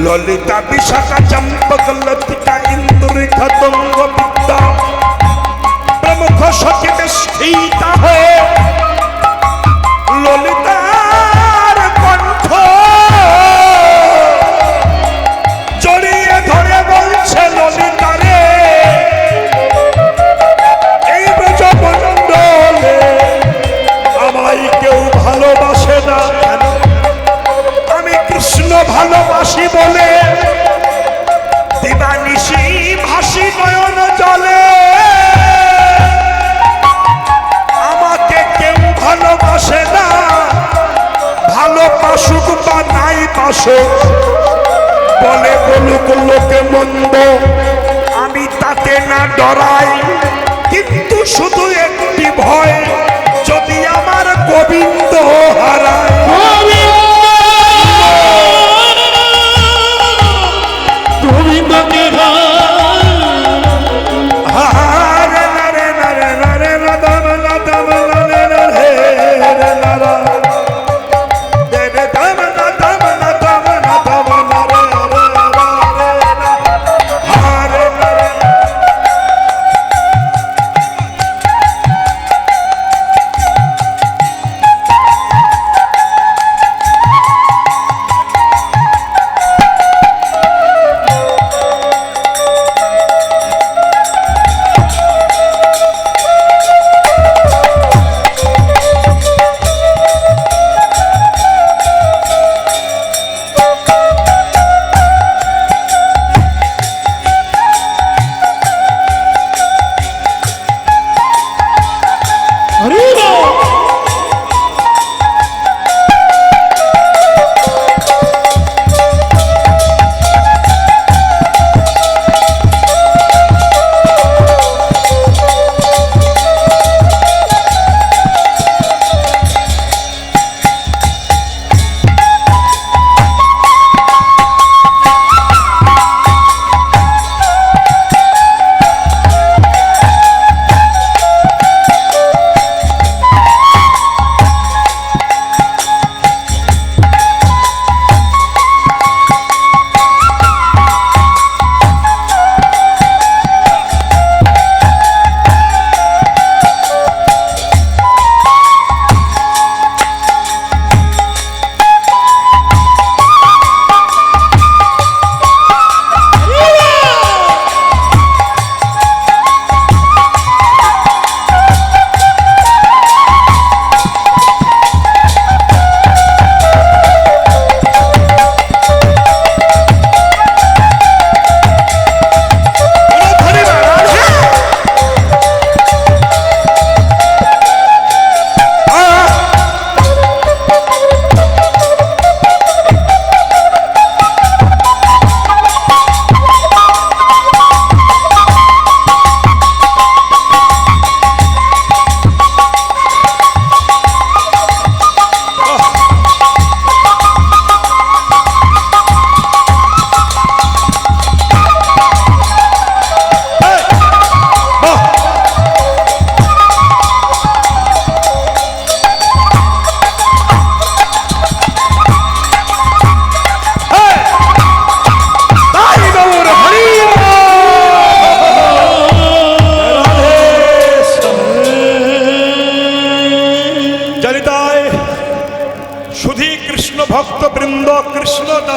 ললিতা বিশাখা চম্পক লতিকা ইন্দুরিখা দঙ্গ বিদ্যা প্রমুখ সখী বেষ্টিতা হয়ে ললিতার কণ্ঠ জড়িয়ে ধরে বলছে ললিতারে এই ব্রজমণ্ডলে আমায় কেউ ভালোবাসে না আমি কৃষ্ণ ভালোবাসি বলে দিবানিশি ভাসি নয়ন জলে আমাকে কেউ ভালোবাসে না ভালোবাসুক বা নাই বাসুক বলে বলুক লোকে মন্দ আমি তাতে না ডরাই কিন্তু শুধু একটি ভয় যদি আমার গোবিন্দ হারায়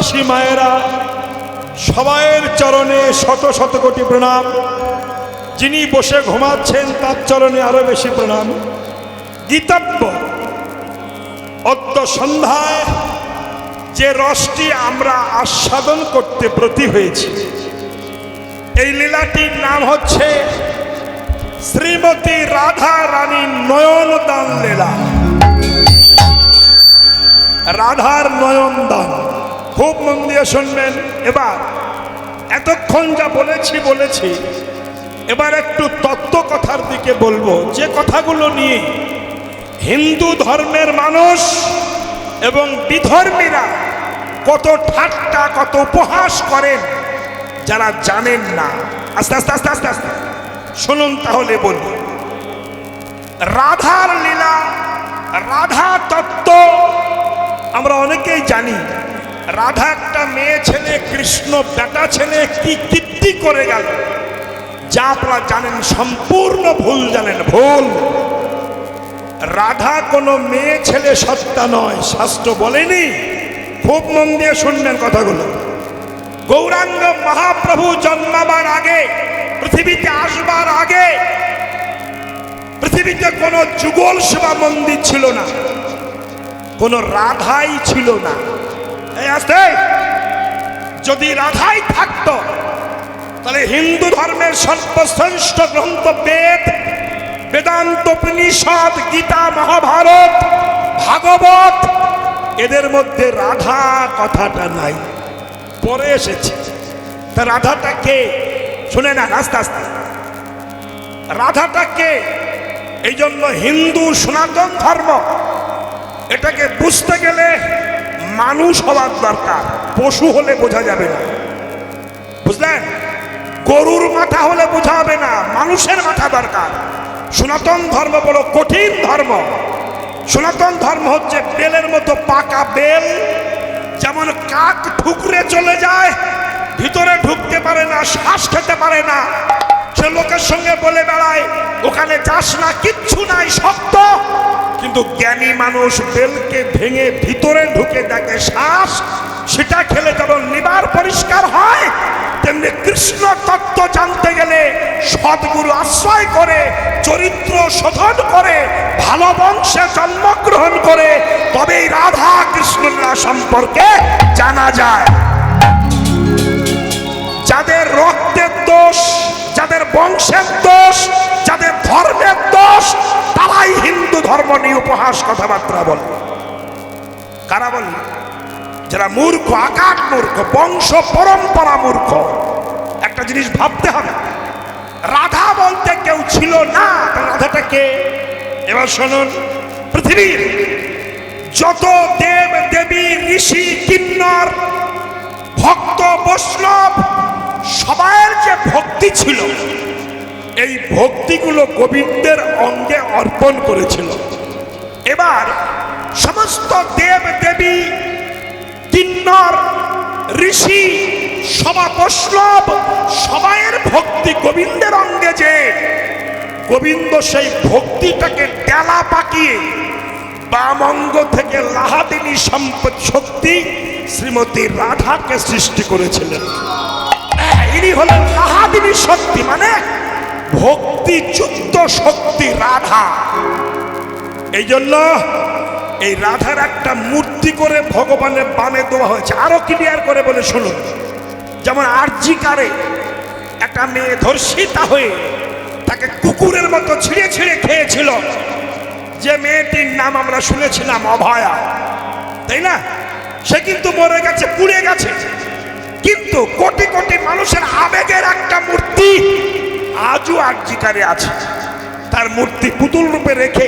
দাসী মায়েরা, সবাইয়ের চরণে শত শত কোটি প্রণাম। যিনি বসে ঘুমাচ্ছেন তার চরণে আরো বেশি প্রণাম। গীতব্য, অদ্য সন্ধ্যায় যে রসটি আমরা আস্বাদন করতে ব্রতী হয়েছি, এই লীলাটির নাম হচ্ছে শ্রীমতী রাধা রানীর নয়নদান লীলা। রাধার নয়নদান, খুব মন দিয়ে শুনবেন। এবার এতক্ষণ যা বলেছি, এবার একটু তত্ত্ব কথার দিকে বলবো, যে কথাগুলো নিয়ে হিন্দু ধর্মের মানুষ এবং বিধর্মীরা কত ঠাট্টা, কত উপহাস করেন, যারা জানেন না। আস্তে আস্তে আস্তে আস্তে আস্তে শুনুন, তাহলে বলবো। রাধার লীলা, রাধা তত্ত্ব আমরা অনেকেই জানি। রাধা একটা মেয়ে ছেলে, কৃষ্ণ বেটা ছেলে কি কীর্তি করে গেল, যা আপনারা জানেন সম্পূর্ণ ভুল জানেন, ভুল। রাধা কোনো মেয়ে ছেলে সত্তা নয়, শাস্ত্র বলেনি। খুব মন দিয়ে শুনবেন কথাগুলো। গৌরাঙ্গ মহাপ্রভু জন্মাবার আগে, পৃথিবীতে আসবার আগে, পৃথিবীতে কোনো যুগল সেবা মন্দির ছিল না, কোনো রাধাই ছিল না। এই আসতে, যদি রাধাই থাকতো তাহলে হিন্দু ধর্মের সর্বশ্রেষ্ঠ গ্রন্থ বেদ, বেদান্ত, উপনিষদ, গীতা, মহাভারত, ভাগবত, এদের মধ্যে রাধা কথাটা নাই, পরে এসেছে। তা রাধাটা কে? শুনে না আস্তে আস্তে, রাধাটা কে? এই জন্য হিন্দু সনাতন ধর্ম, এটাকে বুঝতে গেলে মানুষ হওয়ার দরকার, পশু হলে বোঝা যাবে না, বুঝলেন? গরুর মাথা হলে বোঝা হবে না, মানুষের মাথা দরকার। সনাতন ধর্ম বড় কঠিন ধর্ম। সনাতন ধর্ম হচ্ছে বেলের মতো পাকা বেল, যেমন কাক ঠুকরে চলে যায়, ভিতরে ঢুকতে পারে না, শ্বাস খেতে পারে না, সে লোকের সঙ্গে বলে বেড়ায় ওখানে যাস না, কিচ্ছু নাই, শক্ত। কিন্তু জ্ঞানী মানুষ বেলকে ভেঙে ভিতরে ঢুকে দেখে শ্বাস, সেটা খেলে যেমন লিভার পরিষ্কার হয়, তেমনি কৃষ্ণ তত্ত্ব জানতে গেলে সদ্গুরু আশ্রয় করে, চরিত্র শোধন করে, ভালো বংশে জন্মগ্রহণ করে, তবেই রাধা কৃষ্ণরা সম্পর্কে জানা যায়। যাদের রক্তের দোষ, যাদের বংশের দোষ, যাদের ধর্মের দোষ, তারাই হিন্দু ধর্ম নিয়ে উপহাস কথাবার্তা বলে। কারা বলে? যারা মূর্খ, আকাট মূর্খ, বংশ পরম্পরা মূর্খ। একটা জিনিস ভাবতে হবে, রাধা বলতে কেউ ছিল না, রাধাটা কে? এবার শুনুন, পৃথিবীর যত দেব দেবী, ঋষি, কিন্নর, ভক্ত, বৈষ্ণব, সবাইয়ের যে ভক্তি ছিল, এই ভক্তিগুলো গোবিন্দের অঙ্গে অর্পণ করেছিল। এবার সমস্ত দেব দেবী, কিন্নর, ঋষি, সবা বৈষ্ণব, সবাইয়ের ভক্তি গোবিন্দের অঙ্গে, যে গোবিন্দ সেই ভক্তিটাকে ডেলা পাকিয়ে বাম অঙ্গ থেকে লাহাদিনী সম্পদ শক্তি শ্রীমতী রাধাকে সৃষ্টি করেছিলেন। ইনি হলেন লাহাদিনী শক্তি, মানে ভক্তিযুক্ত শক্তি রাধা। এই জন্য এই রাধার একটা মূর্তি করে ভগবানের বামে দেওয়া হয়েছে। আরো ক্লিয়ার করে বলে শুনুন, যেমন আরজিকারে একটা মেয়ে ধর্ষিতা হয়ে তাকে কুকুরের মতো ছিঁড়ে ছিঁড়ে খেয়েছিল, যে মেয়েটির নাম আমরা শুনেছিলাম অভয়া, তাই না? সে কিন্তু মরে গেছে, পুড়ে গেছে, কিন্তু কোটি কোটি মানুষের আবেগের একটা মূর্তি আজও আরজিকারে আছে। তার মূর্তি পুতুল রূপে রেখে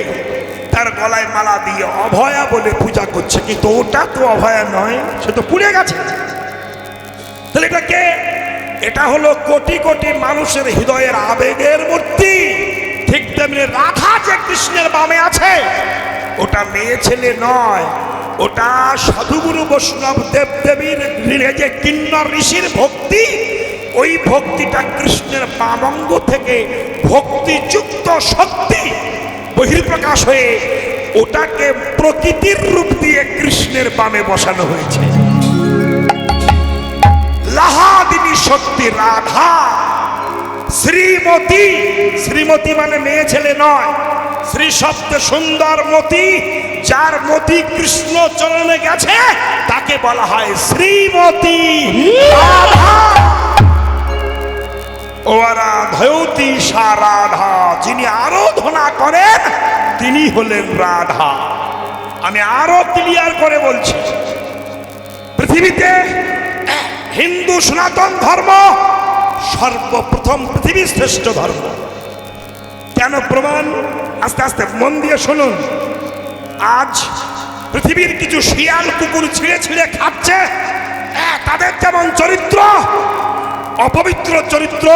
তার গলায় মালা দিয়ে অভয়া বলে পূজা করছে, কিন্তু ওটা তো অভয়া নয়, সে তো পুড়ে গেছে। তাহলে এটা কে? এটা হলো কোটি কোটি মানুষের হৃদয়ের আবেগের মূর্তি। ঠিক তেমনি রাধা যে কৃষ্ণের বামে আছে, ওটা মেয়ে ছেলে নয়, ওটা সাধুগুরু বৈষ্ণব দেবদেবীর যে কিন্নর ঋষির ভক্তি, ওই ভক্তিটা কৃষ্ণের বামঙ্গ থেকে ভক্তিযুক্ত শক্তি বহির্প্রকাশ হয়ে ওটাকে প্রকৃতির রূপ দিয়ে কৃষ্ণের বামে বসানো হয়েছে। লাহাদিনী শক্তি রাধা, শ্রীমতী, শ্রীমতী মানে মেয়ে ছেলে নয়, শ্রী শব্দে সুন্দর মতি, যার মতি কৃষ্ণ চরণে গেছে তাকে বলা হয় শ্রীমতী রাধা। ও আরাধয়তি সা রাধা, যিনি আরাধনা করেন তিনি হলেন রাধা। আমি আরো ক্লিয়ার করে বলছি, পৃথিবীতে হিন্দু সনাতন ধর্ম সর্বপ্রথম পৃথিবীর শ্রেষ্ঠ ধর্ম। কেন প্রমাণ? আস্তে আস্তে মন দিয়ে শুনুন। আজ পৃথিবীর কিছু শিয়াল কুকুর ছিঁড়ে ছিঁড়ে খাচ্ছে, তাদের যেমন চরিত্র অপবিত্র চরিত্র,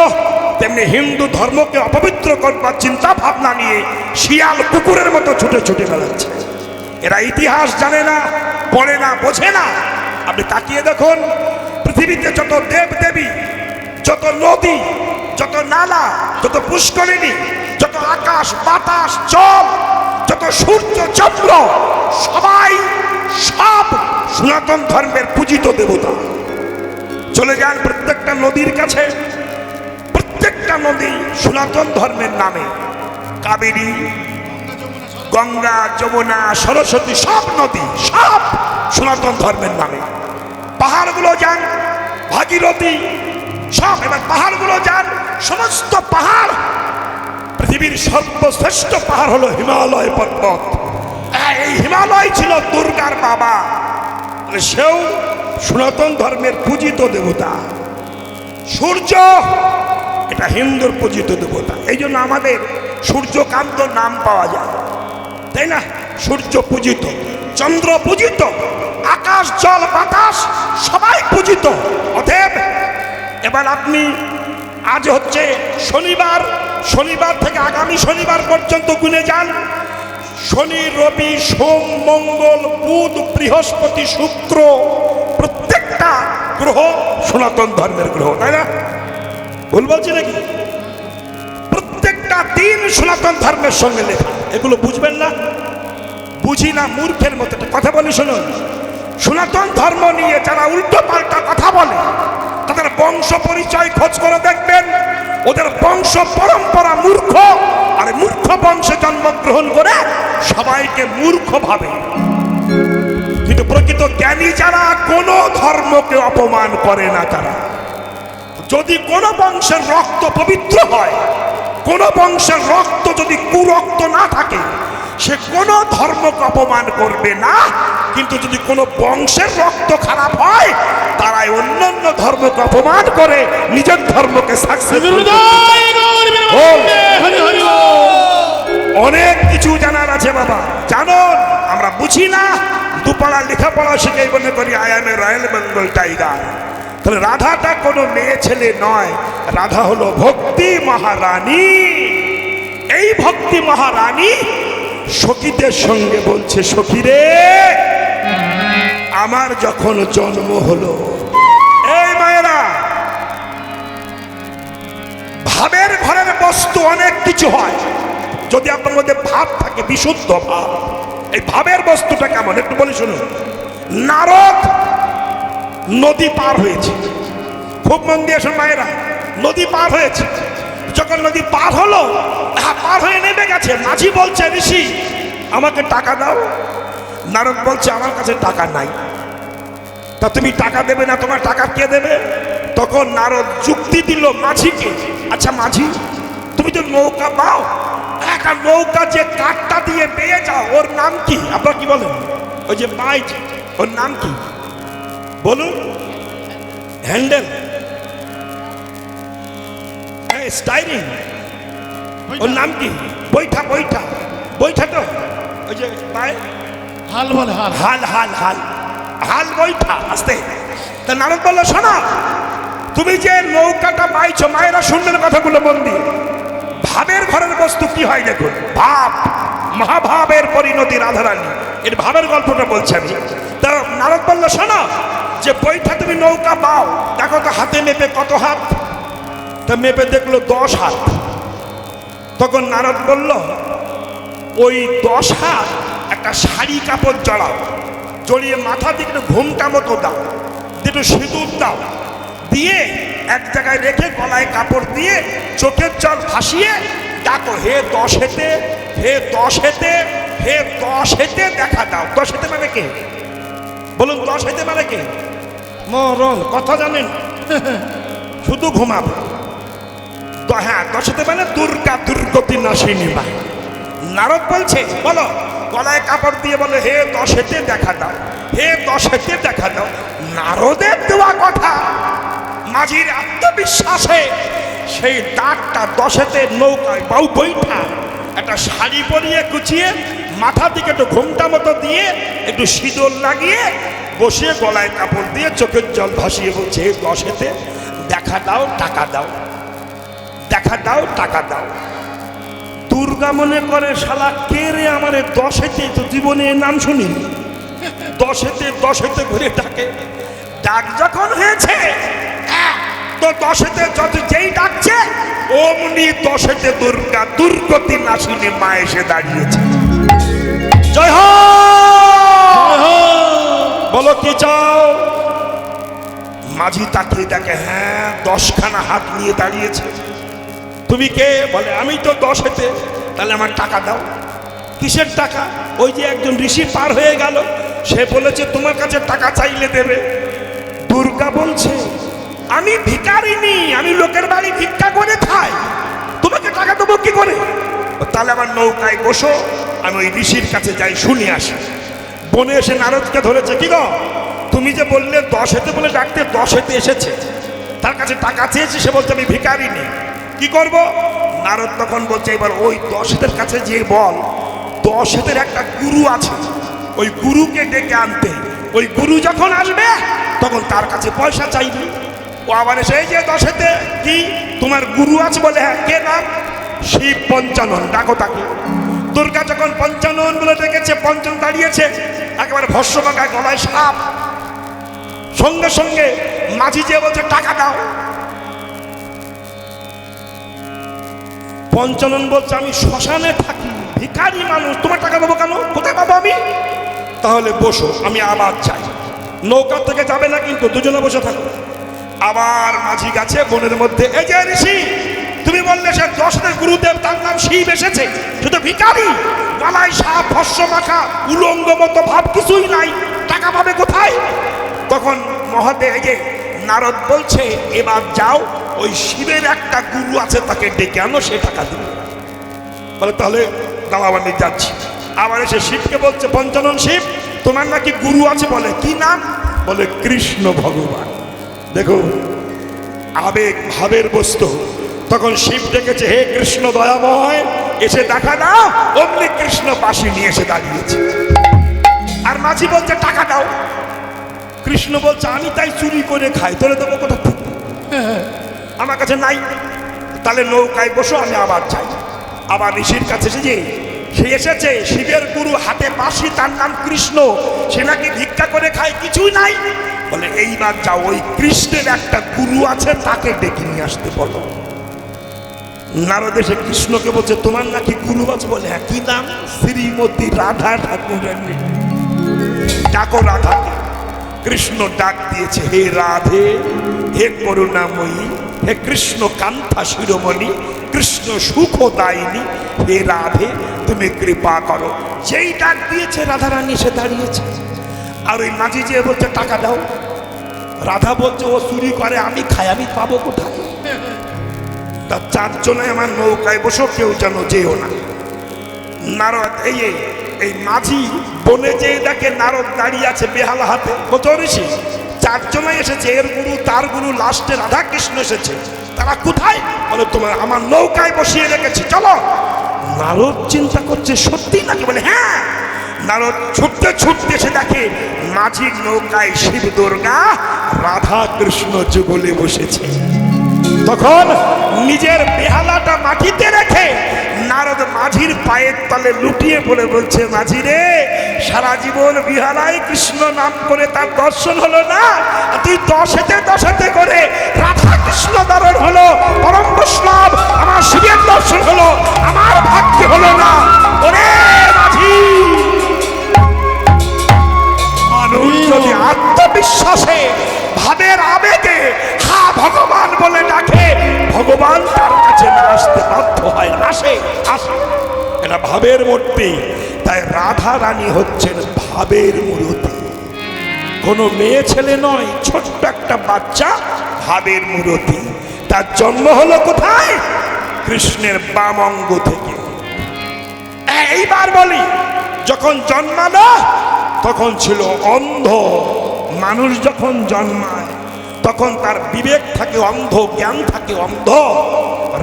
তেমনি হিন্দু ধর্মকে অপবিত্র করবার চিন্তা ভাবনা নিয়ে শিয়াল কুকুরের মতো ছুটে ছুটে বেড়াচ্ছে। এরা ইতিহাস জানে না, পড়ে না, বোঝে না। আপনি তাকিয়ে দেখুন, পৃথিবীতে যত দেব দেবী, যত নদী, যত নালা, যত পুষ্করিণী, যত আকাশ বাতাস জল, যত সূর্য চন্দ্র, সবাই সব সনাতন ধর্মের পূজিত দেবতা। চলে যান প্রত্যেকটা নদীর কাছে, প্রত্যেকটা নদী সনাতন ধর্মের নামে। কাবেরী, গঙ্গা, যমুনা, সরস্বতী, সব নদী সব সনাতন ধর্মের নামে। পাহাড়গুলো যান, ভাগীরথী, সব। এবার পাহাড়গুলো যান, সমস্ত পাহাড়, পৃথিবীর সর্বশ্রেষ্ঠ পাহাড় হলো হিমালয় পর্বত। এই হিমালয় ছিল দুর্গার বাবা, সেও সনাতন ধর্মের পূজিত দেবতা। সূর্য, এটা হিন্দুর পূজিত দেবতা। এই জন্য আমাদের সূর্যকান্ত নাম পাওয়া যায়, তাই না? সূর্য পূজিত, চন্দ্র পূজিত, আকাশ জল বাতাস সবাই পূজিত। অতএব এবার আপনি, আজ হচ্ছে শনিবার, শনিবার থেকে আগামী শনিবার পর্যন্ত গুনে যান। শনি, রবি, সোম, মঙ্গল, বুধ, বৃহস্পতি, শুক্র, প্রত্যেকটা গ্রহ সনাতন ধর্মের গ্রহ, তাই না? ভুল বলছি নাকি? প্রত্যেকটা দিন সনাতন ধর্মের সঙ্গে লেখা। এগুলো বুঝবেন না? বুঝি না মূর্খের মতো। কথা বলি শুনুন, সনাতন ধর্ম নিয়ে যারা উল্টো পাল্টা কথা বলে, তাদের বংশ পরিচয় খোঁজ করে দেখবেন, ওদের বংশ পরম্পরা মূর্খ, আর মূর্খ বংশে জন্মগ্রহণ করে সবাইকে মূর্খ ভাবে। কিন্তু প্রকৃত জ্ঞানী যারা কোনো ধর্মকে অপমান করে না, তারা যদি কোনো বংশের রক্ত পবিত্র হয়, কোনো বংশের রক্ত যদি কুরক্ত না থাকে, সে কোনো ধর্মকে অপমান করবে না। কিন্তু যদি কোনো বংশের রক্ত খারাপ হয়, তারাই অন্যান্য ধর্মকে অপমান করে নিজের ধর্মকে সাকসেস। অনেক কিছু জানার আছে বাবা, জানো আমরা বুঝি না। দুপাড়া লেখাপড়া শিখে মনে করি I M A royal Bengal tiger. তাহলে রাধাটা কোনো মেয়ে ছেলে নয়, রাধা হলো ভক্তি মহারানী। এই ভক্তি মহারানী সখীদের সঙ্গে বলছে, সখীরে আমার যখন জন্ম হলো, এই মায়েরা, ভাবের ঘরের বস্তু অনেক কিছু হয়। যদি আপনার মধ্যে ভাব থাকে, বিশুদ্ধ ভাব, এই ভাবের বস্তুটা কেমন একটু বলি শুনুন। নারদ নদী পার হয়েছে, খুব মন দিয়ে শোন মায়েরা, নদী পার হয়েছে। যখন নদী পার হলো, পার হয়ে নেমে গেছে, মাঝি বলছে, ঋষি আমাকে টাকা দাও। নারদ বলছে, আমার কাছে টাকা নাই। তা তুমি টাকা দেবে না, তোমার টাকা কে দেবে? তখন নারদ যুক্তি দিল মাঝিকে, আচ্ছা মাঝি, তুমি তো নৌকা পাও, একটা নৌকা যে কাঠটা দিয়ে পেয়ে যাও, ওর নাম কি? আপনারা কি বলেন? ওই যে বাইচ, ওর নাম কি বলুন? হ্যান্ডেল, স্টাইরিং, ওর নাম কি? বৈঠা, বৈঠা, বৈঠা তো ওই যে হাল বলে, হাল, হাল, হাল, হাল, হাল, বৈঠা। আসতে তা নারদ বললো, শোনো, তুমি যে নৌকাটা পাইছো, মায়েরা শুনলেন কথাগুলো মন দিয়ে। ভাবের ঘরের বস্তু কি হয় দেখুন, ভাব, মহাভাবের পরিণতি রাধারানী, এর ভাবের গল্পটা বলছি আমি। তা নারদ বললো, শোনো, যে বৈঠা তুমি নৌকা পাও, দেখো তো হাতে মেপে কত হাত। তা মেপে দেখলো 10 হাত। তখন নারদ বলল, ওই 10 হাত একটা শাড়ি কাপড় জড়াও, জড়িয়ে মাথা দিকে ঘুমটা মতো দাও, একটু সিঁদুর দাও, দিয়ে এক জায়গায় রেখে গলায় কাপড় দিয়ে চোখের জল ভাসিয়ে ডাকো, হে 10 হেতে, হে 10 হেতে, হে 10 হেতে দেখা দাও। 10 হেতে মানে কে বলুন? 10 হেতে মানে কে? মরণ কথা জানেন? শুধু ঘুমাবো। হ্যাঁ, 10 হেতে মানে দুর্গা, দুর্গতি নাশিনী মা। নারদ বলছে বলো, গলায় কাপড় দিয়ে বলে, হে 10 হেতে দেখা দাও, হে 10 হেতে দেখা দাও। নারদের দেওয়া কথা মাঝির আত্মবিশ্বাসে সেই দাঁতটা 10 হেতে নৌকায় বাউ বৈঠা একটা শাড়ি পরিয়ে কুচিয়ে মাথা দিকে একটু ঘোমটা মতো দিয়ে একটু সিঁদুর লাগিয়ে বসে গলায় কাপড় দিয়ে চোখের জল ভাসিয়ে বলছে, হে 10 হেতে দেখা দাও, টাকা দাও, দেখা দাও, টাকা দাও। দুর্গা মনে করে শালা কে রে আমারে 10 হেতে, তো জীবনে এর নাম শুনিনি। 10 হেতে 10 হেতে ঘুরে ডাকে। ডাক যখন হয়েছে তো 10 হেতে যত যেই ডাকছে অমনি 10 হেতে দুর্গা, দুর্গতি নাশিনী মা এসে দাঁড়িয়েছে। জয় হো, বলো কি চাও? মাঝি তাকিয়ে দেখে, হ্যাঁ 10খানা হাত নিয়ে দাঁড়িয়েছে। তুমি কে? বলে আমি তো 10 হেতে। তাহলে আমার টাকা দাও। কিসের টাকা? ওই যে একজন ঋষি পার হয়ে গেল, সে বলেছে তোমার কাছে টাকা চাইলে দেবে। দুর্গা বলছে, আমি ভিখারিনী, আমি লোকের বাড়ি ভিক্ষা করে খাই, তোমাকে টাকা দেবো কি করে? তাহলে আমার নৌকায় বসো, আমি ওই ঋষির কাছে যাই, শুনে আসি। বনে এসে নারদকে ধরেছে, কি গো তুমি যে বললে 10 হেতে বলে ডাকতে, 10 হেতে এসেছে, তার কাছে টাকা চেয়েছি, সে বলছে আমি ভিখারিনী, কি করব? নারদ তখন বলছে, এবার ওই 10 হেতের কাছে যে বল 10 হেতের একটা গুরু আছে, ওই গুরুকে ডেকে আনতে। ওই গুরু যখন আসবে তখন তার কাছে পয়সা চাইবে। ও আবার এসে, এই যে 10 হেতে কি তোমার গুরু আছে? বলে হ্যাঁ। কে নাম? শিব পঞ্চানন, ডাকো তাকে। দুর্গা যখন পঞ্চানন বলে ডেকেছে, পঞ্চানন দাঁড়িয়েছে একেবারে ভস্মবাঁকা, গলায় সাপ। সঙ্গে সঙ্গে মাঝি যে বলছে টাকা দাও। পঞ্চানন বলছে, আমি শ্মশানে থাকি, ভিখারি মানুষ, তোমার টাকা দেবো কেন? কোথায় পাবো আমি? তাহলে বসো, আমি আবার চাই। নৌকা থেকে যাবে না কিন্তু, দুজনে বসে থাকো। আবার মাঝি গেছে বনের মধ্যে, এই যে ঋষি তুমি বললে সে 10 হেতের গুরুদেব, তার নাম শিব এসেছে, শুধু ভিখারি, গলায় সাপ, ভস্ম মাখা, উলঙ্গ মতো ভাব, কিছুই নাই, টাকা পাবে কোথায়? তখন মহাদেব, এই যে নারদ বলছে, এবার যাও, ওই শিবের একটা গুরু আছে, তাকে ডেকে আনো, সে টাকা দিবে। বলে তাহলে দাঁড়াও, আমি যাচ্ছি। আবার এসে শিবকে বলছে, পঞ্চানন শিব তোমার নাকি গুরু আছে? বলে কি নাম? বলে কৃষ্ণ ভগবান। দেখো আবেগ ভাবের বস্তু। তখন শিব ডেকেছে, হে কৃষ্ণ দয়াময়, এসে দেখা দাও। অমনি কৃষ্ণ বাঁশি নিয়ে এসে দাঁড়িয়েছে। আর মাঝি বলছে টাকা দাও। কৃষ্ণ বলছে, আমি তাই চুরি করে খাই, তোরে দেবো কোথা থেকে? আমার কাছে নাই। তাহলে নৌকায় বসো, আমি আবার যাই। আবার ঋষির কাছে এসে সে এসেছে, শিবের গুরু, হাতে বাঁশি, তার নাম কৃষ্ণ, সে নাকি ভিক্ষা করে খায়, কিছুই নাই। বলে এইবার যাও, ওই কৃষ্ণের একটা গুরু আছে, তাকে ডেকে নিয়ে আসতে বলো। নারদ এসে কৃষ্ণকে বলছে, তোমার নাকি গুরু আছে? বলে হ্যাঁ। কি নাম? শ্রীমতী রাধা ঠাকুরানী, ডাকো রাধাকে। কৃষ্ণ ডাক দিয়েছে, হে রাধে, হে করুণাময়ী, হে কৃষ্ণ কান্তা শিরোমণি, কৃষ্ণ সুখদায়িনী, হে রাধে তুমি কৃপা করো। যেই ডাক দিয়েছে রাধারানী এসে দাঁড়িয়েছে। আর ওই মাঝি যে বলছে টাকা দাও। রাধা বলছে, ও চুরি করে, আমি খাই, আমি পাবো কোথায়? তা 4 জনে আমার নৌকায় বসো, কেউ যেন যেও না। নারদ এই মাঝি বনে যেয়ে দেখে নারদ দাঁড়িয়ে আছে বেহালা হাতে। কত ঋষি 4 জনে এসেছে, এর গুরু, তার গুরু, লাস্টে রাধা কৃষ্ণ এসেছে। তারা কোথায়? বলে তোমার আমার নৌকায় বসিয়ে রেখেছি, চলো। নারদ চিন্তা করছে, সত্যি নাকি? বলে হ্যাঁ। নারদ ছুটতে ছুটতে এসে দেখে মাঝির নৌকায় শিব, দুর্গা, রাধা কৃষ্ণ যুগলে বসেছে। তখন নিজের বেহালাটা মাটিতে রেখে নারদ মাঝির পায়ের তলে লুটিয়ে পড়ে বলছে, মাঝি রে, সারা জীবন বিহালায় কৃষ্ণ নাম করে তার দর্শন হলো না, তুই 10 হেতে করে রাধা কৃষ্ণ দর্শন হলো, পরম বৈষ্ণব আমার শিবের দর্শন হলো, আমার ভাগ্য হলো না। ওরে মাঝি, মানুষ যদি আত্মবিশ্বাসে, ভাবের আবেগে হাত হয় আসে আসে, এটা ভাবের মূর্তি। তাই রাধা রানী হচ্ছেন ভাবের মূর্তি, কোনো মেয়ে ছেলে নয়, ছোট্ট একটা বাচ্চা ভাবের মূর্তি। তার জন্ম হলো কোথায়? কৃষ্ণের বাম অঙ্গ থেকে। এইবার বলি, যখন জন্মালো তখন ছিল অন্ধ। মানুষ যখন জন্মায় তখন তার বিবেক থাকে অন্ধ, জ্ঞান থাকে অন্ধ।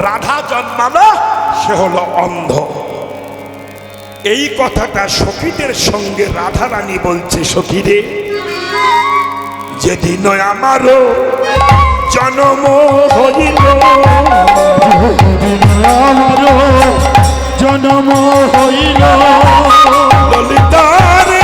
রাধা জন্মালো, সে হলো অন্ধ। এই কথাটা সখীদের সঙ্গে রাধা রানী বলছে, সখীরে যেদিন আমারও জন্ম হইল, আমারও জন্ম হইল, ললিতারে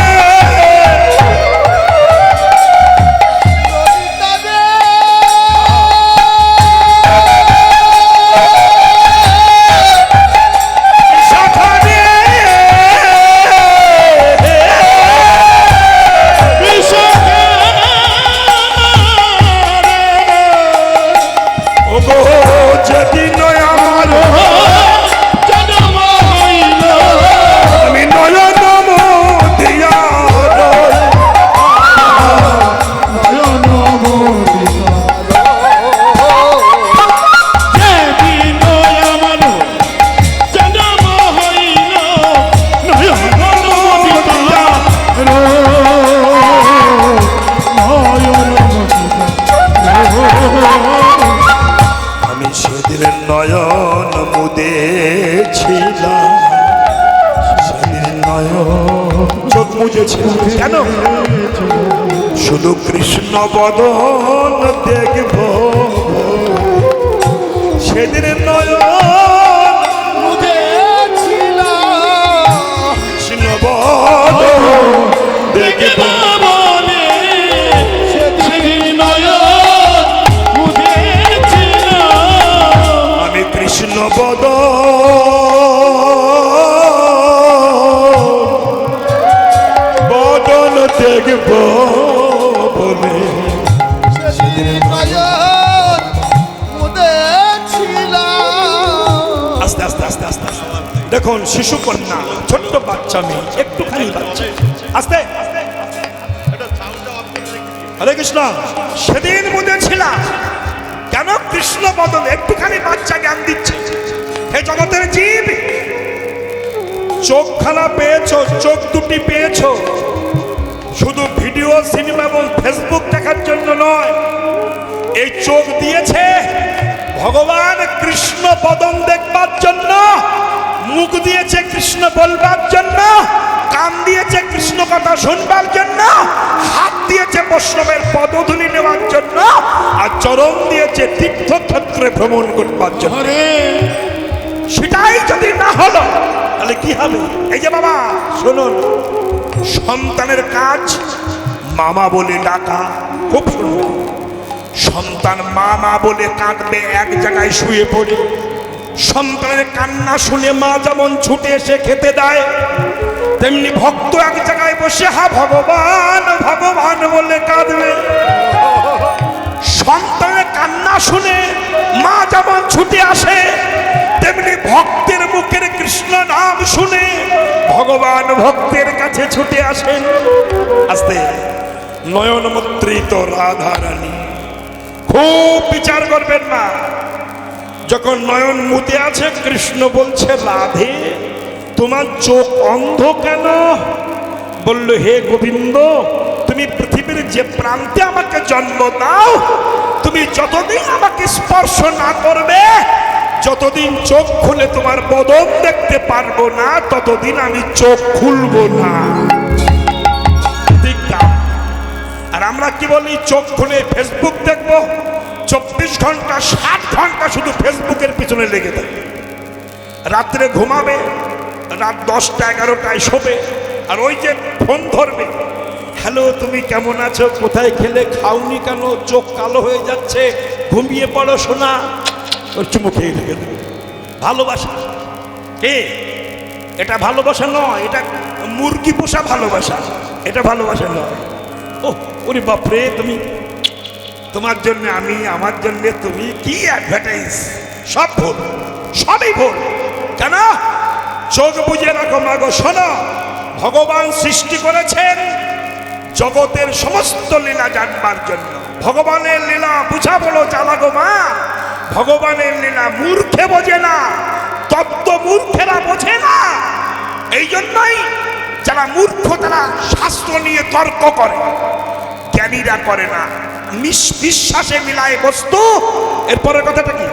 নয়ন মুদেছিলাম, সেদিন নয়ন চোখ মুজেছিলাম কেন? শুধু কৃষ্ণ বদন দেখব, সেদিন নয়ন মুদেছিলাম, কৃষ্ণ বদন দেখব। কৃষ্ণ বদন দেখব বলে আস্তে আস্তে আস্তে আস্তে দেখুন, শিশু কন্যা, ছোট্ট বাচ্চা মেয়ে, একটুখানি বাচ্চা, আস্তে হরে কৃষ্ণ। সেদিন বুঝেছিলাম কেন কৃষ্ণ বদন, একটুখানি বাচ্চা জ্ঞান দিচ্ছে। হে জগতের জীব, চোখখানা পেয়েছো, চোখ দুটি পেয়েছো, শুধু ভিডিও, সিনেমা এবং ফেসবুক দেখার জন্য নয়। এই চোখ দিয়েছে ভগবান কৃষ্ণ বদন দেখবার জন্য, মুখ দিয়েছে কৃষ্ণ বলবার জন্য, কান দিয়েছে কৃষ্ণ কথা শুনবার জন্য, হাত দিয়েছে বৈষ্ণবের পদধূলি নেওয়ার জন্য, আর চরণ দিয়েছে তীর্থক্ষেত্রে ভ্রমণ করবার জন্য। সেটাই যদি না হলো তাহলে কি হবে? এই যে বাবা শুনুন, সন্তানের কাজ মামা বলে ডাকা, খুব শুনুন। সন্তান মামা বলে কাঁদবে এক জায়গায় শুয়ে পড়ে, সন্তানের কান্না শুনে মা যেমন ছুটে এসে খেতে দেয়, তেমনি ভক্ত এক জায়গায় বসে হা ভগবান ভগবান বলে কাঁদবে। সন্তানের কান্না শুনে মা যেমন ছুটে আসে, তেমনি ভক্তের মুখের কৃষ্ণ নাম শুনে ভগবান ভক্তের কাছে ছুটে আসেন। আস্তে নয়ন মুদ্রিত রাধা রানী, খুব বিচার করবেন না। যখন নয়ন মুদে আছে, কৃষ্ণ বলছে রাধে তোমার চোখ অন্ধ কেন? বলল হে গোবিন্দ, তুমি পৃথিবীর যে প্রান্তে আমাকে জন্ম দাও, তুমি যতদিন আমাকে স্পর্শ না করবে, যতদিন চোখ খুলে তোমার বদন দেখতে পারবো না, ততদিন আমি চোখ খুলবো না। আর আমরা কি বলি? চোখ খুলে ফেসবুক দেখবো, 24 ঘন্টা 60 ঘন্টা শুধু ফেসবুকের পিছনে লেগে থাকে। রাত্রে ঘুমাবে, রাত 10টা 11টায় শোবে, আর ওই যে ফোন ধরবে, হ্যালো তুমি কেমন আছো, কোথায় খেলে, খাওনি কেন, চোখ কালো হয়ে যাচ্ছে, ঘুমিয়ে পড়ো শোনা, ওর চুমু খেয়ে রেখে দেবে। ভালোবাসা কে? এটা ভালোবাসা নয়, এটা মুরগি পোষা ভালোবাসা, এটা ভালোবাসা নয়। ও ওরে বাপরে, তুমি, তোমার জন্য আমি, আমার জন্য তুমি, কি অ্যাডভার্টাইজ, সব ভুল, সবই ভুল। কেন? চোখ বুঝে রাখো মাগো, শোনো। ভগবান সৃষ্টি করেছেন জগতের সমস্ত লীলা জানবার জন্য। ভগবানের লীলা বুঝা বলো জ্বালা গো মা। ভগবানের লীলা মূর্খে বোঝে না, তত্ত্ব মূর্খেরা বোঝে না। এই জন্যই যারা মূর্খ তারা শাস্ত্র নিয়ে তর্ক করে, জ্ঞানীরা করে না। বিশ্বাসে মিলায় বস্তু। এরপরের কথাটা কি?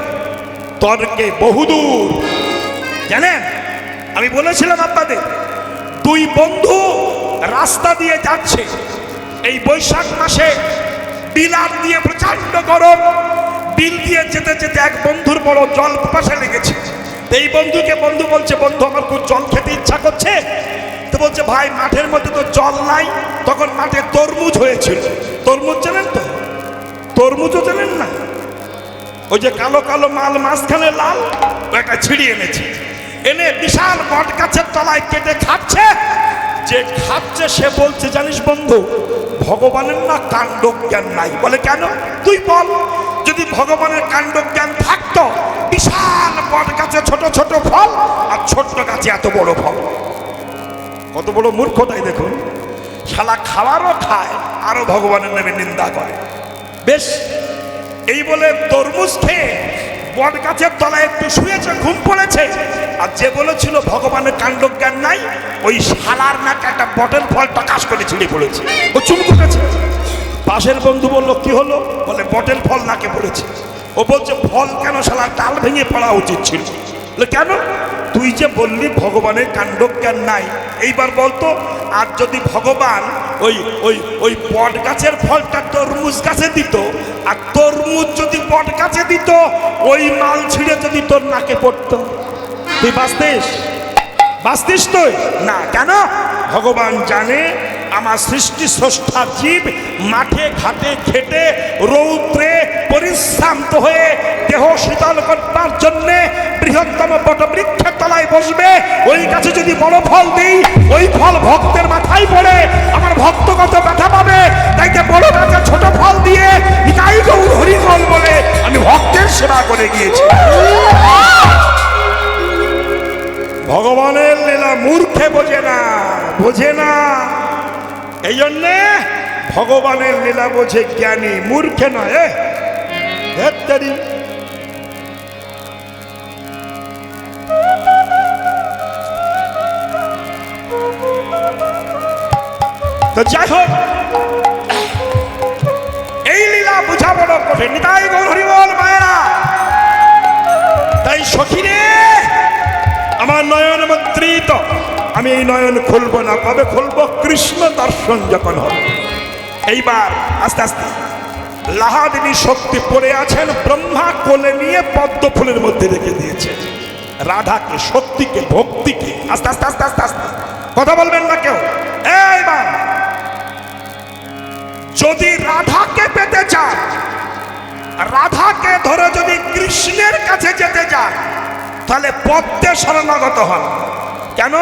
তর্কে বহুদূর। জানেন, আমি বলেছিলাম আপনাদের, দুই বন্ধু রাস্তা দিয়ে যাচ্ছে, এই বৈশাখ মাসে বিলার দিয়ে প্রচন্ড গরম। বিল দিয়ে যেতে যেতে এক বন্ধুর বড় জল পাশে লেগেছে। এই বন্ধুকে বন্ধু বলছে, বন্ধু আমার খুব জল খেতে ইচ্ছা করছে। তো বলছে, ভাই মাঠের মধ্যে তো জল নাই। তখন মাঠে তরমুজ হয়েছিল। তরমুজ জানেন তো? তরমুজও জানেন না? ওই যে কালো কালো মাল মাঝখানে লাল, একটা ছিঁড়িয়ে এনেছে। এনে বিশাল বট গাছের তলায় কেটে খাচ্ছে। যে খাচ্ছে সে বলছে, জানিস বন্ধু, ভগবানের না কাণ্ড জ্ঞান নাই। বলে কেন? তুই বল। যদি ভগবানের কাণ্ড জ্ঞান থাকতো, বিশাল বট গাছে ছোট ছোট ফল, আর ছোট্ট গাছে এত বড় ফল। কত বড় মূর্খতাই দেখুন। শালা খাওয়ারও খায়, আরো ভগবানের নামে নিন্দা করে। বেশ, এই বলে তরমুজ খেয়ে বট গাছের তলায় একটু শুয়েছে, ঘুম পড়েছে। আর যে বলেছিল ভগবানের কাণ্ড জ্ঞান নাই, ওই শালার নাকে একটা বটের ফল টকাশ করে ছিঁড়ে পড়েছে। ও চুমকুটেছে। পাশের বন্ধু বলল, কি হলো? বলে বটের ফল নাকে পড়েছে। ও বলছে, ফল কেন, শালার ডাল ভেঙে পড়া উচিত ছিল। বলে কেন? তুই যে বললি ভগবানের কাণ্ড জ্ঞান নাই, এইবার বলতো, আর যদি ভগবান ওই ওই ওই বট গাছের ফলটা তরমুজ গাছে দিত, আর তরমুজ যদি বট গাছে দিত, ওই মাল ছিঁড়ে যদি তোর নাকে পড়তো, তুই বাঁচতিস? বাঁচতিস তুই না। কেন? ভগবান জানে আমার সৃষ্টি স্রষ্টা জীব মাঠে ঘাটে খেটে রৌদ্রে পরিশ্রান্ত হয়ে দেহ শীতল করবার জন্যে বৃহত্তম বটবৃক্ষের তলায় বসবে। ওই গাছে যদি বড় ফল দিই, ওই ফল ভক্তের মাথায় পড়ে, আমার ভক্ত কত ব্যথা পাবে। তাই যে বড় গাছে ছোট ফল দিয়ে নিতাই গৌর হরিবল বলে আমি ভক্তের সেবা করে গিয়েছি। ভগবানের লীলা মূর্খে বোঝে না, বোঝে না। এই জন্যে ভগবানের লীলা বোঝে জ্ঞানী, মূর্খে নয়। তো যাই হোক, এই লীলা বোঝা বড় কঠিন। নিতাই গৌর হরিবল মায়েরা। তাই সখিরে আমার নয়ন মুদ্রিত, আমি এই নয়ন খুলবো না। কবে খুলবো? কৃষ্ণ দর্শন যখন হবে। এইবার আস্তে আস্তে লাহাদিনী শক্তি পড়ে আছেন, ব্রহ্মা কোলে নিয়ে পদ্ম ফুলের মধ্যে রেখে দিয়েছে রাধাকে, শক্তিকে, ভক্তিকে। আস্তে আস্তে আস্তে আস্তে আস্তে কথা বলবেন না কেউ। এইবার যদি রাধাকে পেতে চান, রাধাকে ধরে যদি কৃষ্ণের কাছে যেতে চান, তাহলে পদ্মে শরণাগত হন। কেন?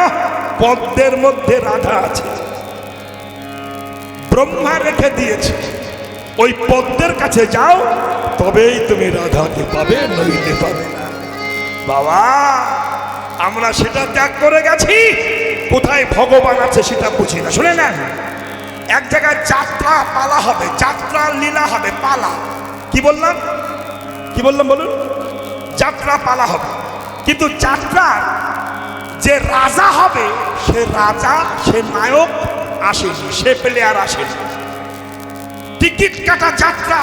পদ্মের মধ্যে রাধা আছে, ব্রহ্মা রেখে দিয়েছে। ওই পদ্মের কাছে যাও, তবেই তুমি রাধাকে পাবে, নইলে পাবে না। বাবা, আমরা সেটা ত্যাগ করে গেছি। কোথায় ভগবান আছে সেটা বুঝি না। শুনে নেন, এক জায়গায় যাত্রা পালা হবে, যাত্রা লীলা হবে। পালা কি বললাম? কি বললাম বলুন? যাত্রা পালা হবে। কিন্তু যাত্রার যে রাজা হবে, সে রাজা, সে নায়ক আসেনি, সে প্লেয়ার আসেনি। টিকিট কাটা যাত্রা,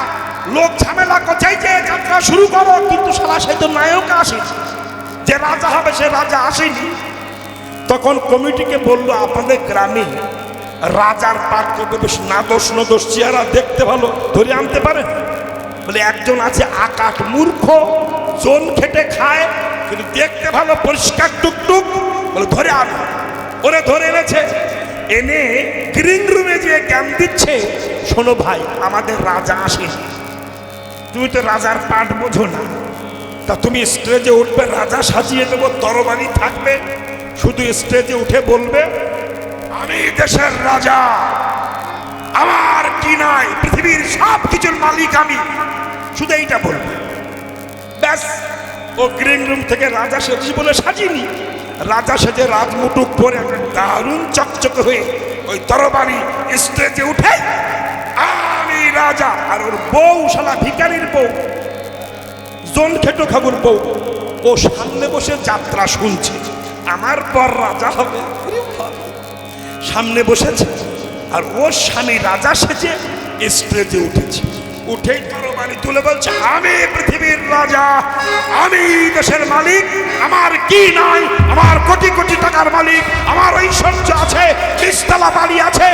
লোক ঝামেলা করছে যে যাত্রা শুরু করো, কিন্তু সারা সে তো নায়ক আসেনি। যে রাজা হবে সে রাজা আসেনি। তখন কমিটিকে বললো, আপনাদের গ্রামে রাজার পাঠ করতে বেশ নাদোষ নদোষ চেহারা, দেখতে ভালো, ধরে আনতে পারেন? বলে একজন আছে আকাট, মূর্খ, জোন খেটে খায়, কিন্তু দেখতে ভালো, পরিষ্কার টুকটুক। বলে ধরে আন। ওরে ধরে এনেছে। এনে গ্রিন রুমে যে জ্ঞান দিচ্ছে, শোনো ভাই, আমাদের রাজা আসেনি, তুমি তো রাজার পাঠ বোঝো না। তা তুমি স্টেজে উঠবে, রাজা সাজিয়ে দেবো, তরবারি থাকবে, শুধু স্টেজে উঠে বলবে, আমি দেশের রাজা, আমার কি নাই, পৃথিবীর সব কিছুর মালিক আমি, শুধু এইটা বলবে। ব্যাস, ও গ্রিন রুম থেকে রাজা সেজেছি বলে সাজিনি, রাজা সেজে রাজমুটুক পরে একটা দারুণ চকচকে হয়ে ওই তরবারি স্টেজে উঠে আমি রাজা, আর ওর বউ শালা ভিখারির বউ জন খেটো খাবুর বউ, ও সামনে বসে যাত্রা শুনছে আমার পর রাজা হবে। সামনে বসেছে আর ওর স্বামী রাজা সেজে স্টেজে উঠেছে, উঠেই তরবারি তুলে বলছে আমি পৃথিবীর রাজা, আমি দেশের মালিক, আমার কি নাই, আমার কোটি কোটি টাকার মালিক, আমার ঐশ্বর্য আছে, 20 বাড়ি আছে।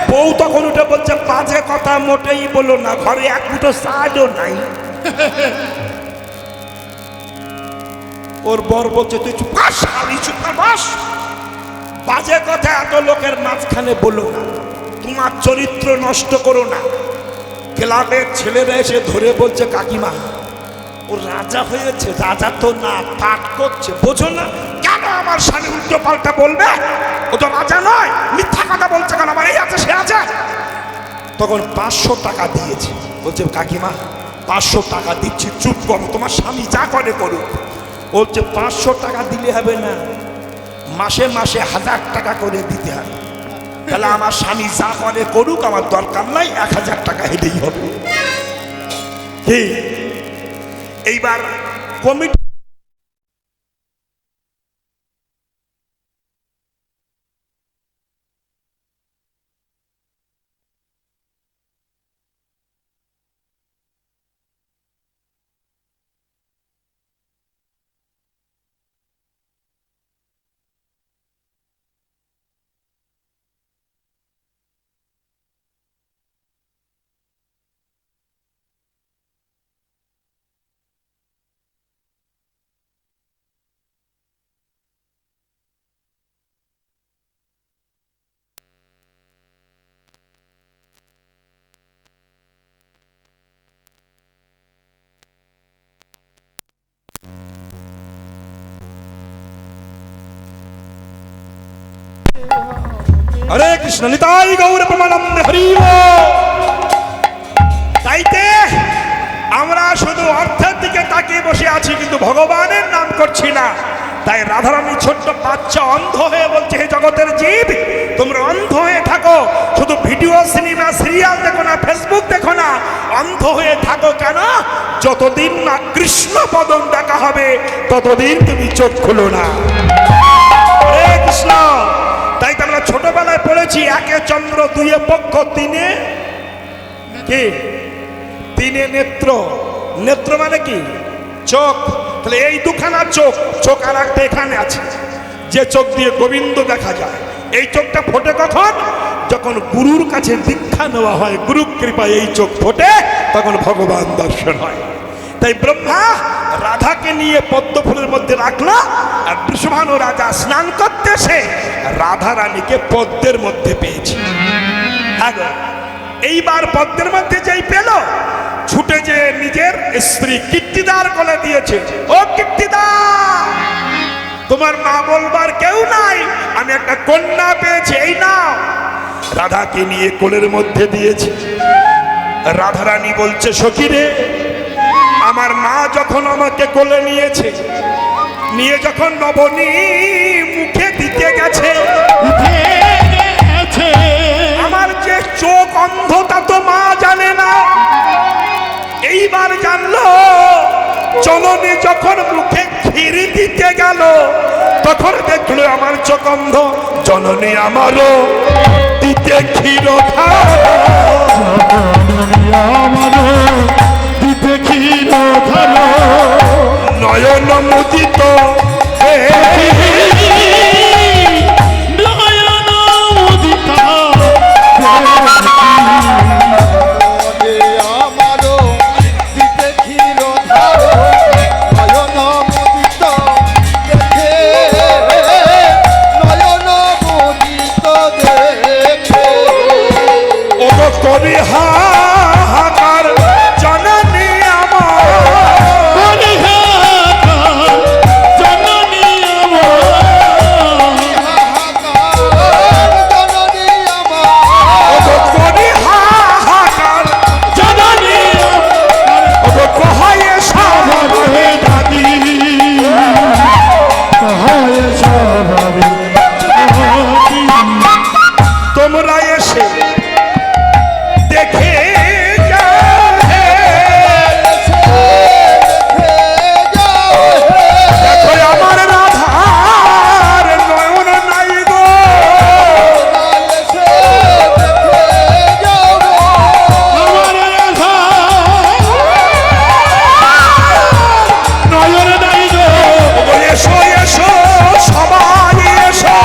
বউ তখন উঠে বলছে বাজে কথা মোটেই বলো না, ঘরে এক মুঠো চালও নাই। ওর বর বলছে তুই চুপ কর শালি, চুপ কর বস, বাজে কথা এত লোকের মাঝখানে বলো না, তোমার চরিত্র নষ্ট করো না। ক্লাবের ছেলেরা এসে ধরে বলছে কাকিমা ও রাজা হয়েছে, রাজা তো না পাঠ করছে, বোঝো না কেন আমার স্বামী উল্টো পাল্টা বলবে, ও তো রাজা নয়, মিথ্যা কথা বলছে কেন, আমার এই আছে সে আছে। তখন 500 টাকা দিয়েছে, বলছে কাকিমা 500 টাকা দিচ্ছি, চুপ করো, তোমার স্বামী যা করে করুক। বলছে 500 টাকা দিলে হবে না, মাসে মাসে 1000 টাকা করে দিতে হবে, তাহলে আমার স্বামী যা করে করুক, আমার দরকার নাই, 1000 টাকা হেলেই হবে। এইবার কমিটি হরে কৃষ্ণ নিতাই গৌর প্রেমানন্দে হরি বল। তাইতে আমরা শুধু অর্থের দিকে তাকিয়ে বসে আছি, কিন্তু ভগবানের নাম করছি না। তাই রাধারানী ছোট্ট বাচ্চা অন্ধ হয়ে বলছে হে জগতের জীব, তোমরা অন্ধ হয়ে থাকো, শুধু ভিডিও সিনেমা সিরিয়াল দেখো না, ফেসবুক দেখো না, অন্ধ হয়ে থাকো কেন? যতদিন না কৃষ্ণ পদম দেখা হবে ততদিন তুমি চোখ খুলো না। হরে কৃষ্ণ। তাই তো আমরা ছোটবেলায় পড়েছি, 1 চন্দ্র 2 পক্ষ 3 কি, 3 নেত্র, নেত্র মানে কি চোখ, তাহলে এই দুখানা চোখ, চোখ আর একটা এখানে আছে, যে চোখ দিয়ে গোবিন্দ দেখা যায়। এই চোখটা ফোটে কখন? যখন গুরুর কাছে দীক্ষা নেওয়া হয়, গুরু কৃপায় এই চোখ ফোটে, তখন ভগবান দর্শন হয়। তাই ব্রহ্মা রাধাকে নিয়ে পদ্ম ফুলের মধ্যে রাখলো, আর বৃষভানু রাজা স্নান করতে এসে রাধা রানীকে পদ্মের মধ্যে পেয়েছে। এইবার পদ্মের মধ্যে যেই পেল, ছুটে যে নিজের স্ত্রী কীর্তিদার কোলে দিয়েছে, ও কীর্তিদা তোমার মা বলবার কেউ নাই, আমি একটা কন্যা পেয়েছি, এই নাও। রাধাকে নিয়ে কোলের মধ্যে দিয়েছে। রাধা রানী বলছে সখী রে, আমার মা যখন আমাকে কোলে নিয়েছে, নিয়ে যখন নবনী মুখে দিতে গেছে, আমার যে চোখ অন্ধ তা তো মা জানে না। এইবার জানলো, জননী যখন মুখে ক্ষীর দিতে গেল, তখন দেখলো আমার চোখ অন্ধ। জননী আমারও দিতে ক্ষীর নয়ন মুদিত করি হাহাকার, জননী আমার, জননী আমার স্বভাবে মতি। তোমরা এসে দেখে যাও হে। দেখো আমার রাধার নয়ন নাই গো, আমার রাধা নয়ন নাই গো। এসো এসো সবাই এসো,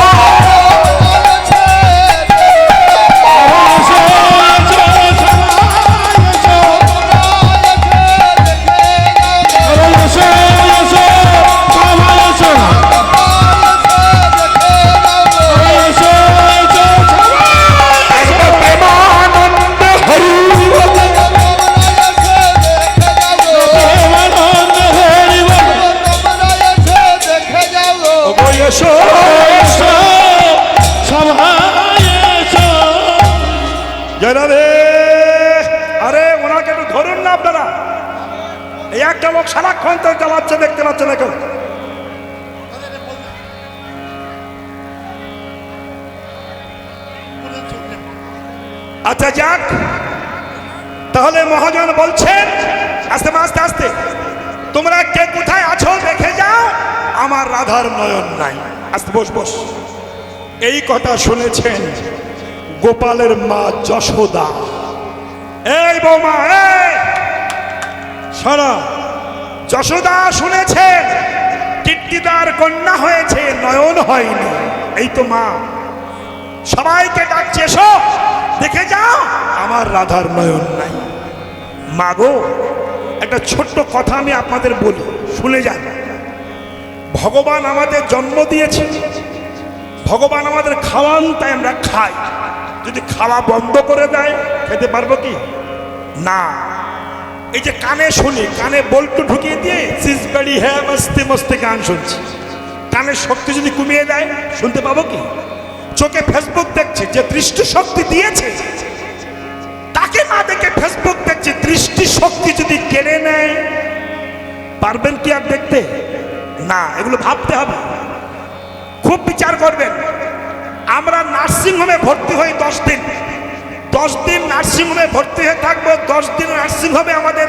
একবার প্রেমানন্দ হরি বল। ওগো এসো জয় রে। আরে ওনাকে একটু ধরুন না আপনারা, এই একটা লোক সারাক্ষণ তো চালাচ্ছে, দেখতে পাচ্ছে না কেউ। আচ্ছা যাক, তাহলে মহাজন বলছেন আস্তে আস্তে আস্তে, তোমরা কে কোথায় আছো দেখে যাও, আমার রাধার নয়ন নাই। আস্তে বস বস। এই কথা শুনেছেন গোপালের মা যশোদা। এই বৌমা, এই শোনো, যশোদা শুনেছেন কীর্তিদার কন্যা হয়েছে, নয়ন হয়নি। এই তো মা সবাইকে ডাকছে, এসো দেখে যাও আমার রাধার নয়ন নাই। মা গো, একটা ছোট্ট কথা আমি আপনাদের বলি, শুনে যান। ভগবান আমাদের জন্ম দিয়েছে, ভগবান আমাদের খাওয়ান, তাই আমরা খাই। যদি খাওয়া বন্ধ করে দেয় খেতে পারবো কি না। এই যে কানে শুনি, কানে বল্টু ঢুকিয়ে দিয়ে সিজবাড়ি হ্যাঁ মস্তে মস্তে গান শুনছি, কানের শক্তি যদি কমিয়ে দেয় শুনতে পাবো কি। চোখে ফেসবুক দেখছে, যে দৃষ্টি শক্তি দিয়েছে তাকে না দেখে ফেসবুক দেখছে, দৃষ্টি শক্তি যদি কেড়ে নেয় পারবেন কি আর দেখতে না। এগুলো ভাবতে হবে, খুব বিচার করবেন। আমরা নার্সিংহোমে ভর্তি হই 10 দিন, 10 দিন নার্সিংহোমে ভর্তি হয়ে থাকবো। 10 দিন নার্সিংহোমে আমাদের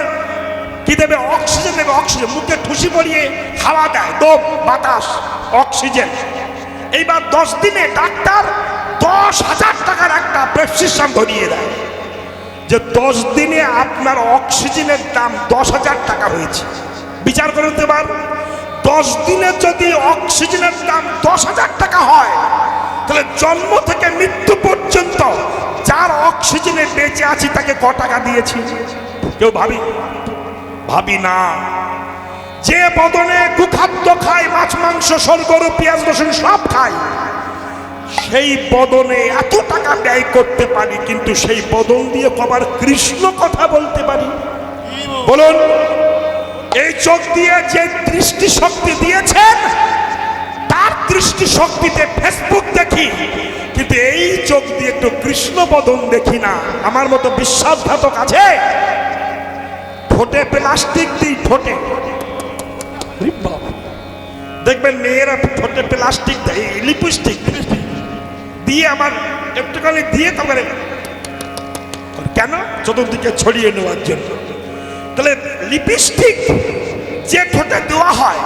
কি দেবে? অক্সিজেন দেবে। অক্সিজেন মুখে ঠুসি পরিয়ে হাওয়া দেয়, দম, বাতাস, অক্সিজেন। এইবার 10 দিনে ডাক্তার 10,000 টাকার একটা প্রেসক্রিপশন ধরিয়ে দেয়, যে 10 দিনে আপনার অক্সিজেনের দাম 10,000 টাকা হয়েছে। বিচার করুন তো এবার, 10 দিনে যদি অক্সিজেনের দাম 10,000 টাকা হয়, তাহলে জন্ম থেকে মৃত্যু পর্যন্ত যার অক্সিজেনে বেঁচে আছি তাকে ক টাকা দিয়েছি? কেউ ভাবি না। যে বদনে কুখাদ্য খায়, মাছ মাংস সরগরু পেঁয়াজ রসুন সব খায়, সেই বদনে এত টাকা ব্যয় করতে পারি, কিন্তু সেই বদন দিয়ে কবার কৃষ্ণ কথা বলতে পারি? বলুন, এই চোখ দিয়ে যে দৃষ্টি শক্তি দিয়েছেন তার দৃষ্টি শক্তিতে ফেসবুক দেখি, কিন্তু এই চোখ দিয়ে একটু কৃষ্ণ বদন দেখি না। আমার মতো বিশ্বাসঘাতক আছে? ঠোঁটে প্লাস্টিক দিই, ঠোঁটে দেখবেন মেয়েরা ঠোঁটে প্লাস্টিক দেয়, লিপস্টিক দিয়ে আমার একটুখানি দিয়ে তারপরে কেন চতুর্দিকে ছড়িয়ে নেওয়ার জন্য। তাহলে লিপস্টিক যে ঠোঁটে দেওয়া হয়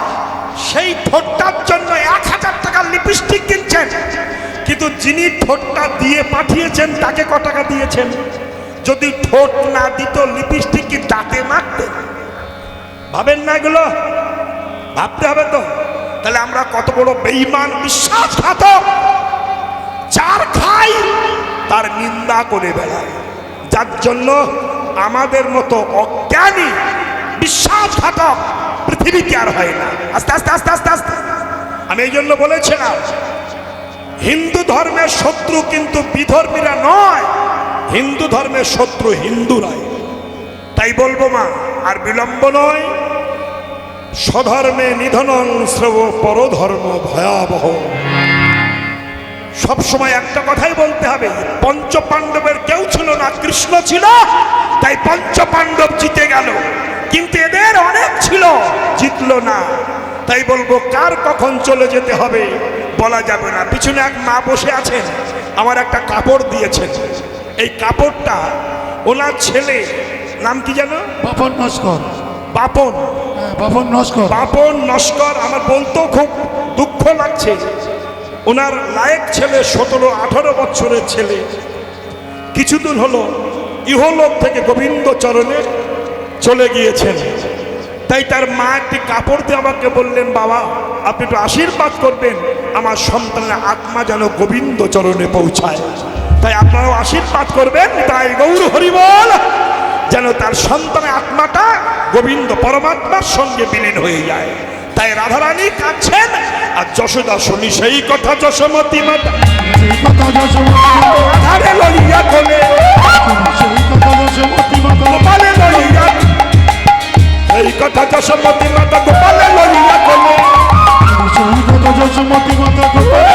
সেই ঠোঁটটার জন্য 1,000 টাকার লিপস্টিক কিনছেন, কিন্তু যিনি ঠোঁটটা দিয়ে পাঠিয়েছেন তাকে ক টাকা দিয়েছেন? যদি ঠোঁট না দিত লিপস্টিক কি দাঁতে মাখতেন? ভাবেন না এগুলো? ভাবতে হবে তো। তাহলে আমরা কত বড় বেঈমান, বিশ্বাসঘাতক। যার খাই তার নিন্দা করে বেড়ায়, যার জন্য আমাদের মতো অজ্ঞানী বিশ্বাসঘাতক পৃথিবীতে আর হয় না। আস্তে আস্তে আস্তে আস্তে আস্তে আমি এই জন্য বলেছিলাম, হিন্দু ধর্মের শত্রু কিন্তু বিধর্মীরা নয়, হিন্দু ধর্মের শত্রু হিন্দুরাই। তাই বলবো মা, আর বিলম্ব নয়। স্বধর্মে নিধনং শ্রব, পরধর্ম ভয়াবহ। সবসময় একটা কথাই বলতে হবে, পঞ্চ পাণ্ডবের কেউ ছিল না, কৃষ্ণ ছিল, তাই পঞ্চ পাণ্ডব জিতে গেল। কিন্তু এদের অনেক ছিল, জিতলো না। তাই বলবো কার কখন চলে যেতে হবে বলা যাবে না। পিছনে এক মা বসে আছেন, আমার একটা কাপড় দিয়েছেন। এই কাপড়টা ওনার ছেলে, নাম কি যেন? বাপন নস্কর। বাপন। হ্যাঁ, বাপন নস্কর। বাপন নস্কর। আমার বলতেও খুব দুঃখ লাগছে, ওনার লায়েক ছেলে 17-18 বছরের ছেলে কিছুদিন হলো ইহলোক থেকে গোবিন্দ চরণে চলে গিয়েছেন। তাই তার মা একটি কাপড় দিয়ে আমাকে বললেন, বাবা আপনি একটু আশীর্বাদ করবেন আমার সন্তানের আত্মা যেন গোবিন্দ চরণে পৌঁছায়। তাই আপনারাও আশীর্বাদ করবেন, তাই গৌর হরিবল, যেন তার সন্তানের আত্মাটা গোবিন্দ পরমাত্মার সঙ্গে বিলীন হয়ে যায়। তাই রাধারানী কাঁদছেন, আর যশোদা শুনি সেই কথা যশোমতী মাতা সেই কথা যশোমতী মাতা, রাধারে লইয়া কোলে, সেই কথা যশোমতী মাতা, গোপালে লইয়া, এই কথা যশোমতী মাতা গোপালে লইয়া কোলে, সেই কথা যশোমতী মাতা গোপাল